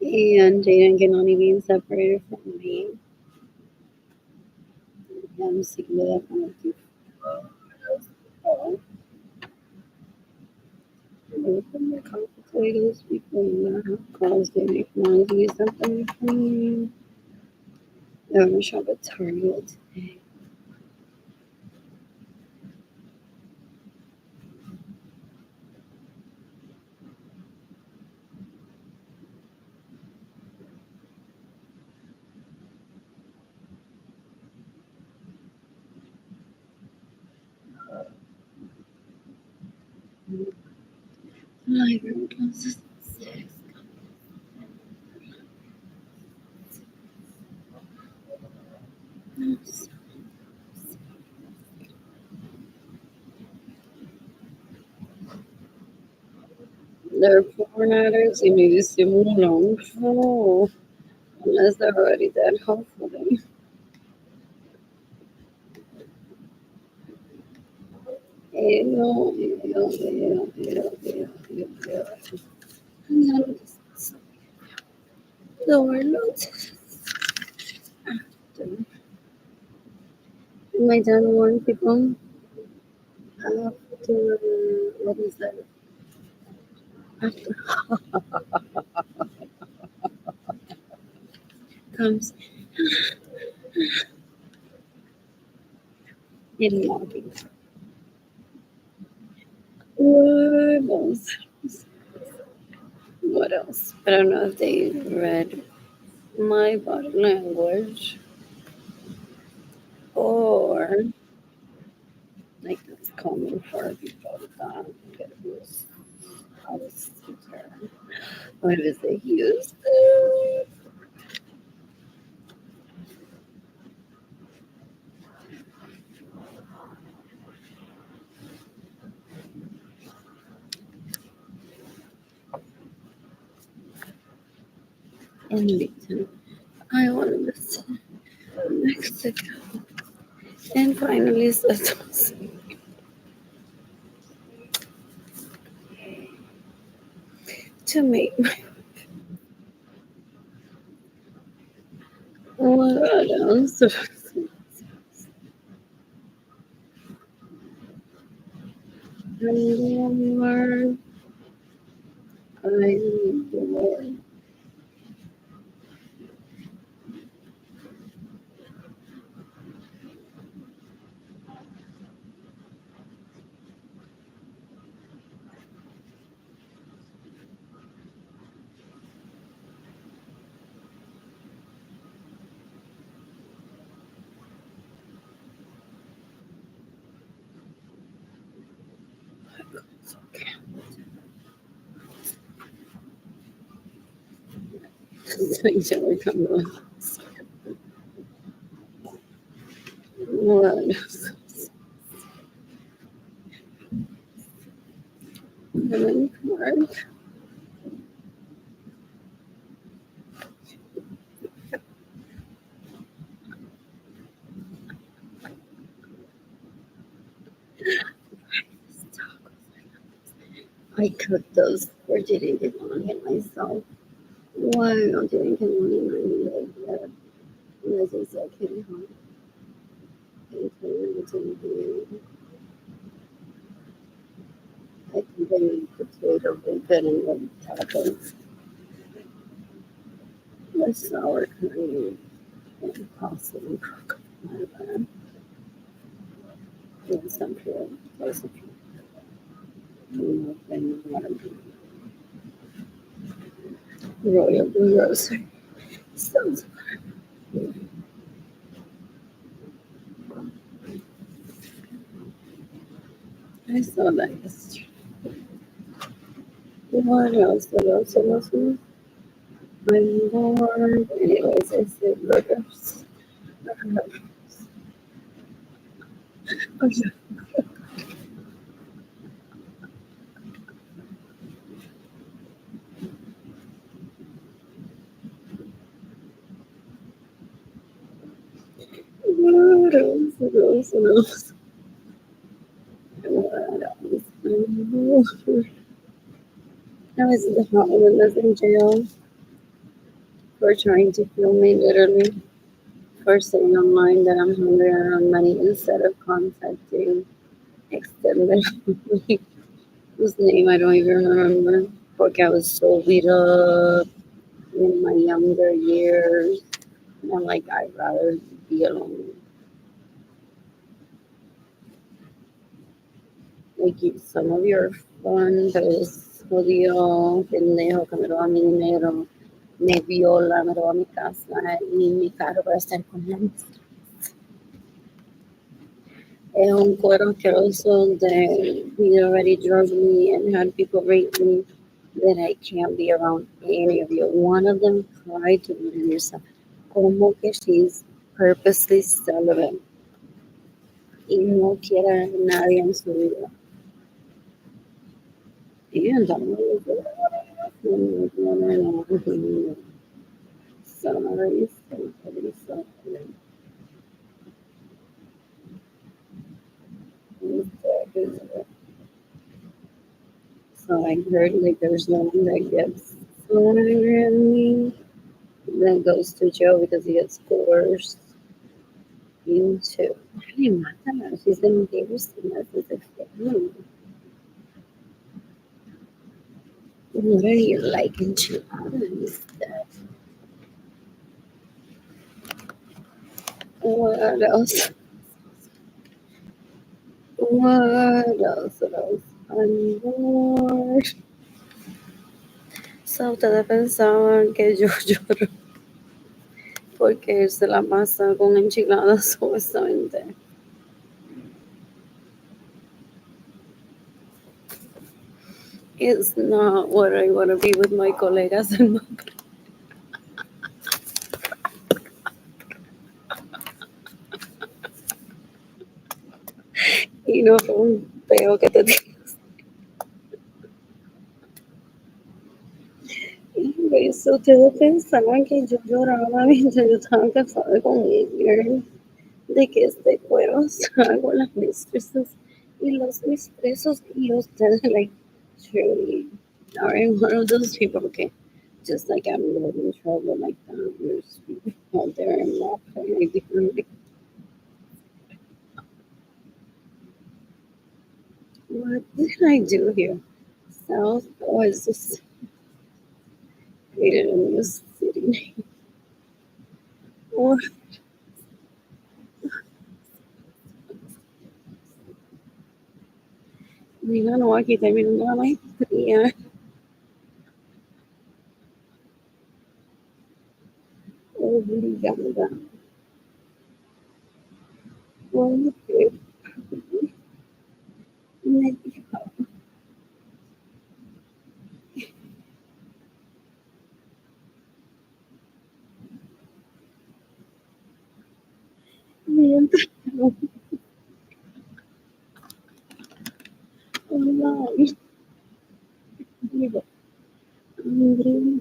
Speaker 1: and Jaden Ganani being separated from me. I'm seeking the death penalty. You can decapitate those people that have caused any economic to be separated from me. Never shall be targeted today. Life closes at 6. They're porn addicts y me disimulan. Oh, unless they're already dead, hopefully. Ew, ew, ew, ew, ew, ew, ew. Lower notes. Am I done warning people? After, what is that? After comes in walking. What else? What else? I don't know if they read my body language or like it's common for people that get abused. I was concerned. What is it used? In Leeton, Iowa, Mexico, and finally settles to make my what else? Lord, I need the Lord. It's okay. Things that were coming on. What else? Lemon card. I cooked those for didn't get on it myself. Why I didn't get on it? I like that. As I said, kitty home. I think I need potato bacon and tacos. The sour cream and pasta and crock my pan. And some pure recipe. And Royal Blue Rosary. Sounds I saw that yesterday. What else? What else? What else? I'm bored. Anyways, I said burgers. What else? What else? What else? What else? I was in the hot when I was in jail for trying to kill me, literally. For saying online that I'm hungry and on money instead of contacting extended family whose name I don't even remember. Porque I was so beat up in my younger years. And I'm like, I'd rather be alone. Like, some of your fun, pero es jodido, pendejo, que me roba mi dinero, me viola, me roba mi casa y mi carro para estar con él. Es un cuero asqueroso that he already drove me and had people rape me that I can't be around any of you. One of them tried to murder herself. Como que she's purposely celibate y no quiere a nadie en su vida. Y andamos so I heard like there's no one that gets so angry at me that goes to jail because he gets coerced into. Ay, mátala, she's embarrassing us as a family. What are you like enchiladas? What else? What else? What else? I'm bored. So, ustedes pensaban que yo lloro porque se la pasa con enchiladas supuestamente. It's not what I want to be with my colegas and my y no fue un peo que te tienes. So, ustedes pensaban que yo lloraba mientras yo estaba casada con ellos, de que este cuero con las mistresses y los mistresos y ustedes, like, surely are one of those people, okay, just like I'm not in trouble like that, there's people out there and not like differently. What did I do here? South was just created a new city name. What? Mira, no, aquí terminando la maestría. Obrigada. Porque me dijo, mientras online, digo, Andrea,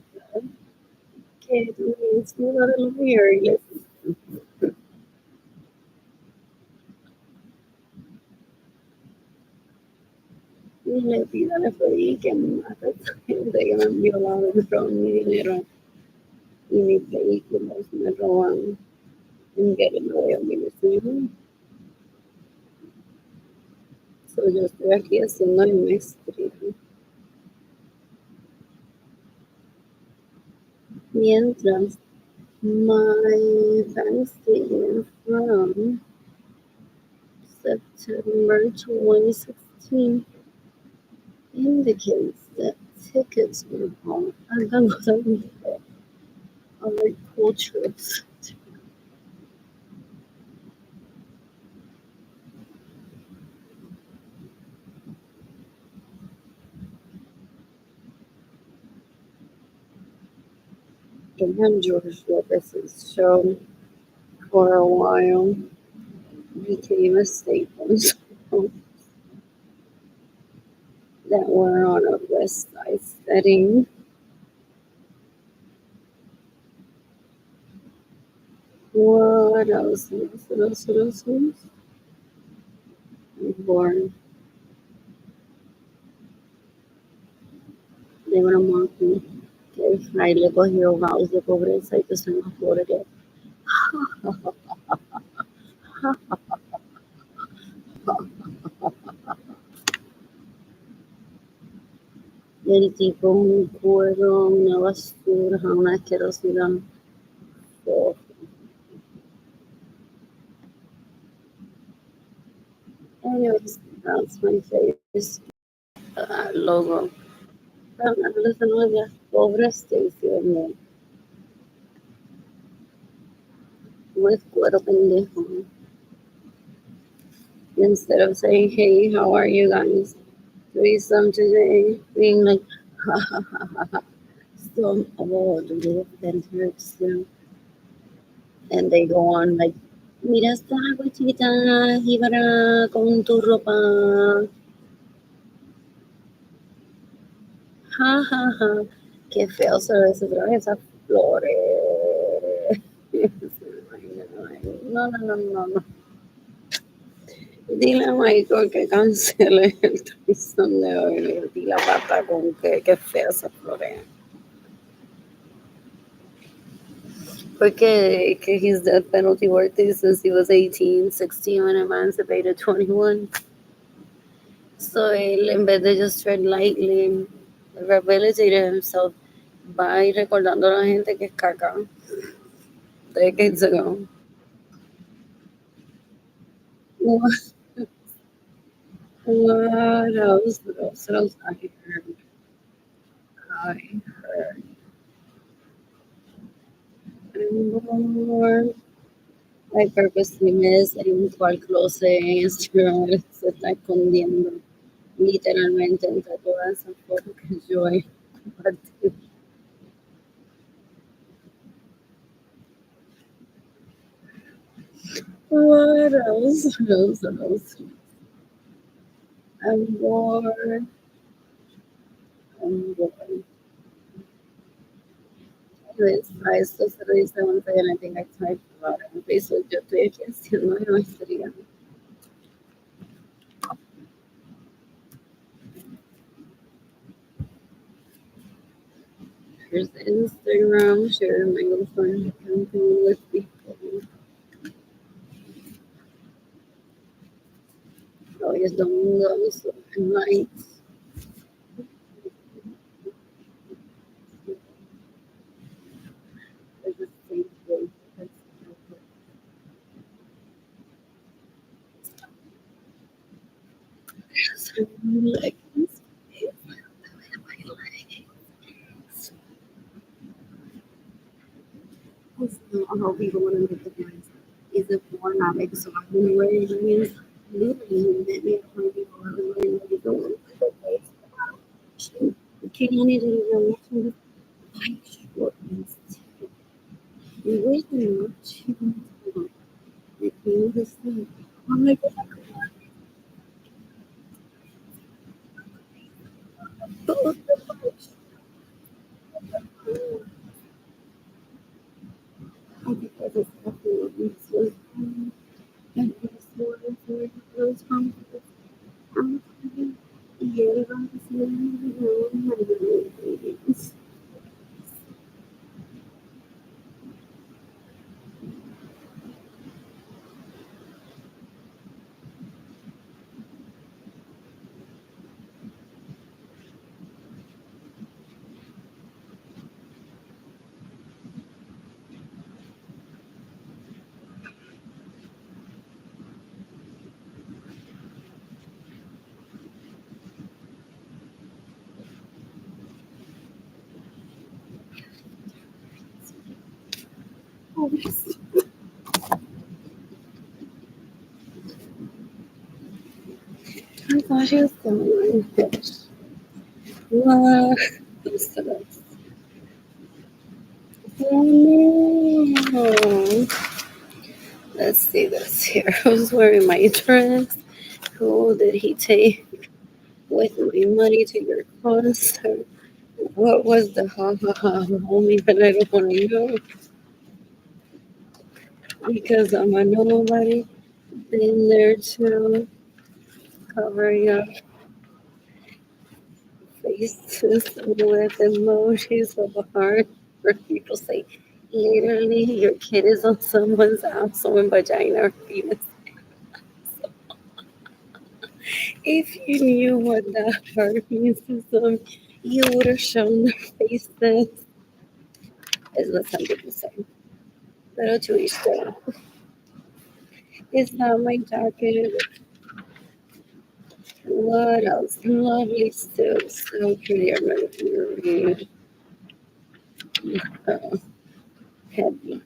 Speaker 1: que es una de los viernes. Y le pido a la FDI que me mate a esta gente que me han violado, me roban mi dinero y mis vehículos, me roban and get in the way of mi vecino. So yo estoy aquí haciendo el maestría. Mientras, my Thanksgiving from September 2016 indicates that tickets were bought and then are cool trips. And George Lopez's show for a while became a staple that were on a West Side setting. What What else? What else? What else? What else? I'm bored. They wanna mock me. Que Fry le cogió mouse de pobreza y que soy más pobre que el tipo, un cuero, una basura, una asquerosidad. So, anyways, that's my face logo. Hablando de las pobres, Stacy, with cuero pendejo. Instead of saying, hey, how are you guys? Threesome today, being like, ha ha ha ha ha. So, oh, that hurts them. And they go on like, mira esta cochita jíbara con tu ropa. Ja, ja, ja. Qué feo se ve ese traje, esas flores. No, no, no, no, no. Dile a Michael que cancele el trison de hoy. Le di la pata con que qué fea esa flores. Porque que his death penalty worked since he was 18, 16 when emancipated 21. So él, en vez de just tread lightly, rehabilitated himself by recordando a la gente que es caca decades ago. What else? What else? What else I heard? I heard. More. I purposely missed en cual closet en Instagram se está escondiendo literalmente entre todas esas fotos que yo he compartido. What else? What else? What else? I'm bored. I'm bored. Anyways, I still said I want to say anything I typed about it on Facebook. Yo estoy aquí haciendo mi maestría. Here's the Instagram, share my girlfriend campaign with people. Hoy es domingo, so nights. There's a safe place. There's some leggings. I hope people want to recognize is a foreign object, so I'm going to wear leggings. Literally, that means when people are wearing leggings, can't even know white shorts. You wear them much. They feel the same. I'm like, oh, I think that's exactly what this was. And it's more for those comfortable. I'm thinking, yeah, I'm just I thought she was going fish. What? Oh no. Let's see this here. I was wearing my dress. Who did he take with my money to your concert? What was the ha ha ha homie that I don't want to know? because I'm a nobody. Been there too, covering up faces with emojis of a heart where people say, literally, your kid is on someone's asshole and vagina or penis. If you knew what that heart means to them, you would have shown their faces. Is what some people say. Pero to each their own. It's not my jacket. What else? Lovely silk, so pretty. I'm ready to read. Heavy.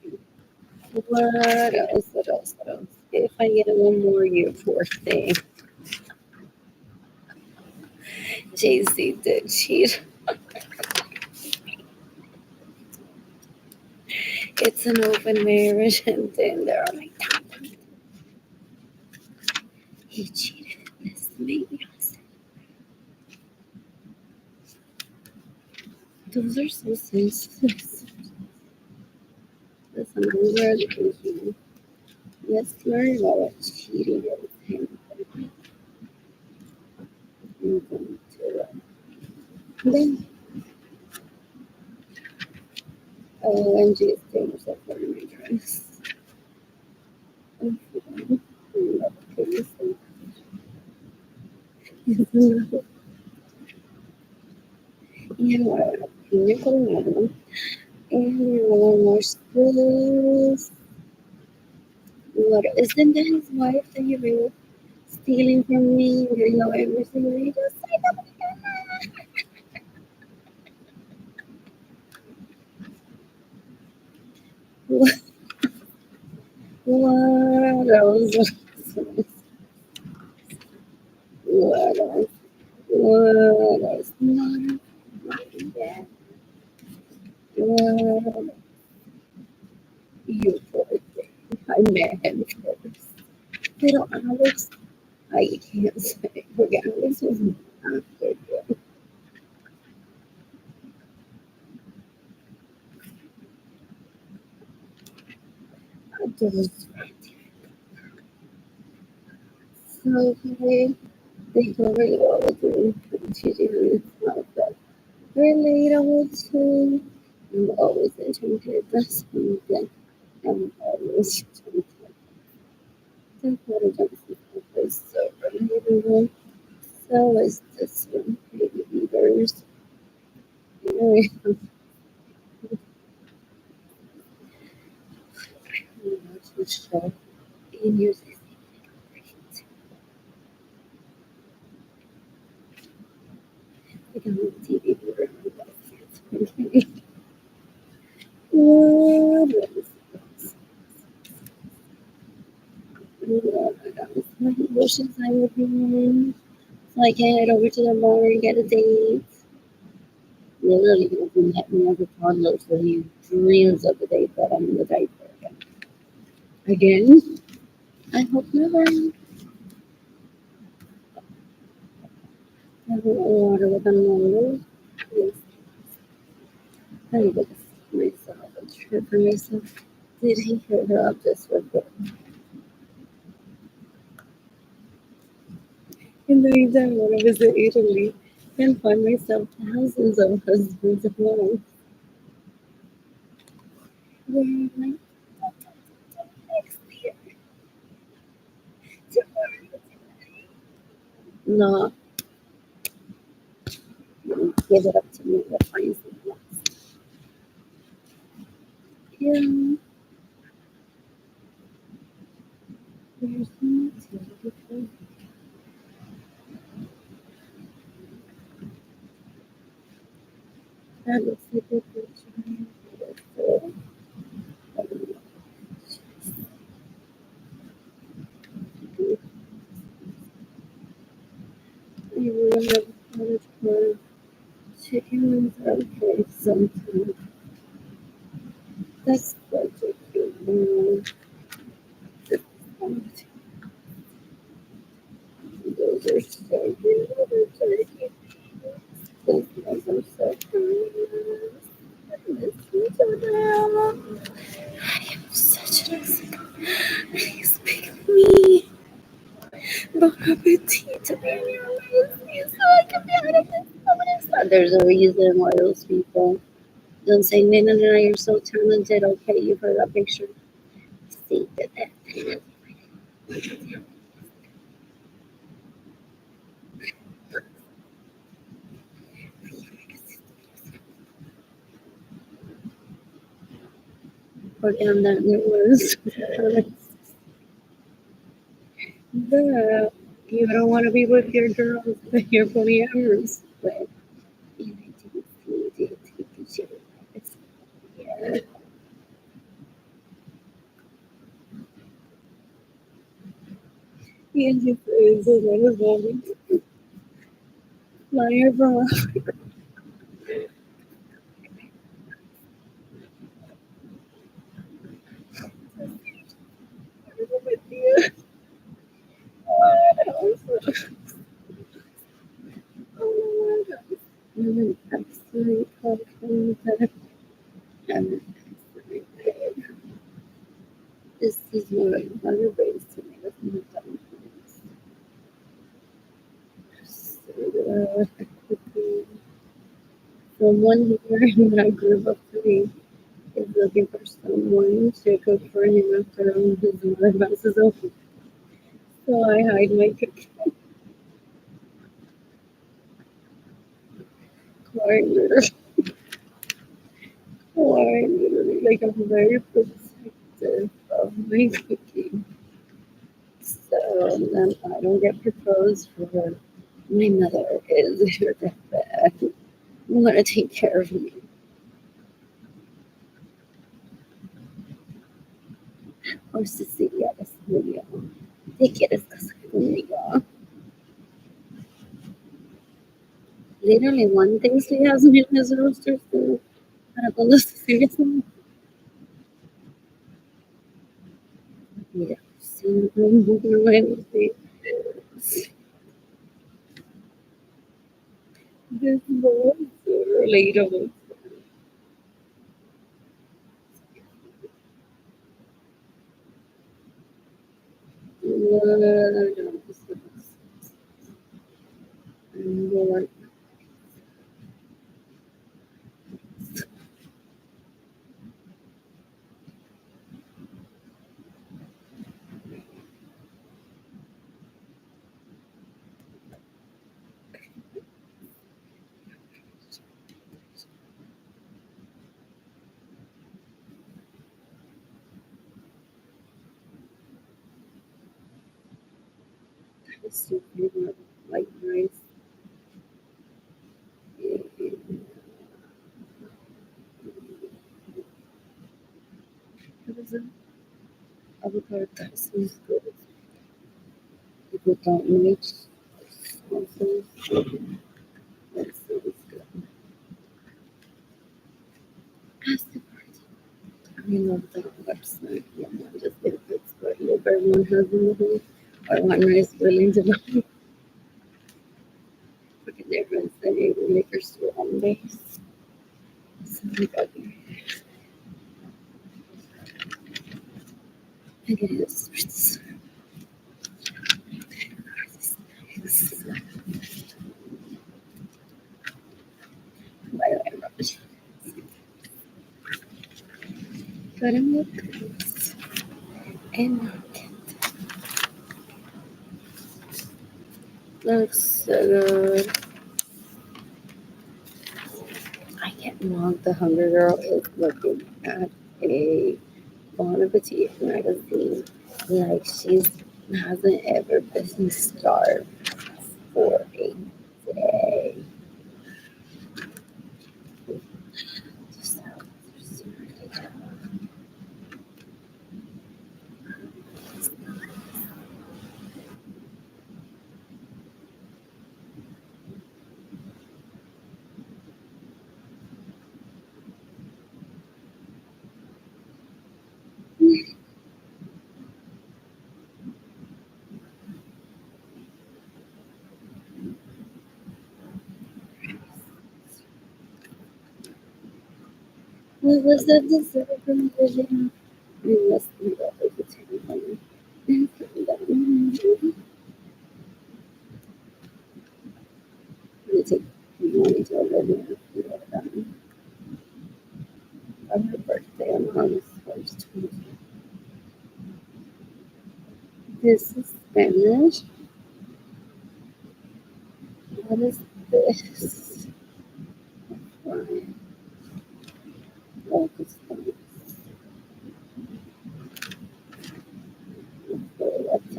Speaker 1: What else? What else? What else? If I get one more, you poor thing. Jay-Z did cheat. It's an open marriage, and then they're all like, he cheated. This made me upset. Those are so sensitive. That's another education. Let's learn about what cheating is. Then, OMG is doing herself for my dress. Yeah, pina colada. And watch this. What isn't that his wife that you were stealing from me? You know everything he just said. What else? What else? What else? Not that. What? You poor thing. I met him first. Little Alex, I can't say. Forget Alex was not good. I just so okay. They go really well with me. She's really not that relatable too. I'm always enchanted. That's something. I'm always enchanted. That's what I don't see. It's so relatable. So is this one. Baby beavers. Anyway, I watch the show. And use this. Like I'm a TV viewer. Okay. What is this? Oh my God. My wishes I would be in. So I can head over to the bar and get a date. Literally, because we had me as a toddler, so he dreams of the date that I'm in the diaper again. Again? I hope never. I have water with a nose. Yes. I need to myself a trip for myself. Did he hit her up just for good? In the meantime, when I visit Italy and find myself thousands of husbands and wives. Where am I? Next year. No, give it up to me. I'll find someone else. Yeah. There's no beautiful. That looks like a good time. So, I will have college for chicken wings okay sometime. That's such a cute one. Those are so cute. Those ones are so cute. I miss you to them. I am such an there's a reason why those people don't say, no, no, no, you're so talented. Okay, you put that picture. See, that. Porque andar nervous. You don't want to be with your girls, but you're polyamorous. But you need to take picture. Yeah. Y así fue, eso no los vamos. Flyer from absolutely confident. I'm absolutely good. This is what I want to raise to me with my confidence. So, someone here in my group of three is looking for someone to cook for him after his mother passes over. So I hide my cooking corner. Or literally, like, I'm very protective of my cooking. So then I don't get proposed for. My mother is your deathbed. I'm gonna take care of me. Or Cecilia es conmigo. Te quieres casar conmigo. Literally one thing she has me in his roster for. Para cuando Cecilia se mira, siempre un poco de this was so relatable. Lord, that is so good. Like rice. What is it? Avocado toast is good. People don't make sauces. That sounds good. Ask the party. I love that website. Yeah, not just in Pittsburgh. If everyone has in the home or one rice willing to buy. Look at their friends that they liquor store on base. So we got I get it. By the way, rubbish. But I'm look and looks so good. I can't log the Hunger Girl is looking at a Bon Appetit magazine like she's hasn't ever been starved for a day. What was that dessert provision? We must be over the table. You take money to already This is Spanish. What is this? Right. Focus points. Okay, let's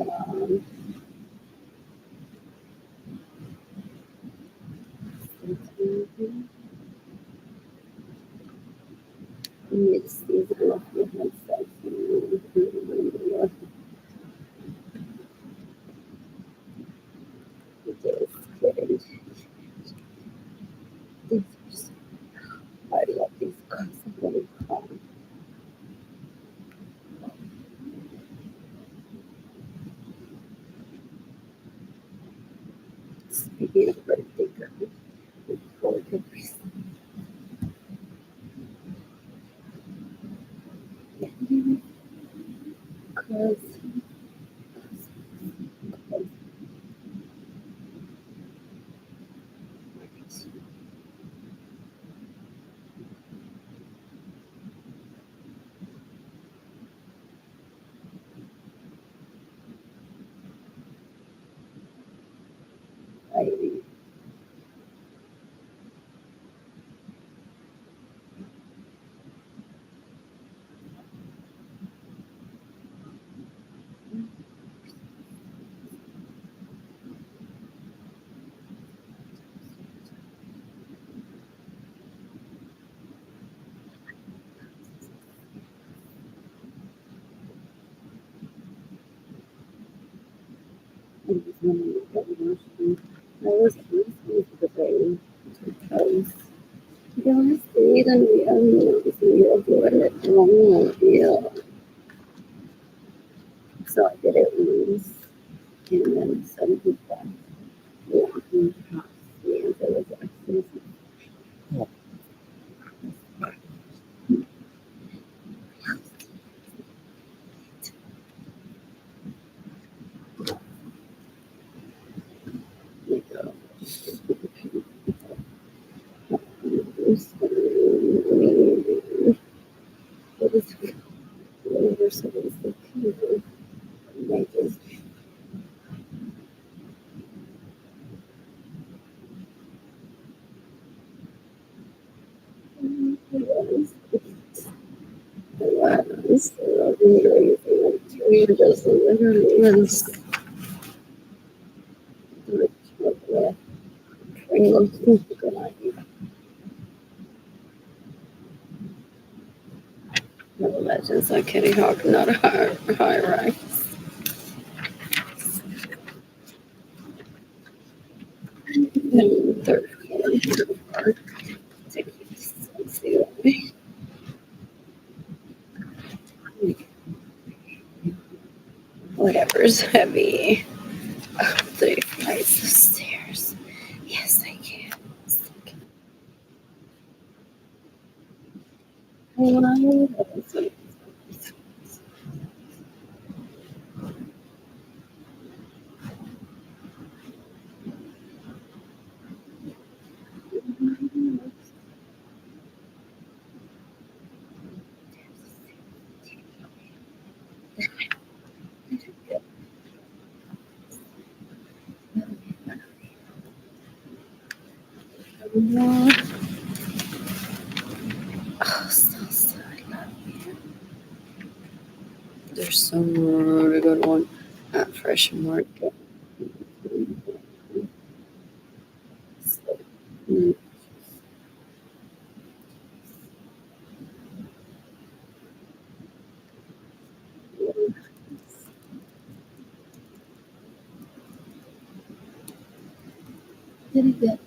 Speaker 1: mix these up with myself. Just kidding. These are so, I love these cards. I'm really calm. Speaking of birthday girls, before the because I was wondering what emotion I was honestly preparing because honestly, then we are doing it wrong. Yeah. So I did it once, and then some people want me to pass me, and so it was actually like what is whatever someone's thinking. Like is just literally no legends like Kitty Hawk, not a high rise. And third floor. Let's see that way. Whatever's heavy. 3 flights of stairs. Yes, I can. Oh, so I love you. There's some really good one at Fresh Market. So, did it get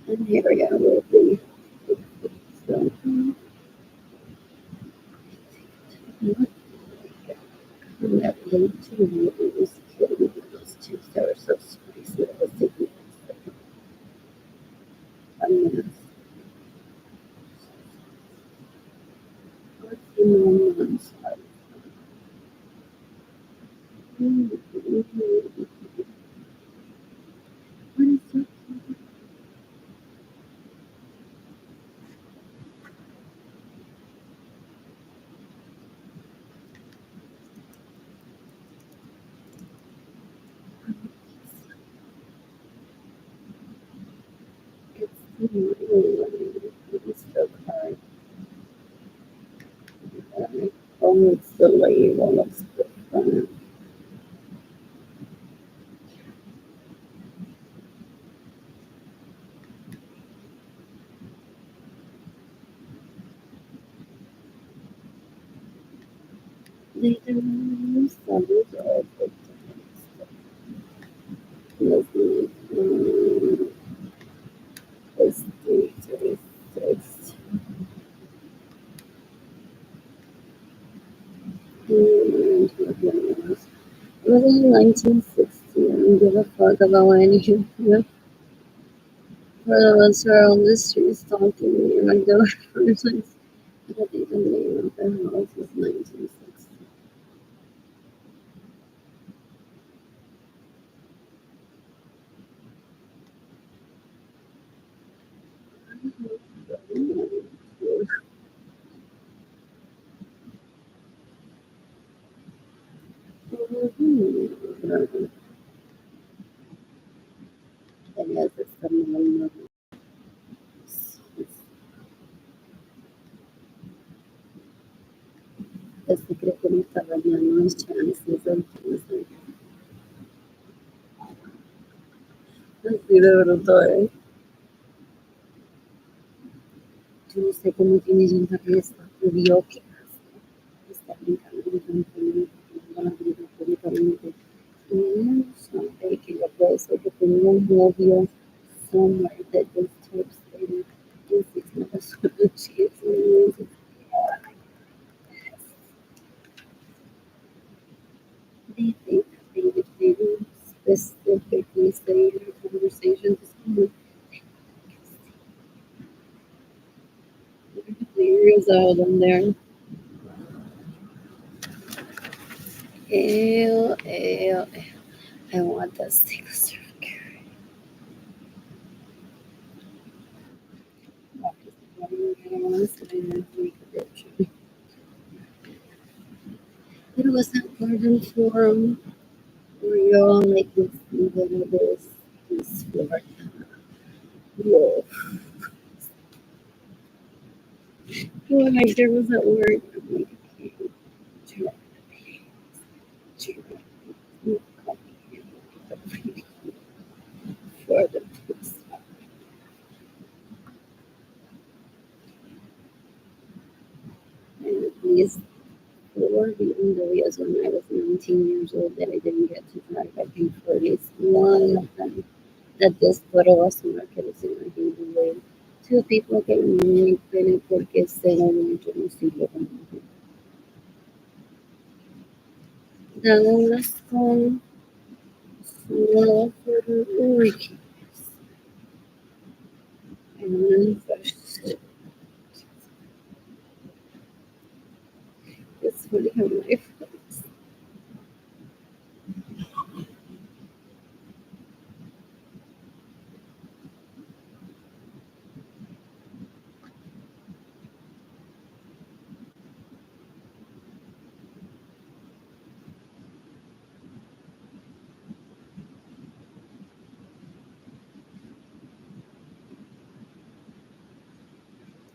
Speaker 1: and here we go with the so, that late to me, it was killing me. Those two stars so spicy. I was taking a minute. What's the normal one? What is that? It's it's so hard. Oh, it's the label looks different. They do some of it. It's 336. It was in 1960. I don't give a fuck about anything. For the ones who are on the street stalking me, like the persons. I think the name of the house is 1960. And yes, it's the Este creo que me estaba viendo unos chances entonces. Así de bruto, ¿eh? Yo no sé cómo tiene gente que está vio que está brincando con la vida públicamente. Y no sabe que yo puedo ser que tengo un novio somewhere that just types in this is not a solution. They think they do specifically say in a conversation to someone, years old in there. Ew, ew, ew. I want that stick circuit. It was that garden forum where you all like this, this floor. Whoa. Oh, like there was at work. I'm like, okay, for the police. And these four BMWs when I was 19 years old that I didn't get to drive. I think for at least one of them that this photo was marketed in my giveaway. Two people que me pelen porque se lo mucho no sirve como dan unas con su uy, and then first it's really how my friends.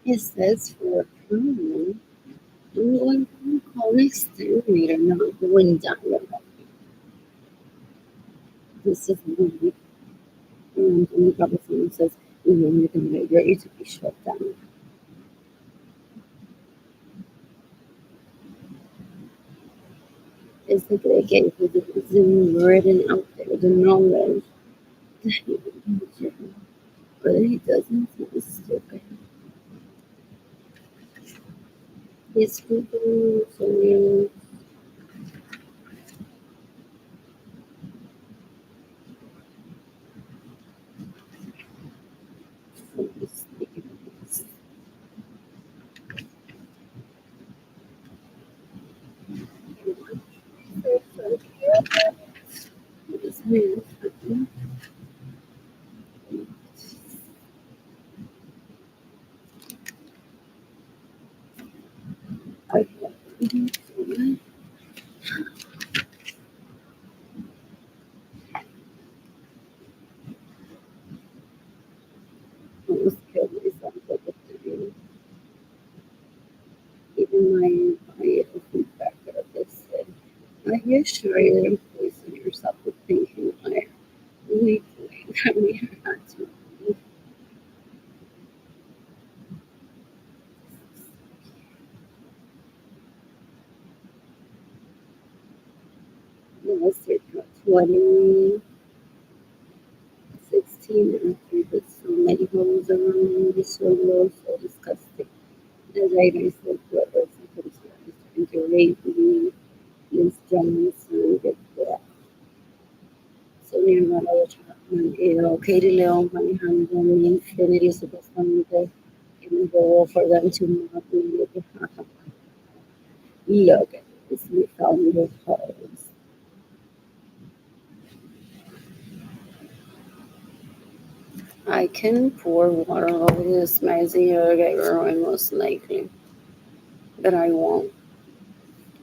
Speaker 1: It says for a promo. I'm going to call an exterminator, not going down. This is really and the government says we are making it ready to be shut down. It's like again because it is written out there, the knowledge that he would do, but he doesn't. He's stupid. He's stupid. So Are you sure you didn't poison yourself with thinking like weekly that we had to leave? It was circa 2016 after the so many holes around me, so low, so disgusting. As I said, what else happened to us? Trying to rape me, Miss Johnson, get that. So nearby la Chapman, Katie Leon manejando mi Infinity supuestamente que me llevó for them to mock me. Look at this, we found the holes. I can pour water over this messy get ruined most likely, but I won't.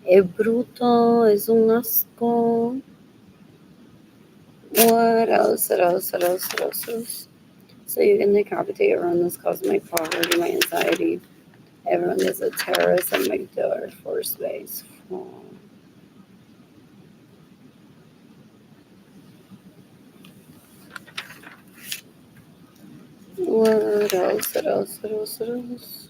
Speaker 1: Es bruto, es un asco. What else? What else? What else? What else? What else? So you can decapitate everyone that's caused my poverty, my anxiety. Everyone is a terrorist at my door, force base. Oh. What else? What else? What else? What else?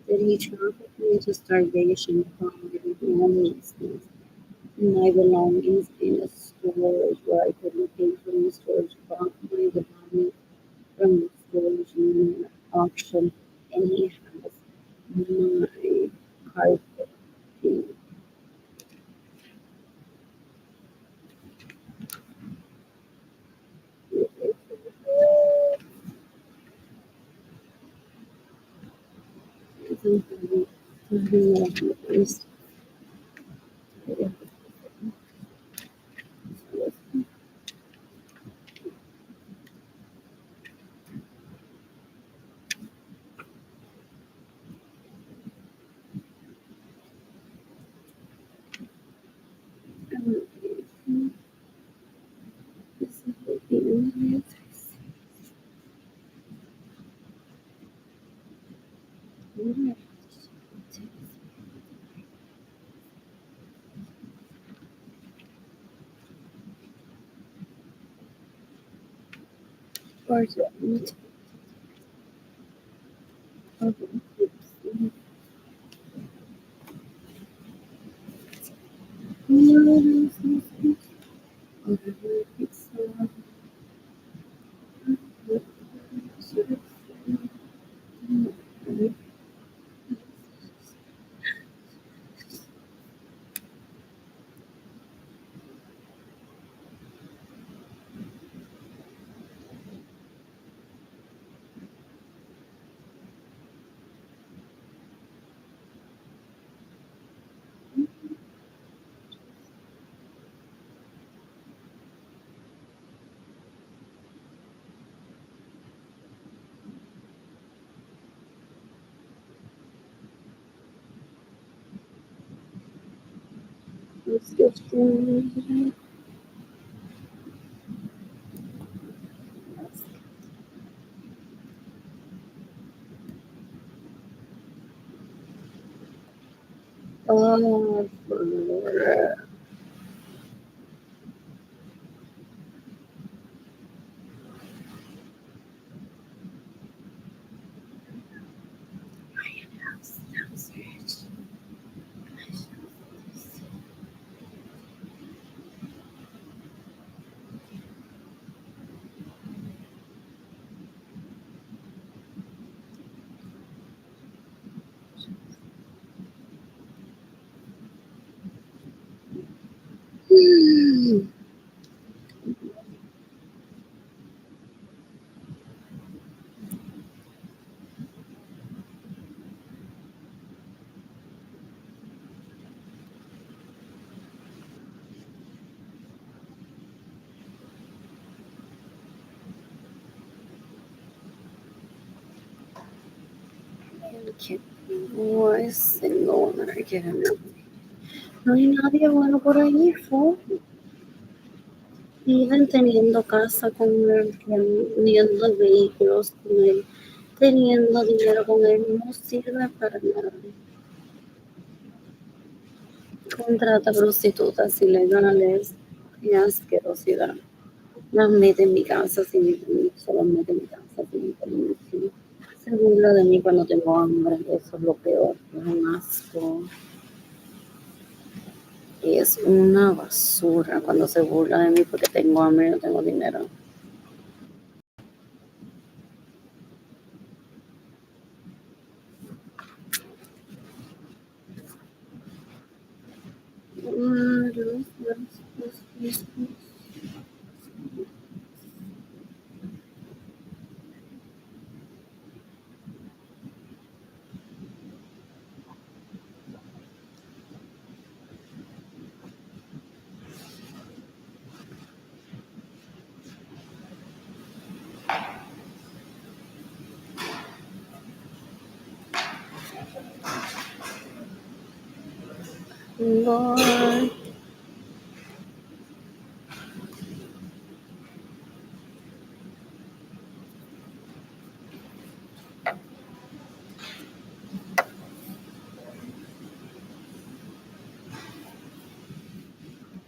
Speaker 1: Did he traffic me to starvation, poverty, homelessness, my belongings in a storage where I couldn't pay for the storage, bought my belongings from the storage union auction, and he has my carpet too. Oh, El que no es single American. No hay nadie bueno por allí, fo. Viven teniendo casa con él, teniendo vehículos con él, teniendo dinero con él, no sirve para nada. Contrata prostitutas ilegales, qué asquerosidad. Las mete en mi casa sin mi permiso, las mete en mi casa sin mi permiso. Se burla de mí cuando tengo hambre, eso es lo peor, es un asco. Y es una basura cuando se burla de mí porque tengo hambre y no tengo dinero. Lord.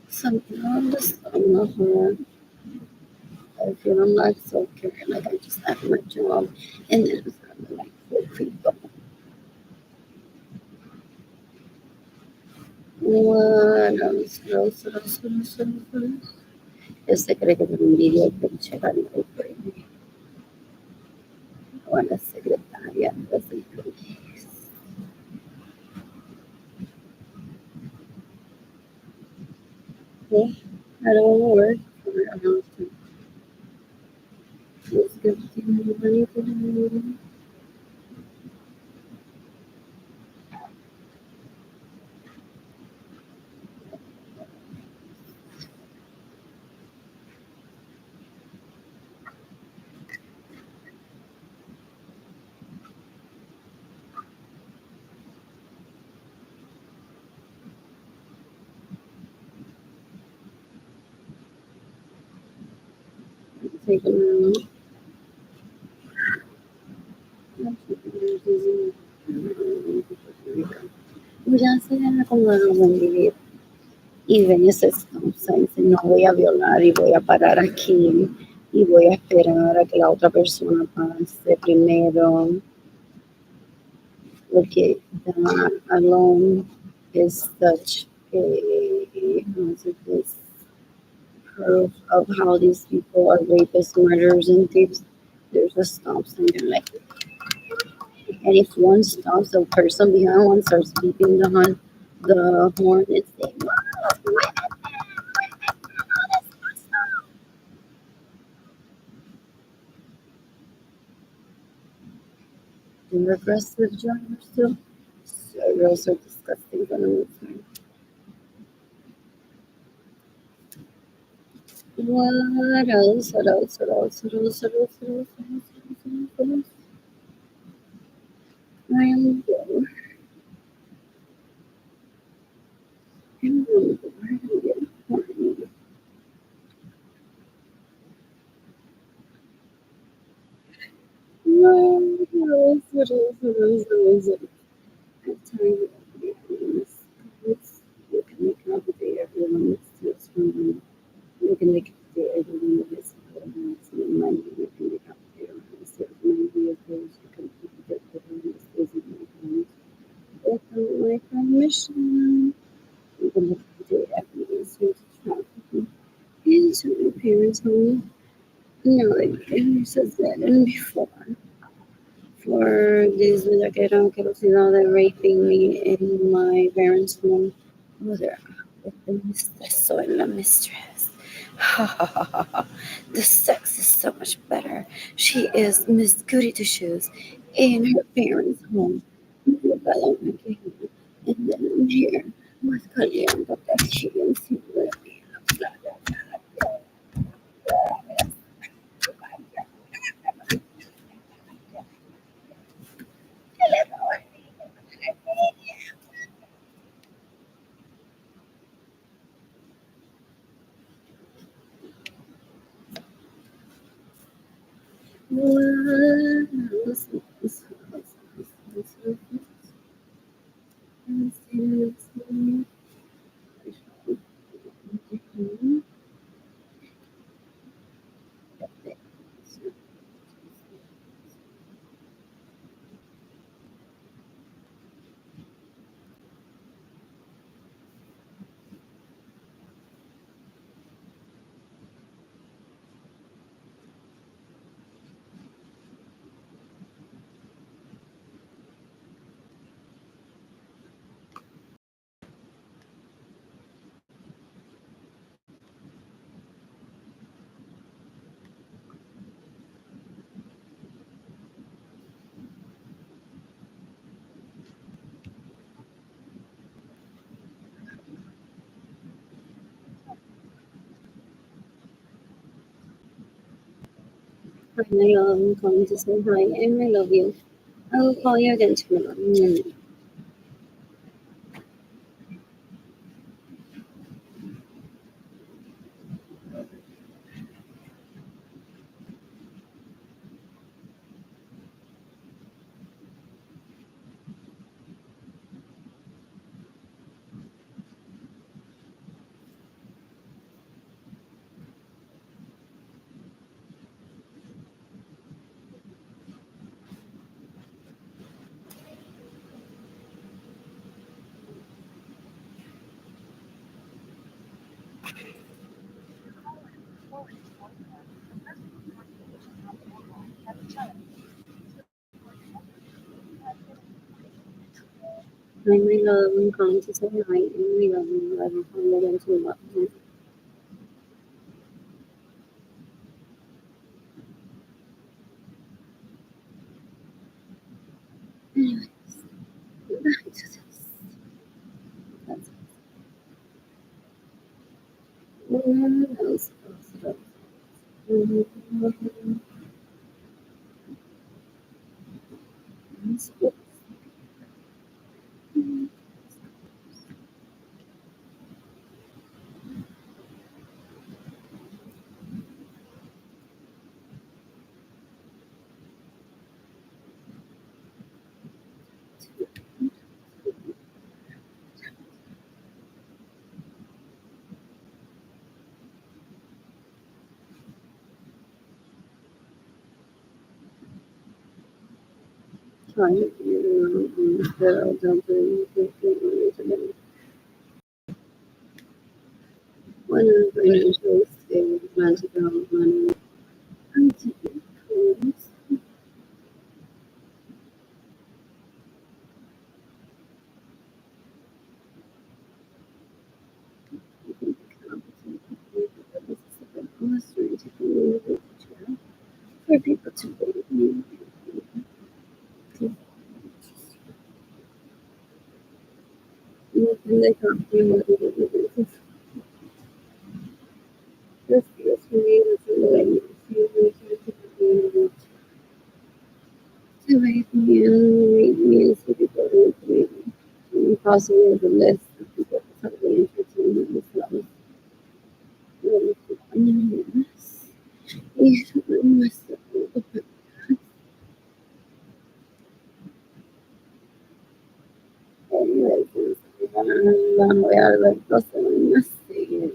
Speaker 1: Something on the stomach. I feel like so okay, like I just have my job and then I'm starting like four people. What else? Se cree que tengo envidia y pinche gana y premio. O a la secretaria, así que I don't work for a house. It's good to see money for the movie. Take them out. Ya se gana como algo buen vivir. Y ven ese stop sign, dice, no voy a violar y voy a parar aquí y voy a esperar a que la otra persona pase primero. Porque that alone is such a this proof of how these people are rapists, murderers, and thieves. There's a stop sign, you're like, and if one stops, the person behind one starts beeping the horn and saying, the regressive driver still. Girls are disgusting when I'm with her. What else? What else? What else? What else? What else? What else? What else? What else? I am bored. I'm bored. I'm getting horny. What else? What else? What else? What else? I'm tired of being honest. You can make up a day everyone steals from you. You can make a day everyone gets some money. You can make up a day everyone steals money vehicles. You can get everyone steals money without my permission. You can make up a day everyone steals trafficking into my parents' home. No, like I said and before. For this Villaquera Querosidad raping me in my parents' home. Mother, with the mistress, so in la mistress. Ha ha ha ha ha. The sex is so much better. She is Miss Goody Two Shoes in her parents' home. And then I'm here with Kalyan Protection. Hi, my love. I'm calling to say hi and I love you. I will call you again tomorrow. Hi, my love. I'm calling to say hi and I love you. I will call you again tomorrow. Anyways, back to this. That's fine. One of the financial statements about money. I'm taking calls. For people to believe me. And they can't do what it is. This feels for me is the way you feel to make me as people with me. Possibly the list of people that have the entertainment with love. Yes, I must have voy a ver cosas, no sé.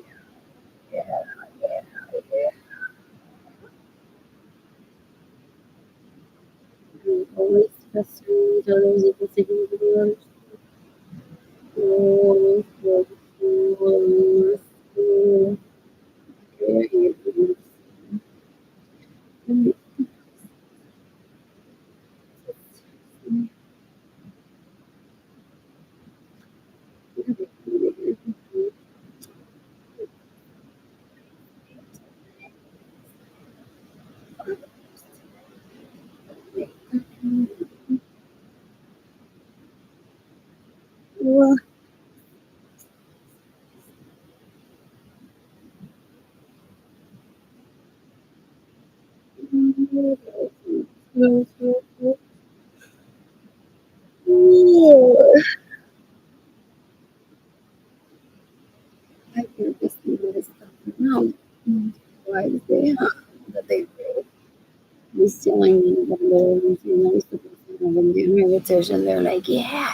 Speaker 1: Always frustrating, always taking videos. Oh, I can't just do this stuff now. Why is they that they be stealing me the loans, when they hear the decision, they're like, yeah.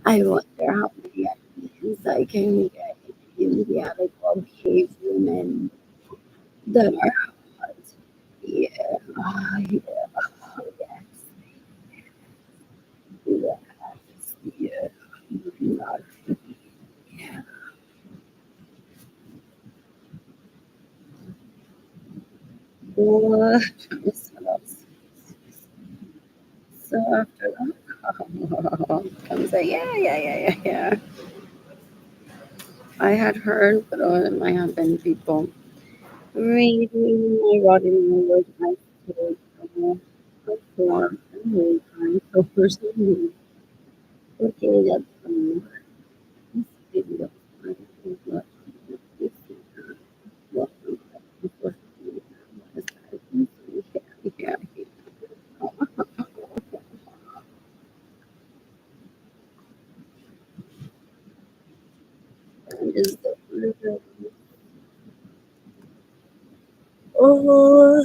Speaker 1: I wonder how many ideas I can get in the attic of cave women that are hot. Yeah, yeah, yes, yes, yeah. What? So after that, comes like, yeah. I had heard, but it might have been people reading my writing language. I could perform every time. So personally, looking at this video, I think what this is what unfortunately was that. is the freedom. Oh,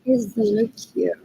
Speaker 1: is the cure.